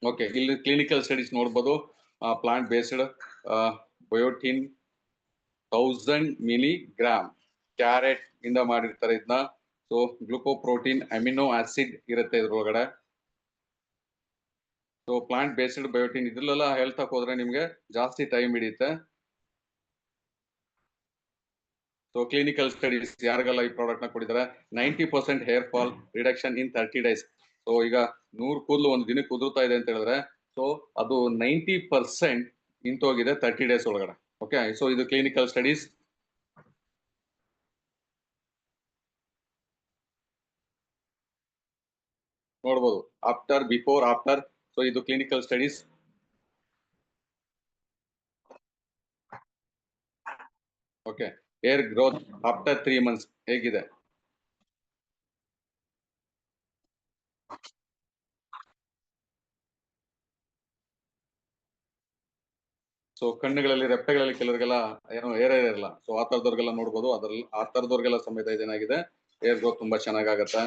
ಓಕೆ, ಇಲ್ಲಿ ಕ್ಲಿನಿಕಲ್ ಸ್ಟಡೀಸ್ ನೋಡ್ಬೋದು. Plant based biotin 1000 mg carrot ಇಂದ ಮಾಡಿರ್ತಾರೆ ಇದನ್ನ. ಸೊ ಗ್ಲುಕೋಪ್ರೋಟೀನ್ ಅಮಿನೋ ಆಸಿಡ್ ಇರುತ್ತೆ ಇದ್ರೊಳಗಡೆ. ಸೊ ಪ್ಲಾಂಟ್ ಬೇಸ್ಡ್ ಬಯೋಟಿನ್, ಇದ್ರಲ್ಲೆಲ್ಲ ಹೇಳ್ತಕ್ ಹೋದ್ರೆ ನಿಮ್ಗೆ ಜಾಸ್ತಿ ಟೈಮ್ ಹಿಡಿಯುತ್ತೆ. ಸೊ ಕ್ಲಿನಿಕಲ್ ಸ್ಟಡೀಸ್ ಯಾರಿಗೆಲ್ಲ ಈ ಪ್ರಾಡಕ್ಟ್ ನ ಕೊಟ್ಟಿದ್ದಾರೆ, 90% ಹೇರ್ ಫಾಲ್ ರಿಡಕ್ಷನ್ ಇನ್ 30 days. ಸೊ ಈಗ 100 ಕೂದಲು ಒಂದು ದಿನಕ್ಕೆ ಉದುರ್ತಾ ಇದೆ ಅಂತ ಹೇಳಿದ್ರೆ, ಸೊ ಅದು 90% ನಿಂತೋಗಿದೆ 30 days ಒಳಗಡೆ. ಓಕೆ, ಸೊ ಇದು ಕ್ಲಿನಿಕಲ್ ಸ್ಟಡೀಸ್ ನೋಡ್ಬೋದು. After, before, after. ಸೊ ಇದು clinical studies. Okay, hair growth after 3 months ಹೇಗಿದೆ? ಸೊ ಕಣ್ಣುಗಳಲ್ಲಿ, ರೆಪ್ಪೆಗಳಲ್ಲಿ ಕೆಲವರಿಗೆಲ್ಲ ಏನೋ ಏರ್ ಇರಲ್ಲ. ಸೊ ಆ ತರದವ್ರಿಗೆಲ್ಲ ನೋಡ್ಬೋದು. ಅದ್ರಲ್ಲಿ ಆ ತರದವ್ರಿಗೆಲ್ಲ ಸಮೇತ ಇದೇನಾಗಿದೆ, ಹೇರ್ ಗ್ರೋತ್ ತುಂಬಾ ಚೆನ್ನಾಗಾಗತ್ತೆ.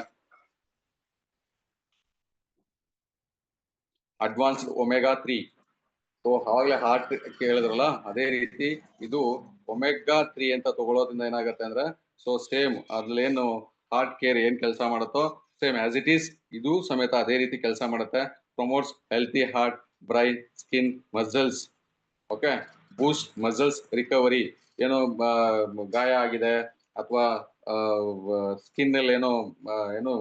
Advanced omega 3. ಸೊ ಅವಾಗಲೇ ಹಾರ್ಟ್ ಕೇಳಿದ್ರಲ್ಲ, ಅದೇ ರೀತಿ ಇದು ಒಮೆಗಾ 3 ಅಂತ ತಗೊಳ್ಳೋದ್ರಿಂದ ಏನಾಗುತ್ತೆ ಅಂದ್ರೆ, ಸೊ ಸೇಮ್ ಅದ್ರಲ್ಲೇನು ಹಾರ್ಟ್ ಕೇರ್ ಏನ್ ಕೆಲಸ ಮಾಡುತ್ತೋ ಸೇಮ್ ಆಸ್ ಇಟ್ ಈಸ್ ಇದು ಸಮೇತ ಅದೇ ರೀತಿ ಕೆಲಸ ಮಾಡುತ್ತೆ. Promotes healthy heart, brain, skin, muscles. Okay, boost muscles recovery. ಏನೋ ಗಾಯ ಆಗಿದೆ ಅಥವಾ ಸ್ಕಿನ್ ಅಲ್ಲಿ ಏನೋ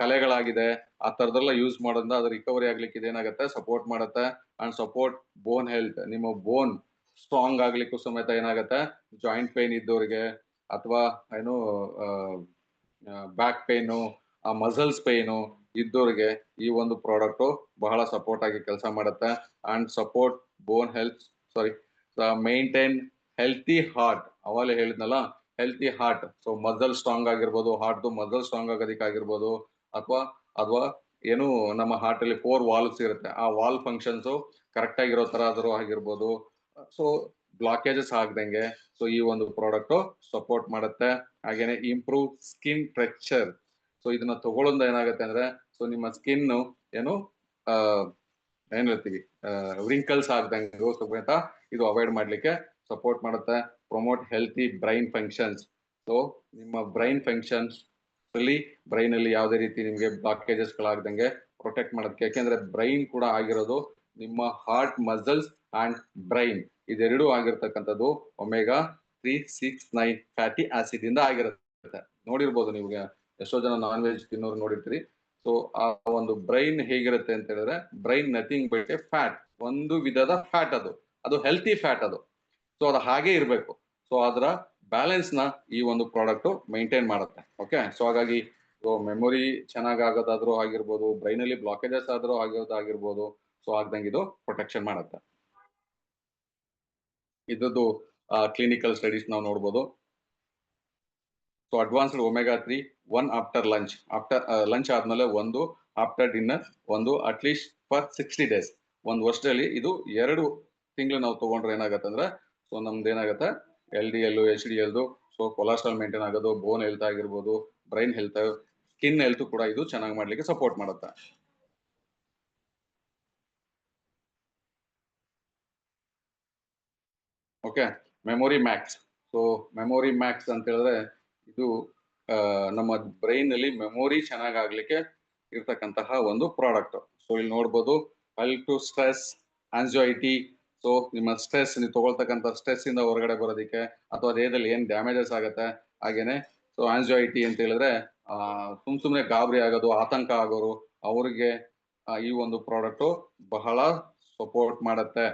ಕಲೆಗಳಾಗಿದೆ, ಆ ತರದೆಲ್ಲ ಯೂಸ್ ಮಾಡೋದ್ರಿಂದ ಅದು ರಿಕವರಿ ಆಗ್ಲಿಕ್ಕೆ ಇದೇನಾಗುತ್ತೆ, ಸಪೋರ್ಟ್ ಮಾಡುತ್ತೆ. And support bone health. ನಿಮ್ಮ ಬೋನ್ ಸ್ಟ್ರಾಂಗ್ ಆಗ್ಲಿಕ್ಕೂ ಸಮೇತ ಏನಾಗುತ್ತೆ, ಜಾಯಿಂಟ್ ಪೇನ್ ಇದ್ದವ್ರಿಗೆ ಅಥವಾ ಏನು ಬ್ಯಾಕ್ ಪೇನು, ಆ ಮಸಲ್ಸ್ ಪೇನು ಇದ್ದವ್ರಿಗೆ ಈ ಒಂದು ಪ್ರಾಡಕ್ಟ್ ಬಹಳ ಸಪೋರ್ಟ್ ಆಗಿ ಕೆಲಸ ಮಾಡುತ್ತೆ. And support bone health, sorry, maintain healthy heart. ಅವಾಗಲೇ ಹೇಳಿದ್ನಲ್ಲ, healthy heart. So muscle strong ಆಗಿರ್ಬೋದು, ಹಾರ್ಟ್ ಮಸಲ್ ಸ್ಟ್ರಾಂಗ್ ಆಗೋದಕ್ಕಾಗಿರ್ಬೋದು, ಅಥವಾ ಅಥವಾ ಏನು ನಮ್ಮ ಹಾರ್ಟ್ ಅಲ್ಲಿ 4 ವಾಲ್ವ್ಸ್ ಇರುತ್ತೆ, ಆ ವಾಲ್ ಫಂಕ್ಷನ್ಸ್ ಕರೆಕ್ಟ್ ಆಗಿರೋ ತರ ಆದರೂ ಆಗಿರ್ಬೋದು. ಸೊ ಬ್ಲಾಕೇಜಸ್ ಆಗದಂಗೆ ಸೊ ಈ ಒಂದು ಪ್ರಾಡಕ್ಟ್ ಸಪೋರ್ಟ್ ಮಾಡುತ್ತೆ. ಹಾಗೇನೆ ಇಂಪ್ರೂವ್ ಸ್ಕಿನ್ ಟೆಕ್ಸ್ಚರ್. ಸೊ ಇದನ್ನ ತಗೊಳ್ಳೋದ್ರಿಂದ ಏನಾಗುತ್ತೆ ಅಂದ್ರೆ, ಸೊ ನಿಮ್ಮ ಸ್ಕಿನ್ ಏನು ಏನ್ ಹೇಳ್ತೀವಿ ರಿಂಕಲ್ಸ್ ಆಗ್ದಂಗೆ ಸಮೇತ ಇದು ಅವಾಯ್ಡ್ ಮಾಡ್ಲಿಕ್ಕೆ ಸಪೋರ್ಟ್ ಮಾಡುತ್ತೆ. Promote healthy brain functions. So ನಿಮ್ಮ ಬ್ರೈನ್ ಫಂಕ್ಷನ್ಸ್ ಅಲ್ಲಿ ಬ್ರೈನ್ ಅಲ್ಲಿ ಯಾವುದೇ ರೀತಿ ನಿಮ್ಗೆ ಬ್ಲಾಕೇಜಸ್ ಗಳಾಗ್ದಂಗೆ ಪ್ರೊಟೆಕ್ಟ್ ಮಾಡೋದಕ್ಕೆ. ಯಾಕೆಂದ್ರೆ ಬ್ರೈನ್ ಕೂಡ ಆಗಿರೋದು ನಿಮ್ಮ ಹಾರ್ಟ್, ಮಸಲ್ಸ್ ಅಂಡ್ ಬ್ರೈನ್ ಇದೆರಡೂ ಆಗಿರ್ತಕ್ಕಂಥದ್ದು ಒಮೆಗಾ 3, 6, 9 ಫ್ಯಾಟಿ ಆಸಿಡ್ ಇಂದ ಆಗಿರುತ್ತೆ. ನೋಡಿರ್ಬೋದು ನಿಮ್ಗೆ, ಎಷ್ಟೋ ಜನ ನಾನ್ ವೆಜ್ ತಿನ್ನೋರು ನೋಡಿರ್ತೀರಿ. ಸೊ ಆ ಒಂದು ಬ್ರೈನ್ ಹೇಗಿರುತ್ತೆ ಅಂತ ಹೇಳಿದ್ರೆ, brain nothing but A fat, ಒಂದು ವಿಧದ ಫ್ಯಾಟ್. ಅದು ಹೆಲ್ತಿ ಫ್ಯಾಟ್ ಅದು. ಸೊ ಅದು ಹಾಗೆ ಇರಬೇಕು. ಸೊ ಅದರ ಬ್ಯಾಲೆನ್ಸ್ ನ ಈ ಒಂದು ಪ್ರಾಡಕ್ಟ್ ಮೈಂಟೈನ್ ಮಾಡುತ್ತೆ. ಓಕೆ, ಸೊ ಹಾಗಾಗಿ ಮೆಮೊರಿ ಚೆನ್ನಾಗ್ ಆಗೋದಾದ್ರೂ ಆಗಿರ್ಬೋದು, ಬ್ರೈನ್ ಅಲ್ಲಿ ಬ್ಲಾಕೇಜಸ್ ಆದ್ರೂ ಆಗಿರ್ಬೋದು, ಸೊ ಆಗ್ದಂಗೆ ಇದು ಪ್ರೊಟೆಕ್ಷನ್ ಮಾಡುತ್ತೆ. ಇದ್ರದ್ದು ಕ್ಲಿನಿಕಲ್ ಸ್ಟಡೀಸ್ ನಾವು ನೋಡ್ಬೋದು. So advanced omega 3 1 after lunch. After lunch ಆದ್ಮೇಲೆ ಒಂದು, ಆಫ್ಟರ್ ಡಿನ್ನರ್ ಒಂದು, ಅಟ್ಲೀಸ್ಟ್ ಫಾರ್ 60 days. ಒಂದು ವರ್ಷದಲ್ಲಿ ಇದು 2 ತಿಂಗಳು ನಾವು ತಗೊಂಡ್ರೆ ಏನಾಗುತ್ತೆ ಅಂದ್ರೆ, ಸೊ ನಮ್ದು ಏನಾಗುತ್ತೆ, LDL, HDL, so cholesterol maintain ಆಗೋದು, ಬೋನ್ ಹೆಲ್ತ್ ಆಗಿರ್ಬೋದು, ಬ್ರೈನ್ ಹೆಲ್ತ್, ಸ್ಕಿನ್ ಹೆಲ್ತ್ ಕೂಡ ಇದು ಚೆನ್ನಾಗಿ ಮಾಡ್ಲಿಕ್ಕೆ ಸಪೋರ್ಟ್ ಮಾಡುತ್ತೆ. Okay, memory Max. So memory Max ಅಂತ ಹೇಳಿದ್ರೆ, ಇದು ನಮ್ಮ ಬ್ರೈನ್ ಅಲ್ಲಿ ಮೆಮೊರಿ ಚೆನ್ನಾಗ್ ಆಗ್ಲಿಕ್ಕೆ ಇರ್ತಕ್ಕಂತಹ ಒಂದು ಪ್ರಾಡಕ್ಟ್. ಸೊ ಇಲ್ಲಿ ನೋಡ್ಬೋದು, help to stress, anxiety. So ನಿಮ್ಮ ಸ್ಟ್ರೆಸ್, ನೀವು ತಗೊಳ್ತಕ್ಕಂಥ ಸ್ಟ್ರೆಸ್ ಇಂದ ಹೊರಗಡೆ ಬರೋದಕ್ಕೆ, ಅಥವಾ ದೇಹದಲ್ಲಿ ಏನ್ ಡ್ಯಾಮೇಜಸ್ ಆಗುತ್ತೆ. ಹಾಗೇನೆ ಸೊ ಆನ್ಸೈಟಿ ಅಂತ ಹೇಳಿದ್ರೆ ಸುಮ್ನೆ ಗಾಬರಿ ಆಗೋದು, ಆತಂಕ ಆಗೋರು, ಅವ್ರಿಗೆ ಈ ಒಂದು ಪ್ರಾಡಕ್ಟ್ ಬಹಳ ಸಪೋರ್ಟ್ ಮಾಡುತ್ತೆ.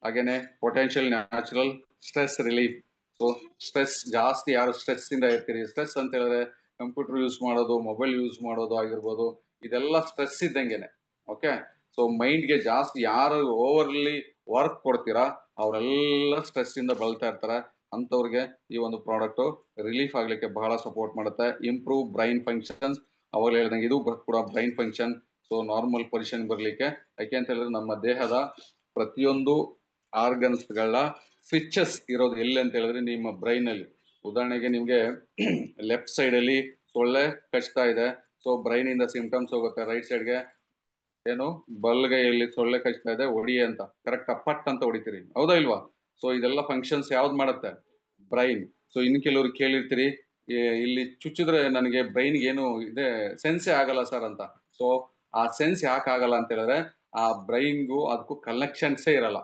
ಹಾಗೇನೆ potential natural stress relief. So stress ಜಾಸ್ತಿ, ಯಾರು ಸ್ಟ್ರೆಸ್ ಇಂದ ಇರ್ತೀರಿ, ಸ್ಟ್ರೆಸ್ ಅಂತ ಹೇಳಿದ್ರೆ ಕಂಪ್ಯೂಟರ್ ಯೂಸ್ ಮಾಡೋದು, ಮೊಬೈಲ್ ಯೂಸ್ ಮಾಡೋದು ಆಗಿರ್ಬೋದು, ಇದೆಲ್ಲ ಸ್ಟ್ರೆಸ್ ಇದ್ದಂಗೆನೆ. ಓಕೆ, ಸೊ ಮೈಂಡ್ಗೆ ಜಾಸ್ತಿ ಯಾರು ಓವರ್ಲಿ ವರ್ಕ್ ಕೊಡ್ತೀರಾ ಅವರೆಲ್ಲ ಸ್ಟ್ರೆಸ್ ಇಂದ ಬಳಲ್ತಾ ಇರ್ತಾರೆ. ಅಂತವ್ರಿಗೆ ಈ ಒಂದು ಪ್ರಾಡಕ್ಟ್ ರಿಲೀಫ್ ಆಗ್ಲಿಕ್ಕೆ ಬಹಳ ಸಪೋರ್ಟ್ ಮಾಡುತ್ತೆ. Improve brain functions. ಅವಾಗ ಹೇಳ್ದಂಗೆ ಇದು ಕೂಡ brain function so normal position ಬರ್ಲಿಕ್ಕೆ. ಯಾಕೆ ಅಂತ ಹೇಳಿದ್ರೆ, ನಮ್ಮ ದೇಹದ ಪ್ರತಿಯೊಂದು ಆರ್ಗನ್ಸ್ ಗಳ ಸ್ವಿಚಸ್ ಇರೋದು ಎಲ್ಲಿ ಅಂತ ಹೇಳಿದ್ರೆ ನಿಮ್ಮ ಬ್ರೈನ್ ಅಲ್ಲಿ. ಉದಾಹರಣೆಗೆ ನಿಮ್ಗೆ ಲೆಫ್ಟ್ ಸೈಡ್ ಅಲ್ಲಿ ಸೊಳ್ಳೆ ಕಚ್ತಾ ಇದೆ, ಸೊ ಬ್ರೈನ್ ಇಂದ ಸಿಂಪ್ಟಮ್ಸ್ ಹೋಗುತ್ತೆ ರೈಟ್ ಸೈಡ್ಗೆ, ಏನು ಬಲ್ಗೈಯಲ್ಲಿ ಸೊಳ್ಳೆ ಕಚ್ತಾ ಇದೆ ಹೊಡಿ ಅಂತ, ಕರೆಕ್ಟ್ ಪಟ್ ಅಂತ ಹೊಡಿತೀರಿ, ಹೌದಾ ಇಲ್ವಾ? ಸೊ ಇದೆಲ್ಲ ಫಂಕ್ಷನ್ಸ್ ಯಾವ್ದು ಮಾಡುತ್ತೆ, ಬ್ರೈನ್. ಸೊ ಇನ್ ಕೆಲವ್ರು ಕೇಳಿರ್ತೀರಿ, ಇಲ್ಲಿ ಚುಚ್ಚಿದ್ರೆ ನನಗೆ ಬ್ರೈನ್ಗೆ ಏನು ಇದೆ ಸೆನ್ಸೇ ಆಗಲ್ಲ ಸರ್ ಅಂತ. ಸೊ ಆ ಸೆನ್ಸ್ ಯಾಕೆ ಆಗಲ್ಲ ಅಂತ ಹೇಳಿದ್ರೆ, ಆ ಬ್ರೈನ್ಗೂ ಅದಕ್ಕೂ ಕನೆಕ್ಷನ್ಸೇ ಇರಲ್ಲ.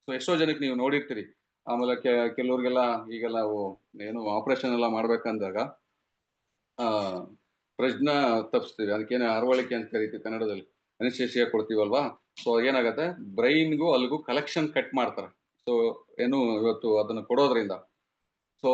ಸೊ ಎಷ್ಟೋ ಜನಕ್ಕೆ ನೀವು ನೋಡಿರ್ತೀರಿ. ಆಮೇಲೆ ಕೆಲವ್ರಿಗೆಲ್ಲ ಈಗೆಲ್ಲ ಏನು ಆಪರೇಷನ್ ಎಲ್ಲ ಮಾಡ್ಬೇಕಂದಾಗ ಪ್ರಜ್ಞಾ ತಪ್ಪಿಸ್ತೀವಿ, ಅದಕ್ಕೇನು ಅರವಳಿಕೆ ಅಂತ ಕರಿತೀವಿ ಕನ್ನಡದಲ್ಲಿ, ಅನಿಸ್ಟೇಷಿಯಾ ಕೊಡ್ತೀವಲ್ವಾ. ಸೊ ಏನಾಗತ್ತೆ, ಬ್ರೈನ್ಗೂ ಅಲ್ಲಿಗೂ ಕಲೆಕ್ಷನ್ ಕಟ್ ಮಾಡ್ತಾರೆ. ಸೊ ಏನು ಇವತ್ತು ಅದನ್ನ ಕೊಡೋದ್ರಿಂದ, ಸೊ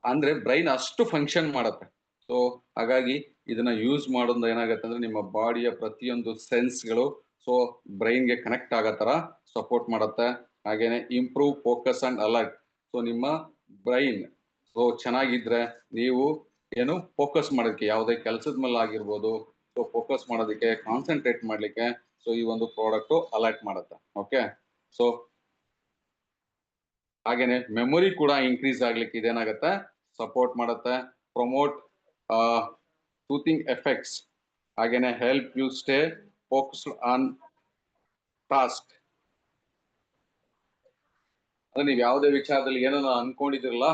ಅಂದ್ರೆ ಬ್ರೈನ್ ಅಷ್ಟು ಫಂಕ್ಷನ್ ಮಾಡತ್ತೆ. ಸೊ ಹಾಗಾಗಿ ಇದನ್ನ ಯೂಸ್ ಮಾಡೋದ್ರಿಂದ ಏನಾಗತ್ತೆ ಅಂದ್ರೆ, ನಿಮ್ಮ ಬಾಡಿಯ ಪ್ರತಿಯೊಂದು ಸೆನ್ಸ್ಗಳು ಸೊ ಬ್ರೈನ್ಗೆ ಕನೆಕ್ಟ್ ಆಗೋ ತರ ಸಪೋರ್ಟ್ ಮಾಡುತ್ತೆ. ಹಾಗೇನೆ improve focus and alert. So ನಿಮ್ಮ ಬ್ರೈನ್ ಸೊ ಚೆನ್ನಾಗಿದ್ರೆ ನೀವು ಏನು ಫೋಕಸ್ ಮಾಡೋದಕ್ಕೆ, ಯಾವುದೇ ಕೆಲಸದ ಮೇಲೆ ಆಗಿರ್ಬೋದು, ಸೊ ಫೋಕಸ್ ಮಾಡೋದಕ್ಕೆ, ಕಾನ್ಸಂಟ್ರೇಟ್ ಮಾಡ್ಲಿಕ್ಕೆ ಸೊ ಈ ಒಂದು ಪ್ರಾಡಕ್ಟ್ ಅಲರ್ಟ್ ಮಾಡುತ್ತೆ. ಓಕೆ, ಸೊ ಹಾಗೇನೆ ಮೆಮೊರಿ ಕೂಡ ಇನ್ಕ್ರೀಸ್ ಆಗ್ಲಿಕ್ಕೆ ಇದೇನಾಗತ್ತೆ, ಸಪೋರ್ಟ್ ಮಾಡುತ್ತೆ. Promote soothing effects. ಹಾಗೇನೆ help you stay focused on task. ಅಂದ್ರೆ ನೀವು ಯಾವುದೇ ವಿಚಾರದಲ್ಲಿ ಏನೋ ಅನ್ಕೊಂಡಿದಿರಲ್ಲ,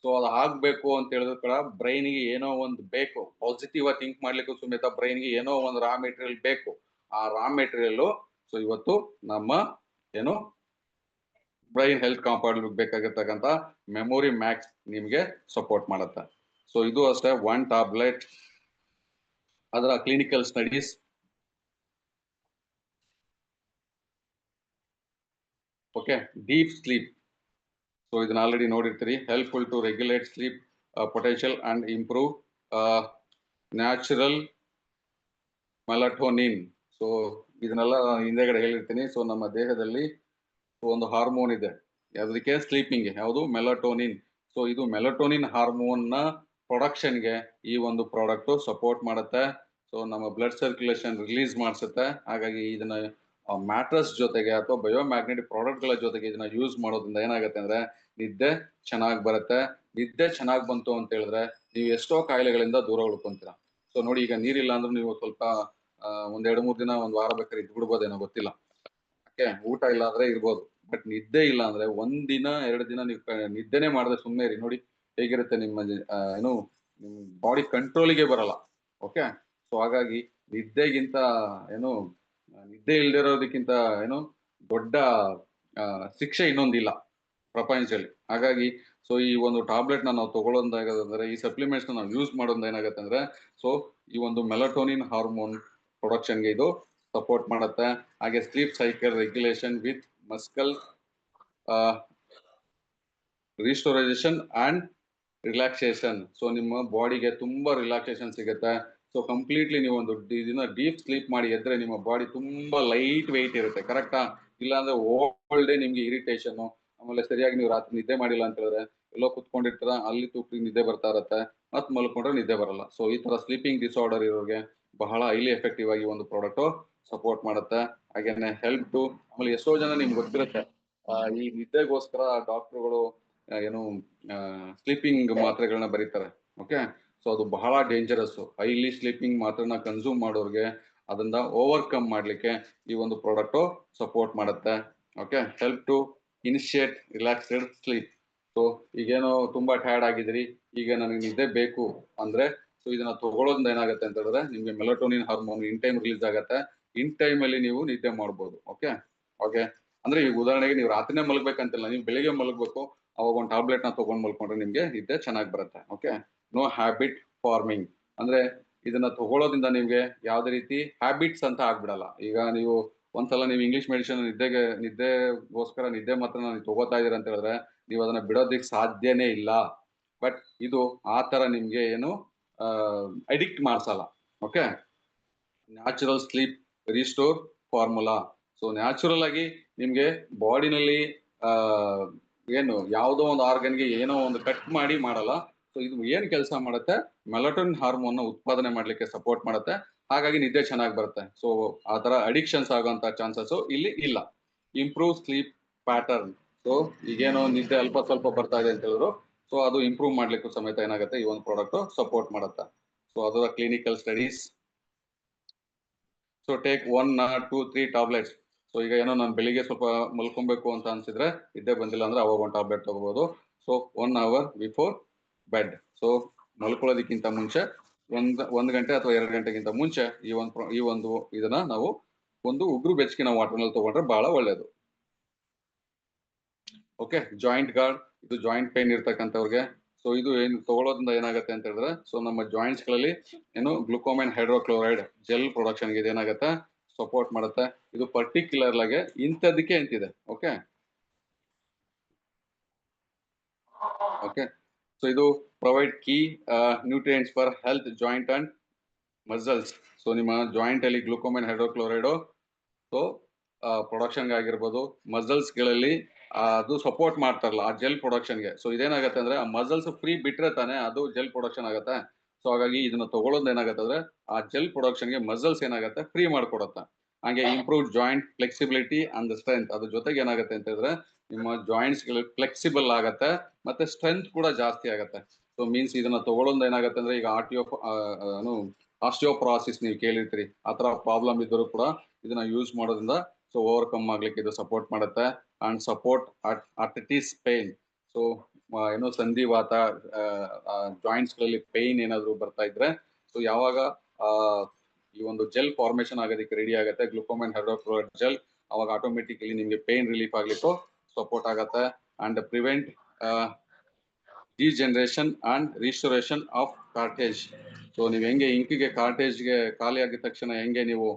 ಸೊ ಅದು ಆಗ್ಬೇಕು ಅಂತ ಹೇಳಿದ್ರು ಕೂಡ ಬ್ರೈನ್ಗೆ ಏನೋ ಒಂದು ಬೇಕು, ಪಾಸಿಟಿವ್ ಆಗಿ ಥಿಂಕ್ ಮಾಡ್ಲಿಕ್ಕೂ ಸಮೇತ ಬ್ರೈನ್ಗೆ ಏನೋ ಒಂದು ರಾ ಮೆಟೀರಿಯಲ್ ಬೇಕು. ಆ ರಾ ಮೆಟೀರಿಯಲ್ ಸೊ ಇವತ್ತು ನಮ್ಮ ಏನು ಬ್ರೈನ್ ಹೆಲ್ತ್ ಕಾಂಪೌಂಡ್ ಬೇಕಾಗಿರ್ತಕ್ಕಂಥ ಮೆಮೊರಿ ಮ್ಯಾಕ್ಸ್ ನಿಮ್ಗೆ ಸಪೋರ್ಟ್ ಮಾಡುತ್ತೆ. ಸೊ ಇದು ಅಷ್ಟೇ 1 ಟ್ಯಾಬ್ಲೆಟ್, ಅದರ clinical studies. Okay, deep sleep. So ಇದನ್ನ ಆಲ್ರೆಡಿ ನೋಡಿರ್ತೀರಿ. Helpful to regulate sleep potential and improve natural melatonin. So ಇದನ್ನೆಲ್ಲ ಹಿಂದೆಗಡೆ ಹೇಳಿರ್ತೀನಿ. ಸೊ ನಮ್ಮ ದೇಹದಲ್ಲಿ ಒಂದು ಹಾರ್ಮೋನ್ ಇದೆ, ಯಾವುದಕ್ಕೆ? ಸ್ಲೀಪಿಂಗ್. ಯಾವುದು? ಮೆಲಟೋನಿನ್. ಸೊ ಇದು ಮೆಲಟೋನಿನ್ ಹಾರ್ಮೋನ್ ನ ಪ್ರೊಡಕ್ಷನ್ಗೆ ಈ ಒಂದು ಪ್ರಾಡಕ್ಟ್ ಸಪೋರ್ಟ್ ಮಾಡುತ್ತೆ. ಸೊ ನಮ್ಮ ಬ್ಲಡ್ ಸರ್ಕ್ಯುಲೇಷನ್ ರಿಲೀಸ್ ಮಾಡಿಸುತ್ತೆ. ಹಾಗಾಗಿ ಇದನ್ನ ಮ್ಯಾಟ್ರಸ್ ಜೊತೆಗೆ ಅಥವಾ ಬಯೋಮ್ಯಾಗ್ನೆಟಿಕ್ ಪ್ರಾಡಕ್ಟ್ಗಳ ಜೊತೆಗೆ ಇದನ್ನ ಯೂಸ್ ಮಾಡೋದ್ರಿಂದ ಏನಾಗುತ್ತೆ ಅಂದ್ರೆ ನಿದ್ದೆ ಚೆನ್ನಾಗಿ ಬರುತ್ತೆ. ನಿದ್ದೆ ಚೆನ್ನಾಗಿ ಬಂತು ಅಂತ ಹೇಳಿದ್ರೆ ನೀವು ಎಷ್ಟೋ ಕಾಯಿಲೆಗಳಿಂದ ದೂರ ಉಳ್ಕೊಂತೀರಾ. ಸೊ ನೋಡಿ, ಈಗ ನೀರಿಲ್ಲ ಅಂದ್ರೆ ನೀವು ಸ್ವಲ್ಪ ಒಂದ್ 2-3 ದಿನ, ಒಂದು ವಾರ ಬೇಕಾದ್ರೆ ಇದ್ ಬಿಡ್ಬೋದೇನೋ, ಗೊತ್ತಿಲ್ಲ. ಓಕೆ, ಊಟ ಇಲ್ಲ ಅಂದ್ರೆ ಇರ್ಬೋದು, ಬಟ್ ನಿದ್ದೆ ಇಲ್ಲ ಅಂದ್ರೆ 1 ದಿನ 2 ದಿನ ನೀವು ನಿದ್ದೆನೆ ಮಾಡದೆ ಸುಮ್ಮನೆ ಇರಿ, ನೋಡಿ ಹೇಗಿರುತ್ತೆ ನಿಮ್ಮ ಏನು ನಿಮ್ ಬಾಡಿ ಕಂಟ್ರೋಲಿಗೆ ಬರಲ್ಲ. ಓಕೆ, ಸೊ ಹಾಗಾಗಿ ನಿದ್ದೆಗಿಂತ ಏನು ನಿದ್ದೆ ಇಲ್ದಿರೋದಕ್ಕಿಂತ ಏನು ದೊಡ್ಡ ಶಿಕ್ಷೆ ಇನ್ನೊಂದಿಲ್ಲ ಪ್ರಪಂಚದಲ್ಲಿ. ಹಾಗಾಗಿ ಸೊ ಈ ಒಂದು ಟಾಬ್ಲೆಟ್ ನಾವು ತಗೊಳ್ಳೋದಾಗಂದ್ರೆ, ಈ ಸಪ್ಲಿಮೆಂಟ್ಸ್ ನಾವು ಯೂಸ್ ಮಾಡೋದ್ ಏನಾಗುತ್ತೆ ಅಂದ್ರೆ, ಸೊ ಈ ಒಂದು ಮೆಲಟೋನಿನ್ ಹಾರ್ಮೋನ್ ಪ್ರೊಡಕ್ಷನ್ಗೆ ಇದು ಸಪೋರ್ಟ್ ಮಾಡುತ್ತೆ. ಹಾಗೆ sleep cycle regulation with muscle restorisation and relaxation. So ನಿಮ್ಮ ಬಾಡಿಗೆ ತುಂಬಾ ರಿಲ್ಯಾಕ್ಸೇಷನ್ ಸಿಗುತ್ತೆ. ಸೊ ಕಂಪ್ಲೀಟ್ಲಿ ನೀವು ಒಂದು ದಿನ ಡೀಪ್ ಸ್ಲೀಪ್ ಮಾಡಿ ಎದ್ರೆ ನಿಮ್ಮ ಬಾಡಿ ತುಂಬಾ ಲೈಟ್ ವೆಯ್ಟ್ ಇರುತ್ತೆ. ಕರೆಕ್ಟಾ? ಇಲ್ಲಾಂದ್ರೆ ಓಲ್ಡ್ ಡೇ ನಿಮ್ಗೆ ಇರಿಟೇಷನ್, ಆಮೇಲೆ ಸರಿಯಾಗಿ ನೀವು ರಾತ್ರಿ ನಿದ್ದೆ ಮಾಡಿಲ್ಲ ಅಂತ ಹೇಳಿದ್ರೆ ಎಲ್ಲೋ ಕುತ್ಕೊಂಡಿರ್ತೀರ, ಅಲ್ಲಿ ತೂಕಿ ನಿದ್ದೆ ಬರ್ತಾ ಇರುತ್ತೆ, ಮತ್ ಮಲ್ಕೊಂಡ್ರೆ ನಿದ್ದೆ ಬರಲ್ಲ. ಸೊ ಈ ತರ ಸ್ಲೀಪಿಂಗ್ ಡಿಸಾರ್ಡರ್ ಇರೋರಿಗೆ ಬಹಳ ಹೈಲಿ ಎಫೆಕ್ಟಿವ್ ಆಗಿ ಒಂದು ಪ್ರಾಡಕ್ಟ್ ಸಪೋರ್ಟ್ ಮಾಡುತ್ತೆ. ಹಾಗೇನೆ ಹೆಲ್ಪ್ ಟು, ಆಮೇಲೆ ಎಷ್ಟೋ ಜನ ನಿಮ್ಗೆ ಗೊತ್ತಿರುತ್ತೆ ಈ ನಿದ್ದೆಗೋಸ್ಕರ ಡಾಕ್ಟರ್ಗಳು ಏನು ಸ್ಲೀಪಿಂಗ್ ಮಾತ್ರೆಗಳನ್ನ ಬರೀತಾರೆ. ಓಕೆ, ಸೊ ಅದು ಬಹಳ ಡೇಂಜರಸ್. ಹೈಲಿ ಸ್ಲೀಪಿಂಗ್ ಮಾತ್ರನ ಕನ್ಸ್ಯೂಮ್ ಮಾಡೋರಿಗೆ ಅದನ್ನ ಓವರ್ಕಮ್ ಮಾಡ್ಲಿಕ್ಕೆ ಈ ಒಂದು ಪ್ರಾಡಕ್ಟ್ ಸಪೋರ್ಟ್ ಮಾಡುತ್ತೆ. Okay, help to initiate relaxed sleep. So ಈಗೇನೋ ತುಂಬಾ ಟಯರ್ಡ್ ಆಗಿದ್ರಿ, ಈಗ ನನಗೆ ನಿದ್ದೆ ಬೇಕು ಅಂದ್ರೆ, ಸೊ ಇದನ್ನ ತಗೊಳ್ಳೋದ್ರಿಂದ ಏನಾಗುತ್ತೆ ಅಂತ ಹೇಳಿದ್ರೆ ನಿಮ್ಗೆ melatonin hormone in time release ಆಗುತ್ತೆ. ಇನ್ ಟೈಮ್ ಅಲ್ಲಿ ನೀವು ನಿದ್ದೆ ಮಾಡ್ಬೋದು. ಓಕೆ ಓಕೆ ಅಂದ್ರೆ ಈಗ ಉದಾಹರಣೆಗೆ ನೀವು ರಾತ್ರಿನೇ ಮಲಗ್ಬೇಕಂತಿಲ್ಲ, ನೀವು ಬೆಳಿಗ್ಗೆ ಮಲಗ್ಬೇಕು, ಅವಾಗ ಒಂದು ಟಾಬ್ಲೆಟ್ ನ ತಗೊಂಡ್ ಮಲ್ಕೊಂಡ್ರೆ ನಿಮ್ಗೆ ನಿದ್ದೆ ಚೆನ್ನಾಗಿ ಬರುತ್ತೆ. ಓಕೆ, ನೋ ಹ್ಯಾಬಿಟ್ ಫಾರ್ಮಿಂಗ್ ಅಂದ್ರೆ ಇದನ್ನ ತಗೊಳ್ಳೋದ್ರಿಂದ ನಿಮ್ಗೆ ಯಾವ್ದೇ ರೀತಿ ಹ್ಯಾಬಿಟ್ಸ್ ಅಂತ ಆಗ್ಬಿಡಲ್ಲ. ಈಗ ನೀವು ಒಂದ್ಸಲ ನೀವು ಇಂಗ್ಲಿಷ್ ಮೆಡಿಸಿನ್ ನಿದ್ದೆಗೋಸ್ಕರ ನಿದ್ದೆ ಮಾತ್ರ ನೀವು ತಗೋತಾ ಇದೀರ ಅಂತ ಹೇಳಿದ್ರೆ ನೀವು ಅದನ್ನ ಬಿಡೋದಿಕ್ ಸಾಧ್ಯನೇ ಇಲ್ಲ. ಬಟ್ ಇದು ಆ ತರ ನಿಮ್ಗೆ ಏನು ಅಡಿಕ್ಟ್ ಮಾಡ್ಸಲ್ಲ. Okay, natural sleep restore formula. So natural ಆಗಿ ನಿಮ್ಗೆ ಬಾಡಿನಲ್ಲಿ ಏನು ಯಾವುದೋ ಒಂದು ಆರ್ಗನ್ಗೆ ಏನೋ ಒಂದು ಕಟ್ ಮಾಡಿ ಮಾಡಲ್ಲ. ಸೊ ಇದು ಏನ್ ಕೆಲಸ ಮಾಡುತ್ತೆ? ಮೆಲಟೋನಿನ್ ಹಾರ್ಮೋನ್ ಉತ್ಪಾದನೆ ಮಾಡ್ಲಿಕ್ಕೆ ಸಪೋರ್ಟ್ ಮಾಡುತ್ತೆ. ಹಾಗಾಗಿ ನಿದ್ದೆ ಚೆನ್ನಾಗಿ ಬರುತ್ತೆ. ಸೊ ಆ ತರ ಅಡಿಕ್ಷನ್ಸ್ ಆಗುವಂತ ಚಾನ್ಸಸ್ ಇಲ್ಲಿ ಇಲ್ಲ. Improve sleep pattern. ಸೊ ಈಗೇನೋ ನಿದ್ದೆ ಅಲ್ಪ ಸ್ವಲ್ಪ ಬರ್ತಾ ಇದೆ ಅಂತ ಹೇಳಿದ್ರು, ಸೊ ಅದು ಇಂಪ್ರೂವ್ ಮಾಡ್ಲಿಕ್ಕೂ ಸಮೇತ ಏನಾಗುತ್ತೆ ಈ ಒಂದು ಪ್ರಾಡಕ್ಟ್ ಸಪೋರ್ಟ್ ಮಾಡುತ್ತೆ. ಸೊ ಅದರ clinical studies. So take 1 or 2 3 tablets. So ಈಗ ಏನೋ ನಾನು ಬೆಳಿಗ್ಗೆ ಸ್ವಲ್ಪ ಮಲ್ಕೊಬೇಕು ಅಂತ ಅನ್ಸಿದ್ರೆ, ನಿದ್ದೆ ಬಂದಿಲ್ಲ ಅಂದ್ರೆ ಅವಾಗ ಒಂದು ಟ್ಯಾಬ್ಲೆಟ್ ತಗೋಬಹುದು. So 1 hour before bed. So ಮಲ್ಕೊಳ್ಳೋದಕ್ಕಿಂತ ಮುಂಚೆ ಒಂದು ಗಂಟೆ ಅಥವಾ 2 ಗಂಟೆಗಿಂತ ಮುಂಚೆ ಈ ಒಂದು ಇದನ್ನ ನಾವು ಒಂದು ಉಗುರು ಬೆಚ್ಚಗಿನ ವಾಟರ್ ನಲ್ಲಿ ತಗೊಂಡ್ರೆ ಬಹಳ ಒಳ್ಳೇದು. Okay, joint guard. ಇದು ಜಾಯಿಂಟ್ ಪೇನ್ ಇರ್ತಕ್ಕಂಥವ್ರಿಗೆ. ಸೊ ಇದು ಏನು ತಗೊಳ್ಳೋದ್ರಿಂದ ಏನಾಗುತ್ತೆ ಅಂತ ಹೇಳಿದ್ರೆ, ಸೊ ನಮ್ಮ ಜಾಯಿಂಟ್ಸ್ ಗಳಲ್ಲಿ ಏನು ಗ್ಲುಕೋಮೈನ್ ಹೈಡ್ರೋಕ್ಲೋರೈಡ್ ಜೆಲ್ ಪ್ರೊಡಕ್ಷನ್ ಗೆ ಏನಾಗುತ್ತೆ ಸಪೋರ್ಟ್ ಮಾಡುತ್ತೆ. ಇದು ಪರ್ಟಿಕ್ಯುಲರ್ ಆಗಿ ಇಂಥದಕ್ಕೆ ಅಂತಿದೆ. ಓಕೆ ಓಕೆ ಸೊ ಇದು provide key nutrients for health joint and muscles. So ನಿಮ್ಮ ಜಾಯಿಂಟ್ ಅಲ್ಲಿ ಗ್ಲುಕೋಮೈನ್ ಹೈಡ್ರೋಕ್ಲೋರೈಡ್ ಸೊ ಪ್ರೊಡಕ್ಷನ್ ಆಗಿರ್ಬೋದು, ಮಸಲ್ಸ್ ಗಳಲ್ಲಿ ಅದು ಸಪೋರ್ಟ್ ಮಾಡ್ತಾರಲ್ಲ ಆ ಜೆಲ್ ಪ್ರೊಡಕ್ಷನ್ಗೆ. ಸೊ ಇದೇನಾಗುತ್ತೆ ಅಂದ್ರೆ ಆ ಮಸಲ್ಸ್ ಫ್ರೀ ಬಿಟ್ರೆ ತಾನೆ ಅದು ಜೆಲ್ ಪ್ರೊಡಕ್ಷನ್ ಆಗುತ್ತೆ. ಸೊ ಹಾಗಾಗಿ ಇದನ್ನ ತಗೊಳ್ಳೋದು ಏನಾಗುತ್ತೆ ಅಂದ್ರೆ ಆ ಜೆಲ್ ಪ್ರೊಡಕ್ಷನ್ಗೆ ಮಸಲ್ಸ್ ಏನಾಗುತ್ತೆ ಫ್ರೀ ಮಾಡ್ಕೊಡುತ್ತೆ. ಹಾಗೆ improve joint flexibility and strength. ಅದ್ರ ಜೊತೆಗೆ ಏನಾಗುತ್ತೆ ಅಂತ ಹೇಳಿದ್ರೆ ನಿಮ್ಮ ಜಾಯಿಂಟ್ಸ್ ಗಳು ಫ್ಲೆಕ್ಸಿಬಲ್ ಆಗತ್ತೆ, ಮತ್ತೆ ಸ್ಟ್ರೆಂತ್ ಕೂಡ ಜಾಸ್ತಿ ಆಗತ್ತೆ. ಸೊ ಮೀನ್ಸ್ ಇದನ್ನ ತಗೊಳ್ಳೋದು ಏನಾಗುತ್ತೆ ಅಂದ್ರೆ ಈಗ ಆಸ್ಟಿಯೋಪ್ರಾಸಿಸ್ ನೀವು ಕೇಳಿರ್ತೀರಿ, ಆ ತರ ಪ್ರಾಬ್ಲಮ್ ಇದ್ದರೂ ಕೂಡ ಇದನ್ನ ಯೂಸ್ ಮಾಡೋದ್ರಿಂದ ಸೊ ಓವರ್ಕಮ್ ಆಗ್ಲಿಕ್ಕೆ ಇದು ಸಪೋರ್ಟ್ ಮಾಡುತ್ತೆ. And support arthritis pain, so ಏನೋ ಸಂಧಿವಾತ ಜಾಯಿಂಟ್ಸ್ ಗಳಲ್ಲಿ ಪೇನ್ ಏನಾದ್ರು ಬರ್ತಾ ಇದ್ರೆ ಸೊ ಯಾವಾಗ ಈ ಒಂದು ಜೆಲ್ ಫಾರ್ಮೇಶನ್ ಆಗೋದಕ್ಕೆ ರೆಡಿ ಆಗುತ್ತೆ ಗ್ಲುಕೋಮೈನ್ ಹೈಡ್ರೋಕ್ಲೋರೈಡ್ ಜೆಲ್, ಅವಾಗ ಆಟೋಮೆಟಿಕಲಿ ನಿಮಗೆ ಪೇನ್ ರಿಲೀಫ್ ಆಗ್ಲಿಕ್ಕೂ ಸಪೋರ್ಟ್ ಆಗುತ್ತೆ. And prevent degeneration and restoration of ಕಾರ್ಟೇಜ್. So ನೀವು ಹೆಂಗೆ ಇಂಕಿಗೆ ಕಾರ್ಟೇಜ್ಗೆ ಖಾಲಿ ಆಗಿದ ತಕ್ಷಣ ಹೆಂಗೆ ನೀವು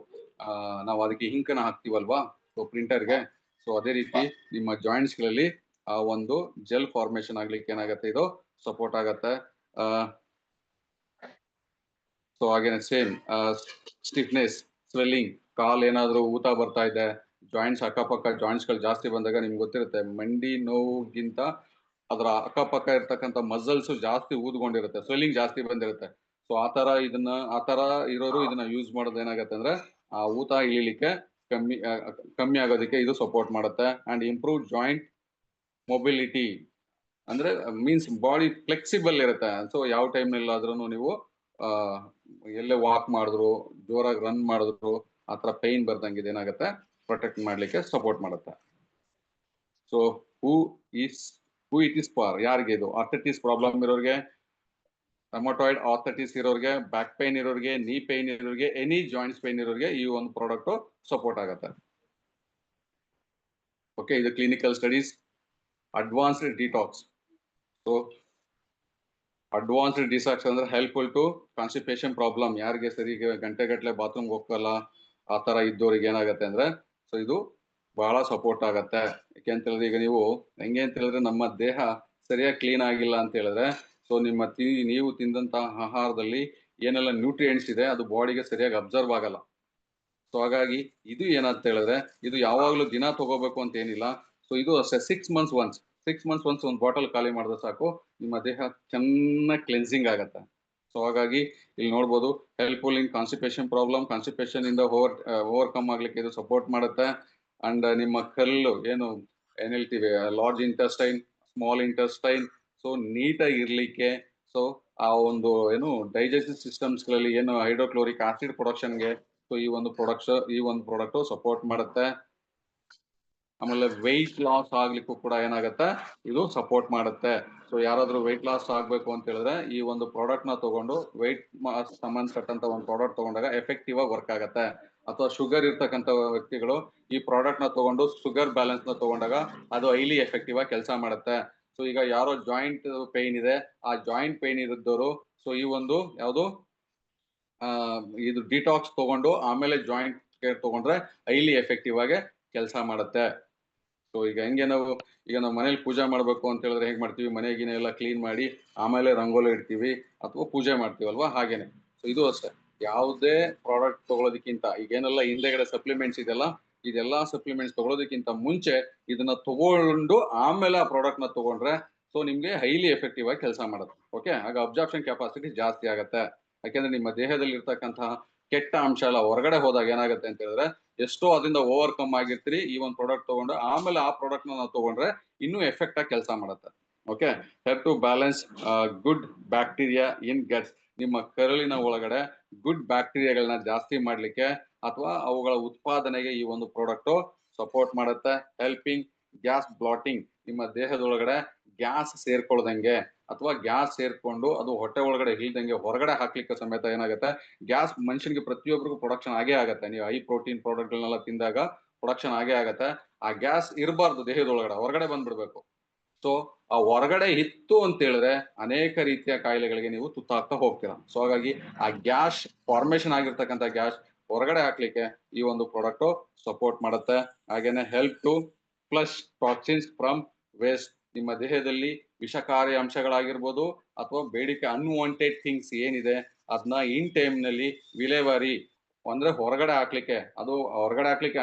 ನಾವು ಅದಕ್ಕೆ ಇಂಕನ್ನ ಹಾಕ್ತಿವಲ್ವಾ ಸೊ ಪ್ರಿಂಟರ್ಗೆ, ಸೊ ಅದೇ ರೀತಿ ನಿಮ್ಮ ಜಾಯಿಂಟ್ಸ್ ಗಳಲ್ಲಿ ಆ ಒಂದು ಜೆಲ್ ಫಾರ್ಮೇಶನ್ ಆಗ್ಲಿಕ್ಕೆ ಏನಾಗುತ್ತೆ ಇದು ಸಪೋರ್ಟ್ ಆಗತ್ತೆ. ಸೊ ಹಾಗೇನೆ ಸೇಮ್ ಸ್ಟಿಫ್ನೆಸ್, ಸ್ವೆಲ್ಲಿಂಗ್, ಕಾಲ್ ಏನಾದ್ರು ಊತ ಬರ್ತಾ ಇದೆ, ಜಾಯಿಂಟ್ಸ್ ಅಕ್ಕಪಕ್ಕ ಜಾಯಿಂಟ್ಸ್ ಗಳು ಜಾಸ್ತಿ ಬಂದಾಗ ನಿಮ್ಗೆ ಗೊತ್ತಿರುತ್ತೆ ಮಂಡಿ ನೋವುಗಿಂತ ಅದರ ಅಕ್ಕಪಕ್ಕ ಇರ್ತಕ್ಕಂಥ ಮಸಲ್ಸ್ ಜಾಸ್ತಿ ಊದ್ಕೊಂಡಿರುತ್ತೆ, ಸ್ವೆಲ್ಲಿಂಗ್ ಜಾಸ್ತಿ ಬಂದಿರುತ್ತೆ. ಸೊ ಆ ತರ ಇರೋರು ಇದನ್ನ ಯೂಸ್ ಮಾಡೋದು ಏನಾಗುತ್ತೆ ಅಂದ್ರೆ ಆ ಊತ ಇಳಿಲಿಕ್ಕೆ ಕಮ್ಮಿ ಆಗೋದಕ್ಕೆ ಇದು ಸಪೋರ್ಟ್ ಮಾಡುತ್ತೆ. ಅಂಡ್ ಇಂಪ್ರೂವ್ ಜಾಯಿಂಟ್ ಮೊಬಿಲಿಟಿ ಅಂದ್ರೆ ಮೀನ್ಸ್ ಬಾಡಿ ಫ್ಲೆಕ್ಸಿಬಲ್ ಇರುತ್ತೆ. ಸೊ ಯಾವ ಟೈಮ್ ನಲ್ಲಾದ್ರೂ ನೀವು ಎಲ್ಲೇ ವಾಕ್ ಮಾಡಿದ್ರು, ಜೋರಾಗಿ ರನ್ ಮಾಡಿದ್ರು ಆ ತರ ಪೈನ್ ಬರ್ದಂಗೆ ಏನಾಗುತ್ತೆ ಪ್ರೊಟೆಕ್ಟ್ ಮಾಡ್ಲಿಕ್ಕೆ ಸಪೋರ್ಟ್ ಮಾಡುತ್ತೆ. So who it is for, ಯಾರಿಗೆ ಇದು ಆರ್ಥೈಟಿಸ್ ಪ್ರಾಬ್ಲಮ್ ಇರೋರಿಗೆ, ರೊಮಟಾಯ್ಡ್ ಆರ್ಥೈಟಿಸ್ ಇರೋರಿಗೆ, ಬ್ಯಾಕ್ ಪೈನ್ ಇರೋರಿಗೆ, ನೀ ಪೈನ್ ಇರೋರಿಗೆ, ಎನಿ ಜಾಯಿಂಟ್ಸ್ ಪೈನ್ ಇರೋರಿಗೆ ಈ ಒಂದು ಪ್ರಾಡಕ್ಟ್ ಸಪೋರ್ಟ್ ಆಗುತ್ತೆ. ಓಕೆ, ಇದು clinical studies. Advanced detox. So advanced detox ಅಂದ್ರೆ ಹೆಲ್ಪ್ಫುಲ್ ಟು ಕಾನ್ಸ್ಟಿಪೇಷನ್ ಪ್ರಾಬ್ಲಮ್, ಯಾರಿಗೆ ಸರಿ ಗಂಟೆಗಟ್ಟಲೆ ಬಾತ್ರೂಮ್ ಹೋಗಲ್ಲ ಆ ತರ ಇದ್ದವ್ರಿಗೆ ಏನಾಗುತ್ತೆ ಅಂದ್ರೆ ಸೊ ಇದು ಬಹಳ ಸಪೋರ್ಟ್ ಆಗತ್ತೆ. ಯಾಕೆ ಅಂತ ಹೇಳಿದ್ರೆ ಈಗ ನೀವು ಹೆಂಗೆ ಅಂತ ಹೇಳಿದ್ರೆ ನಮ್ಮ ದೇಹ ಸರಿಯಾಗಿ ಕ್ಲೀನ್ ಆಗಿಲ್ಲ ಅಂತ ಹೇಳಿದ್ರೆ ಸೊ ನೀವು ತಿಂದಂತಹ ಆಹಾರದಲ್ಲಿ ಏನೆಲ್ಲ ನ್ಯೂಟ್ರಿಯೆಂಟ್ಸ್ ಇದೆ ಅದು ಬಾಡಿಗೆ ಸರಿಯಾಗಿ ಅಬ್ಸರ್ವ್ ಆಗಲ್ಲ. ಸೊ ಹಾಗಾಗಿ ಇದು ಏನಂತ ಹೇಳಿದ್ರೆ ಇದು ಯಾವಾಗ್ಲೂ ದಿನ ತಗೋಬೇಕು ಅಂತ ಏನಿಲ್ಲ. ಸೊ ಇದು ಅಷ್ಟೇ 6 months once ಒಂದು ಬಾಟಲ್ ಖಾಲಿ ಮಾಡಿದ್ರೆ ಸಾಕು ನಿಮ್ಮ ದೇಹ ಚೆನ್ನಾಗಿ ಕ್ಲೆನ್ಸಿಂಗ್ ಆಗತ್ತೆ. ಸೊ ಹಾಗಾಗಿ ಇಲ್ಲಿ ನೋಡ್ಬೋದು ಹೆಲ್ಪ್ಫುಲ್ ಇನ್ ಕಾನ್ಸ್ಟಿಪೇಷನ್ ಪ್ರಾಬ್ಲಮ್, ಕಾನ್ಸ್ಟಿಪೇಷನ್ ಇಂದ ಓವರ್ಕಮ್ ಆಗ್ಲಿಕ್ಕೆ ಇದು ಸಪೋರ್ಟ್ ಮಾಡುತ್ತೆ. ಅಂಡ್ ನಿಮ್ಮ ಕಲ್ಲು ಏನ್ ಹೇಳ್ತೀವಿ large intestine, small intestine so ನೀಟಾಗಿ ಇರ್ಲಿಕ್ಕೆ, ಸೊ ಆ ಒಂದು ಡೈಜೆಸ್ಟಿವ್ ಸಿಸ್ಟಮ್ಸ್ ಗಳಲ್ಲಿ ಹೈಡ್ರೋಕ್ಲೋರಿಕ್ ಆಸಿಡ್ ಪ್ರೊಡಕ್ಷನ್ಗೆ ಸೊ ಈ ಒಂದು ಪ್ರಾಡಕ್ಟ್ ಸಪೋರ್ಟ್ ಮಾಡುತ್ತೆ. ಆಮೇಲೆ ವೆಯ್ಟ್ ಲಾಸ್ ಆಗ್ಲಿಕ್ಕೂ ಕೂಡ ಏನಾಗುತ್ತೆ ಇದು ಸಪೋರ್ಟ್ ಮಾಡುತ್ತೆ. ಸೊ ಯಾರಾದ್ರೂ ವೆಯ್ಟ್ ಲಾಸ್ ಆಗ್ಬೇಕು ಅಂತ ಹೇಳಿದ್ರೆ ಈ ಒಂದು ಪ್ರಾಡಕ್ಟ್ ನ ತಗೊಂಡು ವೆಯ್ಟ್ ಸಂಬಂಧಪಟ್ಟಂತ ಒಂದು ಪ್ರಾಡಕ್ಟ್ ತಗೊಂಡಾಗ ಎಫೆಕ್ಟಿವ್ ಆಗಿ ವರ್ಕ್ ಆಗುತ್ತೆ. ಅಥವಾ ಶುಗರ್ ಇರ್ತಕ್ಕಂಥ ವ್ಯಕ್ತಿಗಳು ಈ ಪ್ರಾಡಕ್ಟ್ ನ ತಗೊಂಡು ಶುಗರ್ ಬ್ಯಾಲೆನ್ಸ್ ನ ತಗೊಂಡಾಗ ಅದು ಹೈಲಿ ಎಫೆಕ್ಟಿವ್ ಆಗಿ ಕೆಲಸ ಮಾಡುತ್ತೆ. ಸೊ ಈಗ ಯಾರೋ ಜಾಯಿಂಟ್ ಪೈನ್ ಇದೆ, ಆ ಜಾಯಿಂಟ್ ಪೈನ್ ಇದ್ದವರು ಸೊ ಈ ಒಂದು ಇದು ಡಿಟಾಕ್ಸ್ ತಗೊಂಡು ಆಮೇಲೆ ಜಾಯಿಂಟ್ ಕೇರ್ ತಗೊಂಡ್ರೆ ಹೈಲಿ ಎಫೆಕ್ಟಿವ್ ಆಗಿ ಕೆಲಸ ಮಾಡುತ್ತೆ. ಸೊ ಈಗ ನಾವು ಮನೇಲಿ ಪೂಜೆ ಮಾಡ್ಬೇಕು ಅಂತ ಹೇಳಿದ್ರೆ ಹೇಗ್ ಮಾಡ್ತೀವಿ, ಮನೆಗಿನ ಎಲ್ಲ ಕ್ಲೀನ್ ಮಾಡಿ ಆಮೇಲೆ ರಂಗೋಲಿ ಇಡ್ತೀವಿ ಅಥವಾ ಪೂಜೆ ಮಾಡ್ತೀವಲ್ವಾ, ಹಾಗೇನೆ ಸೊ ಇದು ಅಷ್ಟೇ. ಯಾವುದೇ ಪ್ರಾಡಕ್ಟ್ ತಗೊಳ್ಳೋದಕ್ಕಿಂತ ಈಗೇನೆಲ್ಲ ಹಿಂದೆಗಡೆ ಸಪ್ಲಿಮೆಂಟ್ಸ್ ಇದೆಲ್ಲಾ ಸಪ್ಲಿಮೆಂಟ್ಸ್ ತಗೊಳ್ಳೋದಕ್ಕಿಂತ ಮುಂಚೆ ಇದನ್ನ ತಗೊಂಡು ಆಮೇಲೆ ಆ ಪ್ರಾಡಕ್ಟ್ ನ ತಗೊಂಡ್ರೆ ಸೊ ನಿಮ್ಗೆ ಹೈಲಿ ಎಫೆಕ್ಟಿವ್ ಆಗಿ ಕೆಲಸ ಮಾಡುತ್ತೆ. ಓಕೆ, ಆಗ ಅಬ್ಸಾರ್ಪ್ಷನ್ ಕೆಪಾಸಿಟಿ ಜಾಸ್ತಿ ಆಗತ್ತೆ. ಯಾಕೆಂದ್ರೆ ನಿಮ್ಮ ದೇಹದಲ್ಲಿ ಇರ್ತಕ್ಕಂತಹ ಕೆಟ್ಟ ಅಂಶ ಎಲ್ಲ ಹೊರಗಡೆ ಹೋದಾಗ ಏನಾಗುತ್ತೆ ಅಂತ ಹೇಳಿದ್ರೆ ಎಷ್ಟೋ ಅದರಿಂದ ಓವರ್ಕಮ್ ಆಗಿರ್ತೀರಿ. ಈ ಒಂದು ಪ್ರಾಡಕ್ಟ್ ತಗೊಂಡು ಆಮೇಲೆ ಆ ಪ್ರಾಡಕ್ಟ್ ನಾವು ತಗೊಂಡ್ರೆ ಇನ್ನೂ ಎಫೆಕ್ಟ್ ಆಗಿ ಕೆಲಸ ಮಾಡುತ್ತೆ. Okay, help to balance good bacteria in guts. ನಿಮ್ಮ ಕರುಳಿನ ಒಳಗಡೆ ಗುಡ್ ಬ್ಯಾಕ್ಟೀರಿಯಾಗಳನ್ನ ಜಾಸ್ತಿ ಮಾಡ್ಲಿಕ್ಕೆ ಅಥವಾ ಅವುಗಳ ಉತ್ಪಾದನೆಗೆ ಈ ಒಂದು ಪ್ರಾಡಕ್ಟ್ ಸಪೋರ್ಟ್ ಮಾಡುತ್ತೆ. ಹೆಲ್ಪಿಂಗ್ ಗ್ಯಾಸ್ ಬ್ಲಾಟಿಂಗ್, ನಿಮ್ಮ ದೇಹದೊಳಗಡೆ ಗ್ಯಾಸ್ ಸೇರ್ಕೊಳ್ದಂಗೆ ಅಥವಾ ಗ್ಯಾಸ್ ಸೇರ್ಕೊಂಡು ಅದು ಹೊಟ್ಟೆ ಒಳಗಡೆ ಇಲ್ದಂಗೆ ಹೊರಗಡೆ ಹಾಕ್ಲಿಕ್ಕೆ ಸಮೇತ ಏನಾಗುತ್ತೆ ಗ್ಯಾಸ್ ಮನುಷ್ಯನಿಗೆ ಪ್ರತಿಯೊಬ್ಬರಿಗೂ ಪ್ರೊಡಕ್ಷನ್ ಆಗೇ ಆಗತ್ತೆ. ನೀವು ಹೈ ಪ್ರೋಟೀನ್ ಪ್ರಾಡಕ್ಟ್ಗಳನ್ನೆಲ್ಲ ತಿಂದಾಗ ಪ್ರೊಡಕ್ಷನ್ ಆಗೇ ಆಗತ್ತೆ. ಆ ಗ್ಯಾಸ್ ಇರಬಾರ್ದು ದೇಹದೊಳಗಡೆ, ಹೊರಗಡೆ ಬಂದ್ಬಿಡ್ಬೇಕು. ಸೊ ಆ ಹೊರಗಡೆ ಇತ್ತು ಅಂತ ಹೇಳಿದ್ರೆ ಅನೇಕ ರೀತಿಯ ಕಾಯಿಲೆಗಳಿಗೆ ನೀವು ತುತ್ತಾಗ್ತಾ ಹೋಗ್ತೀರಾ. ಸೊ ಹಾಗಾಗಿ ಆ ಗ್ಯಾಸ್ ಫಾರ್ಮೇಶನ್ ಆಗಿರ್ತಕ್ಕಂಥ ಗ್ಯಾಸ್ ಹೊರಗಡೆ ಹಾಕ್ಲಿಕ್ಕೆ ಈ ಒಂದು ಪ್ರಾಡಕ್ಟ್ ಸಪೋರ್ಟ್ ಮಾಡುತ್ತೆ. ಹಾಗೇನೆ help to flush toxins from waste. ನಿಮ್ಮ ದೇಹದಲ್ಲಿ ವಿಷಕಾರಿ ಅಂಶಗಳಾಗಿರ್ಬೋದು ಅಥವಾ ಬೇಡಿಕೆ ಅನ್ವಾಂಟೆಡ್ ಥಿಂಗ್ಸ್ ಏನಿದೆ ಅದನ್ನ ಇನ್ ಟೈಮ್ ನಲ್ಲಿ ವಿಲೇವಾರಿ ಅಂದ್ರೆ ಹೊರಗಡೆ ಹಾಕ್ಲಿಕ್ಕೆ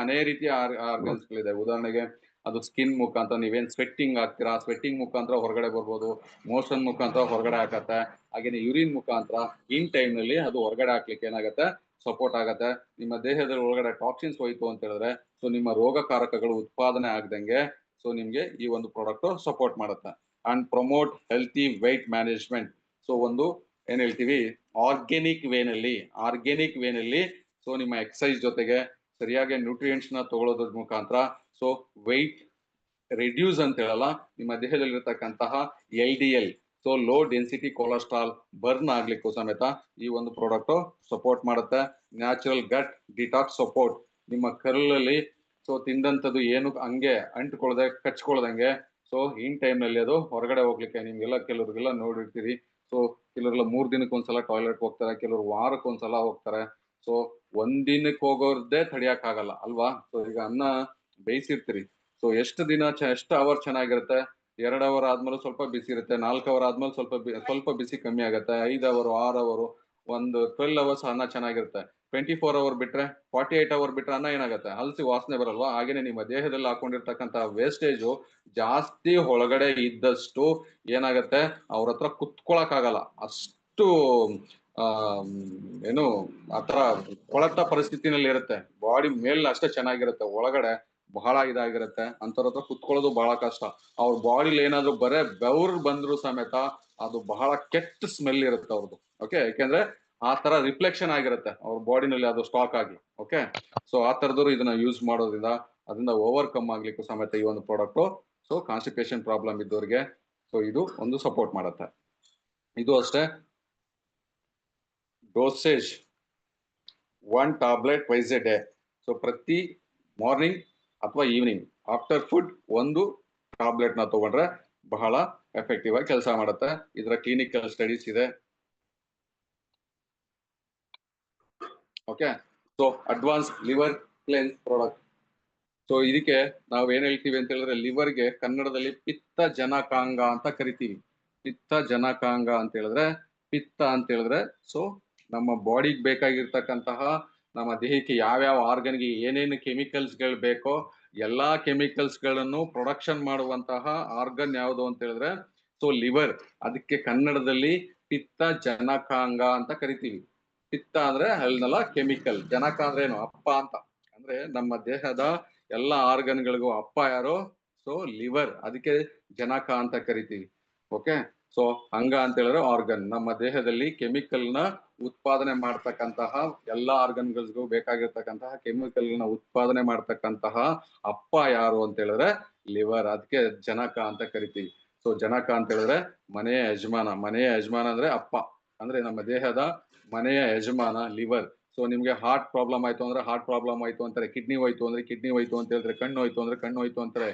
ಅನೇಕ ರೀತಿಯ ಆರ್ಗನ್ಸ್ ಗಳಿದೆ. ಉದಾಹರಣೆಗೆ ಅದು ಸ್ಕಿನ್ ಮುಖಾಂತರ ನೀವೇನ್ ಸ್ವೆಟ್ಟಿಂಗ್ ಆಗ್ತೀರಾ, ಸ್ವೆಟ್ಟಿಂಗ್ ಮುಖಾಂತರ ಹೊರಗಡೆ ಬರ್ಬೋದು, ಮೋಷನ್ ಮುಖಾಂತರ ಹೊರಗಡೆ ಹಾಕತ್ತೆ. ಹಾಗೇನೆ ಯೂರಿನ್ ಮುಖಾಂತರ ಇನ್ ಟೈಮ್ ನಲ್ಲಿ ಅದು ಹೊರಗಡೆ ಹಾಕ್ಲಿಕ್ಕೆ ಏನಾಗತ್ತೆ ಸಪೋರ್ಟ್ ಆಗತ್ತೆ. ನಿಮ್ಮ ದೇಹದಲ್ಲಿ ಒಳಗಡೆ ಟಾಕ್ಸಿನ್ಸ್ ಹೋಯ್ತು ಅಂತ ಹೇಳಿದ್ರೆ ಸೊ ನಿಮ್ಮ ರೋಗಕಾರಕಗಳು ಉತ್ಪಾದನೆ ಆಗದಂಗೆ ಸೊ ನಿಮ್ಗೆ ಈ ಒಂದು ಪ್ರಾಡಕ್ಟ್ ಸಪೋರ್ಟ್ ಮಾಡುತ್ತೆ. And promote healthy weight management. So ಏನ್ ಹೇಳ್ತೀವಿ ಆರ್ಗ್ಯಾನಿಕ್ ವೇನಲ್ಲಿ ಸೊ ನಿಮ್ಮ ಎಕ್ಸಸೈಸ್ ಜೊತೆಗೆ ಸರಿಯಾಗಿ ನ್ಯೂಟ್ರಿಯೆಂಟ್ಸ್ ನ ತಗೊಳ್ಳೋದ್ರ ಮುಖಾಂತರ ಸೊ ವೆಯ್ಟ್ ರಿಡ್ಯೂಸ್ ಅಂತ ಹೇಳಲ್ಲ, ನಿಮ್ಮ ದೇಹದಲ್ಲಿರ್ತಕ್ಕಂತಹ LDL so low density cholesterol burn ಆಗ್ಲಿಕ್ಕೂ ಸಮೇತ ಈ ಒಂದು ಪ್ರಾಡಕ್ಟ್ ಸಪೋರ್ಟ್ ಮಾಡುತ್ತೆ. ನ್ಯಾಚುರಲ್ ಗಟ್ ಡಿಟಾಕ್ಸ್ ಸಪೋರ್ಟ್, ನಿಮ್ಮ ಕರಳಲ್ಲಿ ಸೊ ತಿಂದಂತದ್ದು ಏನು ಹಂಗೆ ಅಂಟ್ಕೊಳ್ದೆ ಕಚ್ಕೊಳ್ದಂಗೆ ಸೊ ಇನ್ ಟೈಮ್ ನಲ್ಲಿ ಅದು ಹೊರಗಡೆ ಹೋಗ್ಲಿಕ್ಕೆ, ನಿಮ್ಗೆಲ್ಲ ಕೆಲವ್ರಿಗೆಲ್ಲ ನೋಡಿರ್ತೀರಿ ಸೊ ಕೆಲವರೆಲ್ಲ 3 ದಿನಕ್ಕೆ ಒಂದ್ಸಲ ಟಾಯ್ಲೆಟ್ ಹೋಗ್ತಾರೆ, ಕೆಲವರು ವಾರಕ್ಕೆ ಒಂದ್ಸಲ ಹೋಗ್ತಾರೆ. ಸೊ ಒಂದಿನಕ್ಕೆ ಹೋಗೋರ್ದೇ ತಡಿಯಕ್ ಆಗಲ್ಲ ಅಲ್ವಾ. ಸೊ ಈಗ ಅನ್ನ ಬೇಯಿಸಿರ್ತೀರಿ, ಸೊ ಎಷ್ಟು ಅವರ್ ಚೆನ್ನಾಗಿರುತ್ತೆ, 2 ಅವರ್ ಆದ್ಮೇಲೆ ಸ್ವಲ್ಪ ಬಿಸಿ ಇರುತ್ತೆ, 4 ಅವರ್ ಆದ್ಮೇಲೆ ಸ್ವಲ್ಪ ಬಿಸಿ ಕಮ್ಮಿ ಆಗುತ್ತೆ, 5 ಅವರ್ 6 ಅವರ್ ಒಂದು 12 ಅವರ್ಸ್ ಅನ್ನ ಚೆನ್ನಾಗಿರುತ್ತೆ. 24 ಅವರ್ ಬಿಟ್ರೆ 48 ಅವರ್ ಬಿಟ್ರೆ ಅನ್ನ ಏನಾಗುತ್ತೆ, ಹಲಸಿ ವಾಸನೆ ಬರಲ್ವಾ. ಹಾಗೇನೆ ನಿಮ್ಮ ದೇಹದಲ್ಲಿ ಹಾಕೊಂಡಿರ್ತಕ್ಕಂಥ ವೇಸ್ಟೇಜು ಜಾಸ್ತಿ ಒಳಗಡೆ ಇದ್ದಷ್ಟು ಏನಾಗತ್ತೆ, ಅವ್ರ ಹತ್ರ ಕುತ್ಕೊಳಕ್ ಆಗಲ್ಲ, ಅಷ್ಟು ಏನು ಆತರ ಕೊಳತ ಪರಿಸ್ಥಿತಿನಲ್ಲಿ ಇರುತ್ತೆ. ಬಾಡಿ ಮೇಲ್ ಅಷ್ಟೇ ಚೆನ್ನಾಗಿರುತ್ತೆ, ಒಳಗಡೆ ಬಹಳ ಇದಾಗಿರುತ್ತೆ. ಅಂತವ್ರ ಹತ್ರ ಕುತ್ಕೊಳ್ಳೋದು ಬಹಳ ಕಷ್ಟ. ಅವ್ರ ಬಾಡಿಲಿ ಏನಾದ್ರು ಬರೇ ಬೆವ್ರು ಬಂದ್ರು ಸಮೇತ ಅದು ಬಹಳ ಕೆಟ್ಟ ಸ್ಮೆಲ್ ಇರುತ್ತೆ ಅವ್ರದ್ದು. ಓಕೆ, ಯಾಕೆಂದ್ರೆ ಆ ತರ ರಿಫ್ಲೆಕ್ಷನ್ ಆಗಿರುತ್ತೆ ಅವ್ರ ಬಾಡಿನಲ್ಲಿ ಅದು ಸ್ಟಾಕ್ ಆಗಿ. ಓಕೆ, ಸೊ ಆ ತರದವರು ಇದನ್ನ ಯೂಸ್ ಮಾಡೋದ್ರಿಂದ ಅದನ್ನ ಓವರ್ಕಮ್ ಆಗ್ಲಿಕ್ಕೂ ಸಮೇತ ಈ ಒಂದು ಪ್ರಾಡಕ್ಟ್ ಸೊ ಕಾನ್ಸ್ಟಿಪೇಷನ್ ಪ್ರಾಬ್ಲಮ್ ಇದ್ದವ್ರಿಗೆ ಸೊ ಇದು ಒಂದು ಸಪೋರ್ಟ್ ಮಾಡುತ್ತೆ. ಇದು ಅಷ್ಟೇ, dosage 1 tablet twice A day. So ಪ್ರತಿ ಮಾರ್ನಿಂಗ್ ಅಥವಾ ಈವ್ನಿಂಗ್ ಆಫ್ಟರ್ ಫುಡ್ 1 ಟ್ಯಾಬ್ಲೆಟ್ ನ ತಗೊಂಡ್ರೆ ಬಹಳ ಎಫೆಕ್ಟಿವ್ ಆಗಿ ಕೆಲಸ ಮಾಡುತ್ತೆ. ಇದರ ಕ್ಲಿನಿಕಲ್ ಸ್ಟಡೀಸ್ ಇದೆ. Okay, so advance liver cleanse product. So ಇದಕ್ಕೆ ನಾವ್ ಏನ್ ಹೇಳ್ತೀವಿ ಅಂತ ಹೇಳಿದ್ರೆ, ಲಿವರ್ಗೆ ಕನ್ನಡದಲ್ಲಿ ಪಿತ್ತ ಜನಕಾಂಗ ಅಂತ ಕರಿತೀವಿ. ಪಿತ್ತ ಜನಕಾಂಗ ಅಂತ ಹೇಳಿದ್ರೆ ಸೊ ನಮ್ಮ ಬಾಡಿಗೆ ಬೇಕಾಗಿರ್ತಕ್ಕಂತಹ, ನಮ್ಮ ದೇಹಕ್ಕೆ ಯಾವ್ಯಾವ ಆರ್ಗನ್ಗೆ ಏನೇನು ಕೆಮಿಕಲ್ಸ್ ಗಳು ಬೇಕೋ ಎಲ್ಲಾ ಕೆಮಿಕಲ್ಸ್ ಗಳನ್ನು ಪ್ರೊಡಕ್ಷನ್ ಮಾಡುವಂತಹ ಆರ್ಗನ್ ಯಾವುದು ಅಂತ ಹೇಳಿದ್ರೆ ಸೊ ಲಿವರ್. ಅದಕ್ಕೆ ಕನ್ನಡದಲ್ಲಿ ಪಿತ್ತ ಜನಕಾಂಗ ಅಂತ ಕರಿತೀವಿ. ಪಿತ್ತ ಅಂದ್ರೆ ಅಲ್ನಲ್ಲ ಕೆಮಿಕಲ್, ಜನಕ ಅಂದ್ರೆ ಏನು, ಅಪ್ಪ ಅಂತ. ಅಂದ್ರೆ ನಮ್ಮ ದೇಹದ ಎಲ್ಲಾ ಆರ್ಗನ್ಗಳಿಗೂ ಅಪ್ಪ ಯಾರು, ಸೊ ಲಿವರ್, ಅದಕ್ಕೆ ಜನಕ ಅಂತ ಕರಿತೀವಿ. ಓಕೆ, ಸೊ ಅಂಗ ಅಂತ ಹೇಳಿದ್ರೆ ಆರ್ಗನ್. ನಮ್ಮ ದೇಹದಲ್ಲಿ ಕೆಮಿಕಲ್ ನ ಉತ್ಪಾದನೆ ಮಾಡ್ತಕ್ಕಂತಹ ಎಲ್ಲಾ ಆರ್ಗನ್ಗಳಿಗೂ ಬೇಕಾಗಿರ್ತಕ್ಕಂತಹ ಕೆಮಿಕಲ್ ನ ಉತ್ಪಾದನೆ ಮಾಡ್ತಕ್ಕಂತಹ ಅಪ್ಪ ಯಾರು ಅಂತ ಹೇಳಿದ್ರೆ ಲಿವರ್, ಅದಕ್ಕೆ ಜನಕ ಅಂತ ಕರಿತೀವಿ. ಸೊ ಜನಕ ಅಂತ ಹೇಳಿದ್ರೆ ಮನೆಯ ಯಜಮಾನ ಅಂದ್ರೆ ಅಪ್ಪ, ಅಂದ್ರೆ ನಮ್ಮ ದೇಹದ ಮನೆಯ ಯಜಮಾನ ಲಿವರ್. ಸೊ ನಿಮ್ಗೆ ಹಾರ್ಟ್ ಪ್ರಾಬ್ಲಮ್ ಆಯ್ತು ಅಂದ್ರೆ ಹಾರ್ಟ್ ಪ್ರಾಬ್ಲಮ್ ಆಯ್ತು ಅಂತಾರೆ, ಕಿಡ್ನಿ ಹೋಯ್ತು ಅಂದ್ರೆ ಕಿಡ್ನಿ ಹೋಯ್ತು ಅಂತ ಹೇಳಿದ್ರೆ, ಕಣ್ಣು ಹೋಯ್ತು ಅಂದ್ರೆ ಕಣ್ಣು ಹೋಯ್ತು ಅಂತಾರೆ.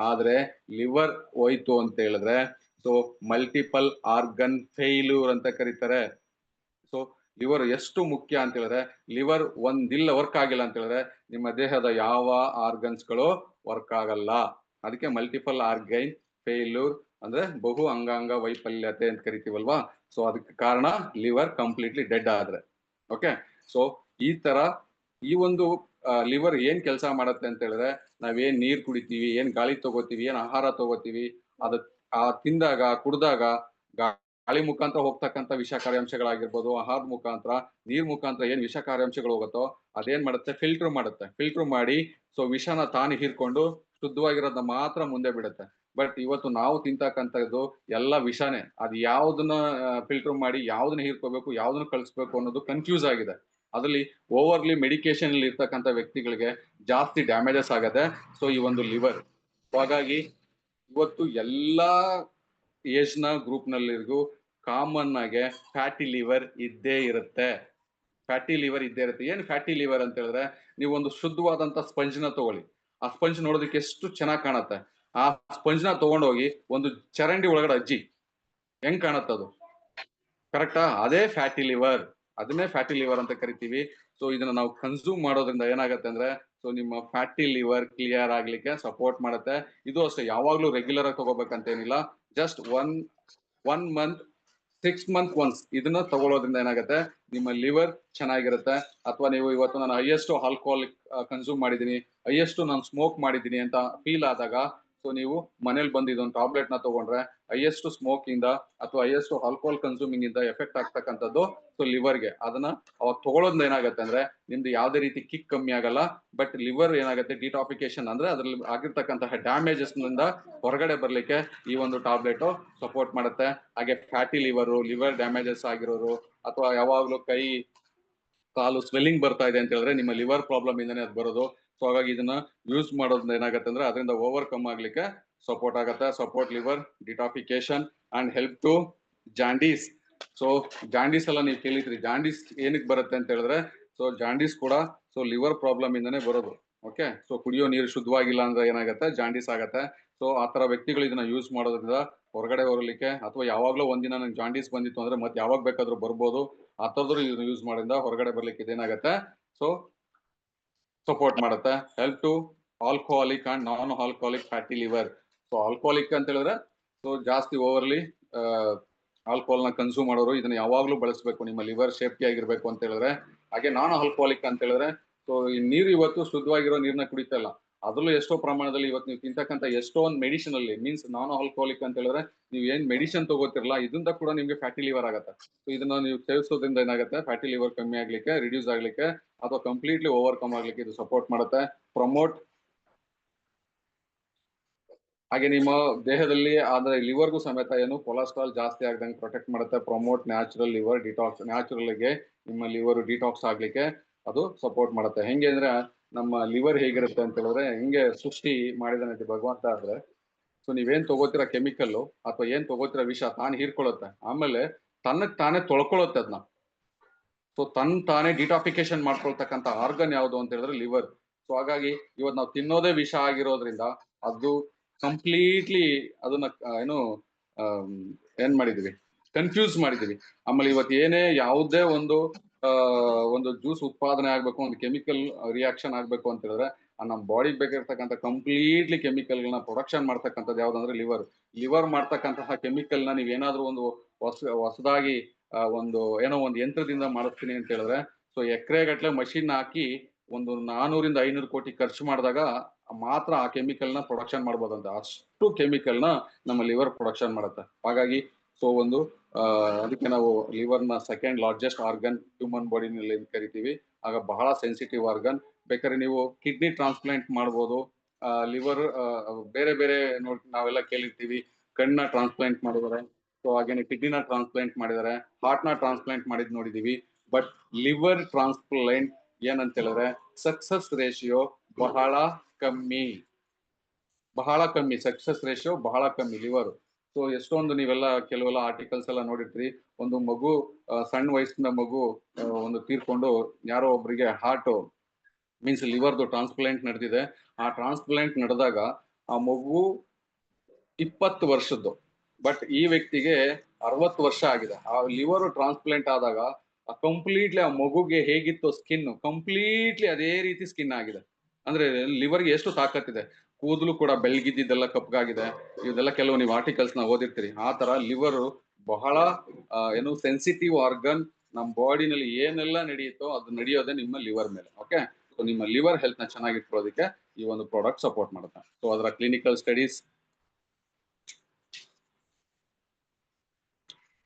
ಆದ್ರೆ ಲಿವರ್ ಹೋಯ್ತು ಅಂತ ಹೇಳಿದ್ರೆ ಸೊ ಮಲ್ಟಿಪಲ್ ಆರ್ಗನ್ ಫೇಲ್ಯೂರ್ ಅಂತ ಕರೀತಾರೆ. ಸೊ ಲಿವರ್ ಎಷ್ಟು ಮುಖ್ಯ ಅಂತ ಹೇಳಿದ್ರೆ, ಲಿವರ್ ಒಂದಿಲ್ಲ ವರ್ಕ್ ಆಗಿಲ್ಲ ಅಂತ ಹೇಳಿದ್ರೆ ನಿಮ್ಮ ದೇಹದ ಯಾವ ಆರ್ಗನ್ಸ್ ಗಳು ವರ್ಕ್ ಆಗಲ್ಲ. ಅದಕ್ಕೆ ಮಲ್ಟಿಪಲ್ ಆರ್ಗನ್ ಫೇಲ್ಯೂರ್ ಅಂದ್ರೆ ಬಹು ಅಂಗಾಂಗ ವೈಫಲ್ಯತೆ ಅಂತ ಕರಿತೀವಲ್ವಾ. ಸೊ ಅದಕ್ಕೆ ಕಾರಣ ಲಿವರ್ ಕಂಪ್ಲೀಟ್ಲಿ ಡೆಡ್ ಆದ್ರೆ. ಓಕೆ, ಸೊ ಈ ಒಂದು ಲಿವರ್ ಏನ್ ಕೆಲಸ ಮಾಡತ್ತೆ ಅಂತ ಹೇಳಿದ್ರೆ, ನಾವೇನ್ ನೀರ್ ಕುಡಿತೀವಿ, ಏನ್ ಗಾಳಿ ತಗೋತೀವಿ, ಏನ್ ಆಹಾರ ತಗೋತೀವಿ, ಅದ ತಿಂದಾಗ ಕುಡ್ದಾಗ ಗಾಳಿ ಮುಖಾಂತರ ಹೋಗ್ತಕ್ಕಂಥ ವಿಷಕಾರಿ ಅಂಶಗಳಾಗಿರ್ಬೋದು, ಆಹಾರದ ಮುಖಾಂತರ, ನೀರ್ ಮುಖಾಂತರ ಏನ್ ವಿಷಕಾರಿ ಅಂಶಗಳು ಹೋಗುತ್ತೋ ಅದೇನ್ ಮಾಡುತ್ತೆ, ಫಿಲ್ಟರ್ ಮಾಡಿ ಸೊ ವಿಷನ ತಾನು ಹೀರ್ಕೊಂಡು ಶುದ್ಧವಾಗಿರೋದನ್ನ ಮಾತ್ರ ಮುಂದೆ ಬಿಡುತ್ತೆ. ಬಟ್ ಇವತ್ತು ನಾವು ತಿಂತಕ್ಕಂಥದ್ದು ಎಲ್ಲ ವಿಷಾನೇ. ಅದು ಯಾವ್ದನ್ನ ಫಿಲ್ಟರ್ ಮಾಡಿ ಯಾವ್ದನ್ನ ಹೀರ್ಕೋಬೇಕು, ಯಾವ್ದನ್ನ ಕಳಿಸ್ಬೇಕು ಅನ್ನೋದು ಕನ್ಫ್ಯೂಸ್ ಆಗಿದೆ. ಅದರಲ್ಲಿ ಓವರ್ಲಿ ಮೆಡಿಕೇಶನ್ ಅಲ್ಲಿ ಇರ್ತಕ್ಕಂಥ ವ್ಯಕ್ತಿಗಳಿಗೆ ಜಾಸ್ತಿ ಡ್ಯಾಮೇಜಸ್ ಆಗತ್ತೆ. ಸೊ ಈ ಒಂದು ಲಿವರ್, ಹಾಗಾಗಿ ಇವತ್ತು ಎಲ್ಲಾ ಏಜ್ ನ ಗ್ರೂಪ್ ನಲ್ಲಿಗೂ ಕಾಮನ್ ಆಗಿ ಫ್ಯಾಟಿ ಲಿವರ್ ಇದ್ದೇ ಇರುತ್ತೆ. ಏನ್ ಫ್ಯಾಟಿ ಲಿವರ್ ಅಂತ ಹೇಳಿದ್ರೆ, ನೀವು ಒಂದು ಶುದ್ಧವಾದಂತ ಸ್ಪಂಜ್ ನ ತಗೊಳ್ಳಿ, ಆ ಸ್ಪಂಜ್ ನೋಡೋದಕ್ಕೆ ಎಷ್ಟು ಚೆನ್ನಾಗಿ ಕಾಣುತ್ತೆ. ಆ ಸ್ಪಂಜ್ ನ ತಗೊಂಡೋಗಿ ಒಂದು ಚರಂಡಿ ಒಳಗಡೆ ಅಜ್ಜಿ ಹೆಂಗ್ ಕಾಣತ್ತದು, ಕರೆಕ್ಟಾ? ಅದೇ ಫ್ಯಾಟಿ ಲಿವರ್, ಅದನ್ನೇ ಫ್ಯಾಟಿ ಲಿವರ್ ಅಂತ ಕರಿತೀವಿ. ಸೊ ಇದನ್ನ ನಾವು ಕನ್ಸ್ಯೂಮ್ ಮಾಡೋದ್ರಿಂದ ಏನಾಗುತ್ತೆ ಅಂದ್ರೆ ಸೊ ನಿಮ್ಮ ಫ್ಯಾಟಿ ಲಿವರ್ ಕ್ಲಿಯರ್ ಆಗ್ಲಿಕ್ಕೆ ಸಪೋರ್ಟ್ ಮಾಡುತ್ತೆ. ಇದು ಅಷ್ಟೇ, ಯಾವಾಗ್ಲೂ ರೆಗ್ಯುಲರ್ ಆಗಿ ತಗೋಬೇಕಂತ ಏನಿಲ್ಲ. Just one month 6 month once ಇದನ್ನ ತಗೊಳ್ಳೋದ್ರಿಂದ ಏನಾಗುತ್ತೆ, ನಿಮ್ಮ ಲಿವರ್ ಚೆನ್ನಾಗಿರುತ್ತೆ. ಅಥವಾ ನೀವು ಇವತ್ತು ನಾನು ಹೈಯೆಸ್ಟ್ ಆಲ್ಕೋಹಾಲಿಕ್ ಕನ್ಸ್ಯೂಮ್ ಮಾಡಿದೀನಿ, ಹೈಯೆಸ್ಟ್ ನಾನು ಸ್ಮೋಕ್ ಮಾಡಿದೀನಿ ಅಂತ ಫೀಲ್ ಆದಾಗ ಸೊ ನೀವು ಮನೇಲಿ ಬಂದು ಇದೊಂದು ಟಾಬ್ಲೆಟ್ ನ ತಗೊಂಡ್ರೆ ಹೈಯೆಸ್ಟ್ ಸ್ಮೋಕ್ ಇಂದ ಅಥವಾ ಹೈಯೆಸ್ಟ್ ಆಲ್ಕೋಹಾಲ್ ಕನ್ಸೂಮಿಂಗ್ ಇಂದ ಎಫೆಕ್ಟ್ ಆಗ್ತಕ್ಕಂಥದ್ದು ಸೊ ಲಿವರ್ಗೆ. ಅದನ್ನ ಅವಾಗ ತಗೊಳ್ಳೋದ್ರಿಂದ ಏನಾಗುತ್ತೆ ಅಂದ್ರೆ ನಿಮ್ದು ಯಾವ್ದೇ ರೀತಿ ಕಿಕ್ ಕಮ್ಮಿ ಆಗಲ್ಲ, ಬಟ್ ಲಿವರ್ ಏನಾಗುತ್ತೆ ಡಿಟಾಫಿಕೇಶನ್ ಅಂದ್ರೆ ಅದ್ರಲ್ಲಿ ಆಗಿರ್ತಕ್ಕಂತಹ ಡ್ಯಾಮೇಜಸ್ ನಿಂದ ಹೊರಗಡೆ ಬರ್ಲಿಕ್ಕೆ ಈ ಒಂದು ಟಾಬ್ಲೆಟ್ ಸಪೋರ್ಟ್ ಮಾಡುತ್ತೆ. ಹಾಗೆ ಫ್ಯಾಟಿ ಲಿವರ್ ಡ್ಯಾಮೇಜಸ್ ಆಗಿರೋರು ಅಥವಾ ಯಾವಾಗ್ಲೂ ಕೈ ಕಾಲು ಸ್ವೆಲ್ಲಿಂಗ್ ಬರ್ತಾ ಇದೆ ಅಂತ ಹೇಳಿದ್ರೆ ನಿಮ್ಮ ಲಿವರ್ ಪ್ರಾಬ್ಲಮ್ ಇಂದಾನೆ ಅದು ಬರೋದು. ಸೊ ಹಾಗಾಗಿ ಇದನ್ನ ಯೂಸ್ ಮಾಡೋದ್ರಿಂದ ಏನಾಗುತ್ತೆ ಅಂದ್ರೆ ಅದರಿಂದ ಓವರ್ಕಮ್ ಆಗ್ಲಿಕ್ಕೆ ಸಪೋರ್ಟ್ ಆಗುತ್ತೆ. Support liver detoxification and help to jaundice. So jaundice ಎಲ್ಲ ನೀವು ಕೇಳಿದ್ರಿ, ಜಾಂಡೀಸ್ ಏನಕ್ಕೆ ಬರುತ್ತೆ ಅಂತ ಹೇಳಿದ್ರೆ ಸೊ ಜಾಂಡೀಸ್ ಕೂಡ ಸೊ ಲಿವರ್ ಪ್ರಾಬ್ಲಮ್ ಇಂದಾನೆ ಬರೋದು. ಓಕೆ, ಸೊ ಕುಡಿಯೋ ನೀರು ಶುದ್ಧವಾಗಿಲ್ಲ ಅಂದ್ರೆ ಏನಾಗುತ್ತೆ, ಜಾಂಡೀಸ್ ಆಗತ್ತೆ. ಸೊ ಆತರ ವ್ಯಕ್ತಿಗಳು ಇದನ್ನ ಯೂಸ್ ಮಾಡೋದ್ರಿಂದ ಹೊರಗಡೆ ಬರಲಿಕ್ಕೆ ಅಥವಾ ಯಾವಾಗ್ಲೂ ಒಂದಿನ ನಂಗೆ ಜಾಂಡೀಸ್ ಬಂದಿತ್ತು ಅಂದ್ರೆ ಮತ್ತೆ ಯಾವಾಗ ಬೇಕಾದ್ರೂ ಬರ್ಬೋದು, ಆ ತರದ್ರು ಯೂಸ್ ಮಾಡೋದ್ರಿಂದ ಹೊರಗಡೆ ಬರ್ಲಿಕ್ಕೆ ಇದೇನಾಗತ್ತೆ ಸೊ ಸಪೋರ್ಟ್ ಮಾಡುತ್ತೆ. Help to alcoholic and non alcoholic fatty liver. So alcoholic ಅಂತ ಹೇಳಿದ್ರೆ ಸೊ ಜಾಸ್ತಿ ಓವರ್ಲಿ ಆಲ್ಕೋಹಾಲ್ ನ ಕನ್ಸ್ಯೂಮ್ ಮಾಡೋರು ಇದನ್ನ ಯಾವಾಗ್ಲೂ ಬಳಸಬೇಕು, ನಿಮ್ಮ ಲಿವರ್ ಸೇಫ್ಟಿ ಆಗಿರ್ಬೇಕು ಅಂತ ಹೇಳಿದ್ರೆ. ಹಾಗೆ ನಾನ್ ಆಲ್ಕೋಹಾಲಿಕ್ ಅಂತ ಹೇಳಿದ್ರೆ ಸೊ ಈ ನೀರು ಇವತ್ತು ಶುದ್ಧವಾಗಿರೋ ನೀರ್ನ ಕುಡಿತಾ ಇಲ್ಲ, ಅದ್ರಲ್ಲೂ ಎಷ್ಟೋ ಪ್ರಮಾಣದಲ್ಲಿ ಇವತ್ತು ನೀವು ತಿಂತಕ್ಕಂಥ ಎಷ್ಟೋ ಒಂದು ಮೆಡಿಸಿನ್ ಅಲ್ಲಿ ಮೀನ್ಸ್ ನಾನ್ ಆಲ್ಕೋಹಾಲಿಕ್ ಅಂತ ಹೇಳಿದ್ರೆ ನೀವು ಏನ್ ಮೆಡಿಸಿನ್ ತಗೋತಿರಲ್ಲ ಇದರಿಂದ ಕೂಡ ನಿಮ್ಗೆ ಫ್ಯಾಟಿ ಲಿವರ್ ಆಗುತ್ತೆ. ಸೊ ಇದನ್ನ ನೀವು ಸೇವಿಸೋದ್ರಿಂದ ಏನಾಗುತ್ತೆ ಫ್ಯಾಟಿ ಲಿವರ್ ಕಮ್ಮಿ ಆಗ್ಲಿಕ್ಕೆ, ರಿಡ್ಯೂಸ್ ಆಗ್ಲಿಕ್ಕೆ ಅಥವಾ ಕಂಪ್ಲೀಟ್ಲಿ ಓವರ್ಕಮ್ ಆಗ್ಲಿಕ್ಕೆ ಇದು ಸಪೋರ್ಟ್ ಮಾಡುತ್ತೆ. ಪ್ರಮೋಟ್ ಹಾಗೆ ನಿಮ್ಮ ದೇಹದಲ್ಲಿ ಆದ್ರೆ ಲಿವರ್ಗೂ ಸಮೇತ ಏನು ಕೊಲೆಸ್ಟ್ರಾಲ್ ಜಾಸ್ತಿ ಆಗದಂಗೆ ಪ್ರೊಟೆಕ್ಟ್ ಮಾಡುತ್ತೆ. Promote natural liver detox, natural ಗೆ ನಿಮ್ಮ ಲಿವರ್ ಡಿಟಾಕ್ಸ್ ಆಗ್ಲಿಕ್ಕೆ ಅದು ಸಪೋರ್ಟ್ ಮಾಡುತ್ತೆ. ಹೆಂಗೆ ಅಂದ್ರೆ ನಮ್ಮ ಲಿವರ್ ಹೇಗಿರುತ್ತೆ ಅಂತ ಹೇಳಿದ್ರೆ ಹಿಂಗೆ ಸೃಷ್ಟಿ ಮಾಡಿದಾನೆ ಭಗವಂತ ಅಂದ್ರೆ ಸೊ ನೀವೇನ್ ತಗೋತಿರೋ ಕೆಮಿಕಲ್ ಅಥವಾ ಏನ್ ತಗೋತಿರೋ ವಿಷ ತಾನು ಹೀರ್ಕೊಳ್ಳುತ್ತೆ, ಆಮೇಲೆ ತನ್ನಕ್ ತಾನೇ ತೊಳ್ಕೊಳ್ಳುತ್ತೆ ಅದನ್ನ. ಸೊ ತಾನೇ ಡಿಟಾಫಿಕೇಶನ್ ಮಾಡ್ಕೊಳ್ತಕ್ಕಂಥ ಆರ್ಗನ್ ಯಾವುದು ಅಂತ ಹೇಳಿದ್ರೆ ಲಿವರ್. ಸೊ ಹಾಗಾಗಿ ಇವತ್ತು ನಾವು ತಿನ್ನೋದೇ ವಿಷ ಆಗಿರೋದ್ರಿಂದ ಅದು ಕಂಪ್ಲೀಟ್ಲಿ ಅದನ್ನ ಏನು ಏನ್ ಮಾಡಿದೀವಿ, ಕನ್ಫ್ಯೂಸ್ ಮಾಡಿದೀವಿ. ಆಮೇಲೆ ಇವತ್ತು ಏನೇ ಯಾವುದೇ ಒಂದು ಜ್ಯೂಸ್ ಉತ್ಪಾದನೆ ಆಗ್ಬೇಕು, ಒಂದು ಕೆಮಿಕಲ್ ರಿಯಾಕ್ಷನ್ ಆಗ್ಬೇಕು ಅಂತ ಹೇಳಿದ್ರೆ ನಮ್ಮ ಬಾಡಿಗೆ ಬೇಕಾಗಿರ್ತಕ್ಕಂಥ ಕಂಪ್ಲೀಟ್ಲಿ ಕೆಮಿಕಲ್ ಗಳನ್ನ ಪ್ರೊಡಕ್ಷನ್ ಮಾಡ್ತಕ್ಕಂಥದ್ದು ಯಾವ್ದಂದ್ರೆ ಲಿವರ್ ಮಾಡ್ತಕ್ಕಂತಹ ಕೆಮಿಕಲ್ ನ ನೀವೇನಾದ್ರೂ ಒಂದು ಹೊಸದಾಗಿ ಒಂದು ಯಂತ್ರದಿಂದ ಮಾಡಿಸ್ತೀನಿ ಅಂತ ಹೇಳಿದ್ರೆ ಸೊ ಎಕರೆಗಟ್ಲೆ ಮಷಿನ್ ಹಾಕಿ ಒಂದು 400 ಇಂದ 500 ಕೋಟಿ ಖರ್ಚು ಮಾಡಿದಾಗ ಮಾತ್ರ ಆ ಕೆಮಿಕಲ್ ನ ಪ್ರೊಡಕ್ಷನ್ ಮಾಡ್ಬೋದಂತ. ಅಷ್ಟು ಕೆಮಿಕಲ್ ನ ನಮ್ಮ ಲಿವರ್ ಪ್ರೊಡಕ್ಷನ್ ಮಾಡುತ್ತೆ. ಹಾಗಾಗಿ ಸೊ ಅದಕ್ಕೆ ನಾವು ಲಿವರ್ ನ ಸೆಕೆಂಡ್ ಲಾರ್ಜೆಸ್ಟ್ ಆರ್ಗನ್ ಹ್ಯೂಮನ್ ಬಾಡಿನಲ್ಲಿ ಕರಿತೀವಿ. ಆಗ ಬಹಳ ಸೆನ್ಸಿಟಿವ್ ಆರ್ಗನ್. ಬೇಕಾದ್ರೆ ನೀವು ಕಿಡ್ನಿ ಟ್ರಾನ್ಸ್ಪ್ಲಾಂಟ್ ಮಾಡ್ಬೋದು, ಲಿವರ್ ಬೇರೆ ಬೇರೆ ನಾವೆಲ್ಲ ಕೇಳಿರ್ತೀವಿ ಕಣ್ಣ ಟ್ರಾನ್ಸ್ಪ್ಲಾಂಟ್ ಮಾಡಿದ್ದಾರೆ, ಸೊ ಹಾಗೇನೆ ಕಿಡ್ನಿನ ಟ್ರಾನ್ಸ್ಪ್ಲಾಂಟ್ ಮಾಡಿದ್ದಾರೆ, ಹಾರ್ಟ್ ನ ಟ್ರಾನ್ಸ್ಪ್ಲಾಂಟ್ ಮಾಡಿದ್ ನೋಡಿದೀವಿ. ಬಟ್ ಲಿವರ್ ಟ್ರಾನ್ಸ್ಪ್ಲಾಂಟ್ ಏನಂತ ಹೇಳಿದ್ರೆ ಸಕ್ಸಸ್ ರೇಷಿಯೋ ಬಹಳ ಕಮ್ಮಿ, ಸಕ್ಸಸ್ ರೇಷಿಯೋ ಬಹಳ ಕಮ್ಮಿ ಲಿವರ್. ಸೊ ಎಷ್ಟೊಂದು ನೀವೆಲ್ಲ ಕೆಲವೆಲ್ಲ ಆರ್ಟಿಕಲ್ಸ್ ಎಲ್ಲ ನೋಡಿರ್ತೀರಿ, ಒಂದು ಮಗು ಸಣ್ಣ ವಯಸ್ಸಿನ ಮಗು ಒಂದು ತೀರ್ಕೊಂಡು ಯಾರೋ ಒಬ್ರಿಗೆ ಹಾರ್ಟ್ ಮೀನ್ಸ್ ಲಿವರ್ದು ಟ್ರಾನ್ಸ್ಪ್ಲಾಂಟ್ ನಡೆದಿದೆ. ಆ ಟ್ರಾನ್ಸ್ಪ್ಲಾಂಟ್ ನಡೆದಾಗ ಆ ಮಗು 20 ವರ್ಷದ್ದು, ಬಟ್ ಈ ವ್ಯಕ್ತಿಗೆ 60 ವರ್ಷ ಆಗಿದೆ. ಆ ಲಿವರ್ ಟ್ರಾನ್ಸ್ಪ್ಲಾಂಟ್ ಆದಾಗ ಕಂಪ್ಲೀಟ್ಲಿ ಆ ಮಗುಗೆ ಹೇಗಿತ್ತು ಸ್ಕಿನ್ ಕಂಪ್ಲೀಟ್ಲಿ ಅದೇ ರೀತಿ ಸ್ಕಿನ್ ಆಗಿದೆ. ಅಂದ್ರೆ ಲಿವರ್ಗೆ ಎಷ್ಟು ತಾಕತ್ತಿದೆ, ಕೂದಲು ಕೂಡ ಬೆಳಗಿದ್ದೆಲ್ಲ ಕಪ್ಪಗಾಗಿದೆ. ಇದೆಲ್ಲ ಕೆಲವು ನೀವು ಆರ್ಟಿಕಲ್ಸ್ ನ ಓದಿರ್ತೀರಿ. ಆ ತರ ಲಿವರ್ ಬಹಳ ಸೆನ್ಸಿಟಿವ್ ಆರ್ಗನ್. ನಮ್ಮ ಬಾಡಿನಲ್ಲಿ ಏನೆಲ್ಲ ನಡೆಯುತ್ತೋ ಅದು ನಡೆಯೋದೇ ನಿಮ್ಮ ಲಿವರ್ ಮೇಲೆ. ಓಕೆ, ಸೊ ನಿಮ್ಮ ಲಿವರ್ ಹೆಲ್ತ್ ನ ಚೆನ್ನಾಗಿಟ್ಕೊಳ್ಳೋದಕ್ಕೆ ಈ ಒಂದು ಪ್ರಾಡಕ್ಟ್ ಸಪೋರ್ಟ್ ಮಾಡುತ್ತೆ. ಸೊ ಅದರ clinical studies,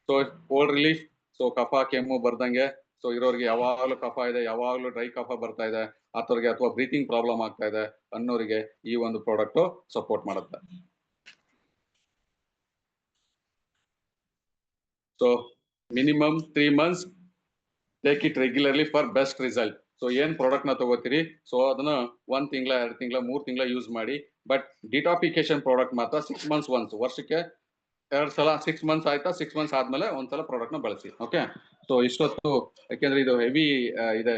so cold relief, so ಕಫ ಕೆಮ್ಮು ಬರ್ದಂಗೆ ಸೊ ಇರೋರಿಗೆ ಯಾವಾಗ್ಲೂ ಕಫ ಇದೆ, ಯಾವಾಗ್ಲೂ ಡ್ರೈ ಕಫ ಬರ್ತಾ ಇದೆ ಆತವ್ರಿಗೆ, ಅಥವಾ ಬ್ರೀತಿಂಗ್ ಪ್ರಾಬ್ಲಮ್ ಆಗ್ತಾ ಇದೆ ಅನ್ನೋರಿಗೆ ಈ ಒಂದು ಪ್ರಾಡಕ್ಟ್ ಸಪೋರ್ಟ್ ಮಾಡುತ್ತೆ. So minimum 3 months take it regularly for best result. So ಏನ್ ಪ್ರಾಡಕ್ಟ್ ನ ತಗೋತೀರಿ ಸೊ ಅದನ್ನ 1 ತಿಂಗಳ 2 ತಿಂಗಳ 3 ತಿಂಗಳ ಯೂಸ್ ಮಾಡಿ. ಬಟ್ ಡಿಟಾಫಿಕೇಶನ್ ಪ್ರಾಡಕ್ಟ್ ಮಾತ್ರ 6 months ಒನ್ಸ್, ವರ್ಷಕ್ಕೆ 2 ಸಲ. 6 months ಆಯ್ತಾ, 6 months ಆದ್ಮೇಲೆ ಒಂದ್ಸಲ ಪ್ರಾಡಕ್ಟ್ ನ ಬಳಸಿ. ಓಕೆ, ಸೊ ಇಷ್ಟೊತ್ತು ಯಾಕೆಂದ್ರೆ ಇದು ಹೆವಿ ಇದೆ